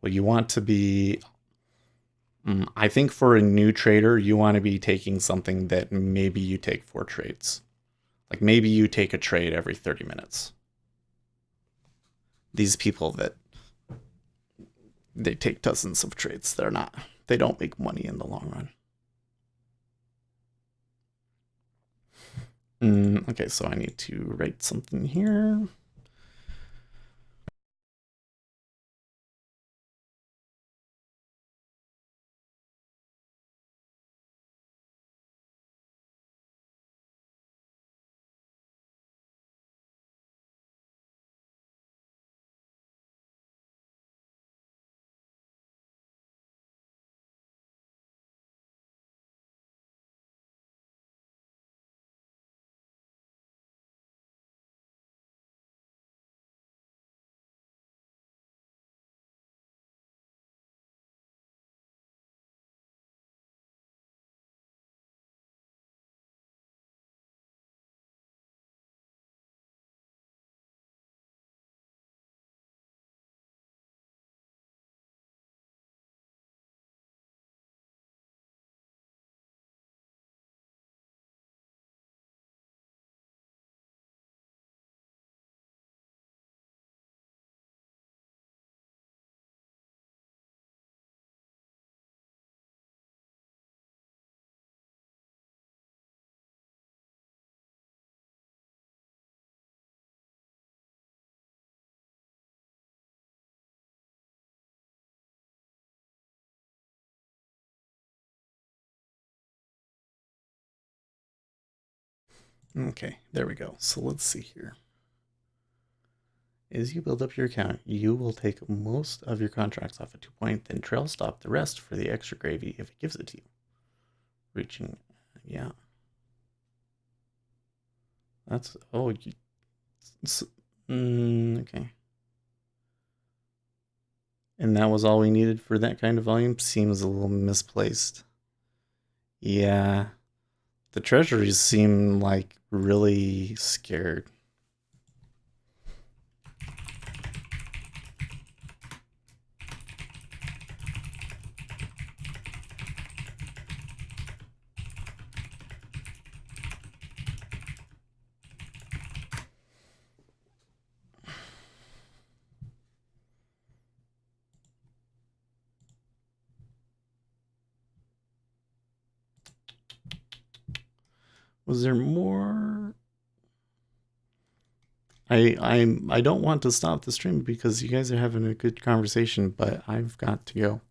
Well, you want to be, I think for a new trader, you want to be taking something that maybe you take 4 trades. Like maybe you take a trade every 30 minutes. These people that they take dozens of trades, they don't make money in the long run. Okay, so I need to write something here. Okay, there we go. So let's see here. As you build up your account, you will take most of your contracts off at 2 point, then trail stop the rest for the extra gravy if it gives it to you. Reaching, yeah. That's, oh, okay. And that was all we needed for that kind of volume? Seems a little misplaced. Yeah. The treasuries seem like really scared. Was there more? I don't want to stop the stream because you guys are having a good conversation, but I've got to go.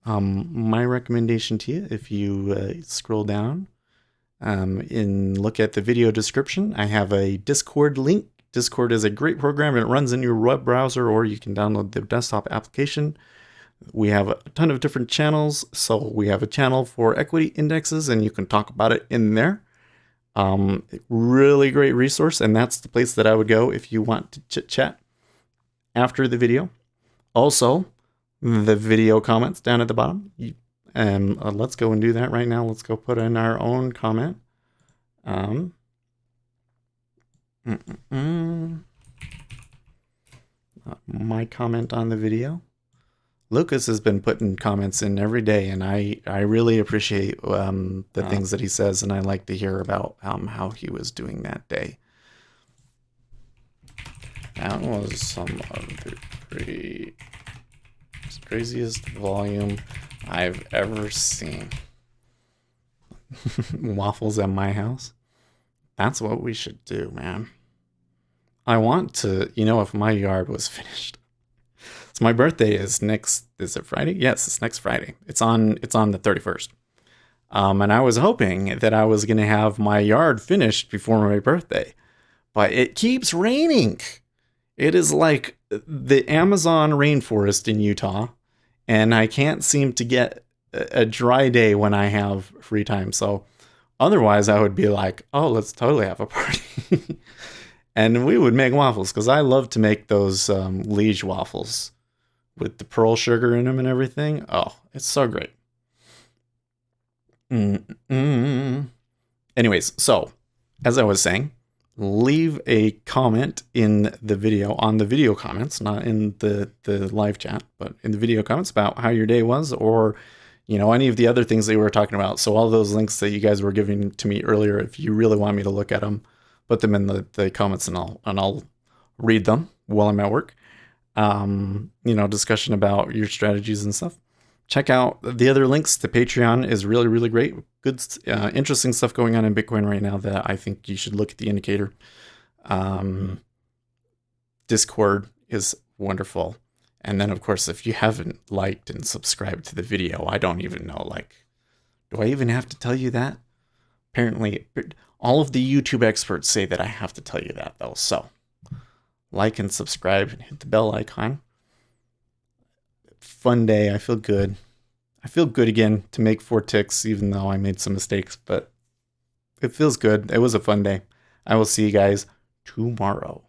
My recommendation to you, if you scroll down and look at the video description, I have a Discord link. Discord is a great program. It runs in your web browser, or you can download the desktop application. We have a ton of different channels. So we have a channel for equity indexes, and you can talk about it in there. Really great resource, and that's the place that I would go if you want to chit chat after the video. Also, the video comments down at the bottom. Let's go and do that right now. Let's go put in our own comment. My comment on the video. Lucas has been putting comments in every day, and I really appreciate the things that he says, and I like to hear about how he was doing that day. That was some of the craziest volume I've ever seen. Waffles at my house. That's what we should do, man. I want to, if my yard was finished. So my birthday is is it Friday? Yes, it's next Friday. It's on the 31st. And I was hoping that I was going to have my yard finished before my birthday. But it keeps raining. It is like the Amazon rainforest in Utah. And I can't seem to get a dry day when I have free time. So otherwise I would be like, oh, let's totally have a party. And we would make waffles because I love to make those liege waffles with the pearl sugar in them and everything. Oh, it's so great. Anyways, so as I was saying, leave a comment in the video, on the video comments, not in the live chat, but in the video comments about how your day was, or any of the other things that we were talking about. So all those links that you guys were giving to me earlier, if you really want me to look at them, put them in the comments, and I'll read them while I'm at work. Discussion about your strategies and stuff. Check out the other links. The Patreon is really, really great. Good, interesting stuff going on in Bitcoin right now that I think you should look at the indicator. Discord is wonderful. And then, of course, if you haven't liked and subscribed to the video, I don't even know, do I even have to tell you that? Apparently, all of the YouTube experts say that I have to tell you that, though. So, like and subscribe and hit the bell icon. Fun day. I feel good. I feel good again to make 4 ticks, even though I made some mistakes, but it feels good. It was a fun day. I will see you guys tomorrow.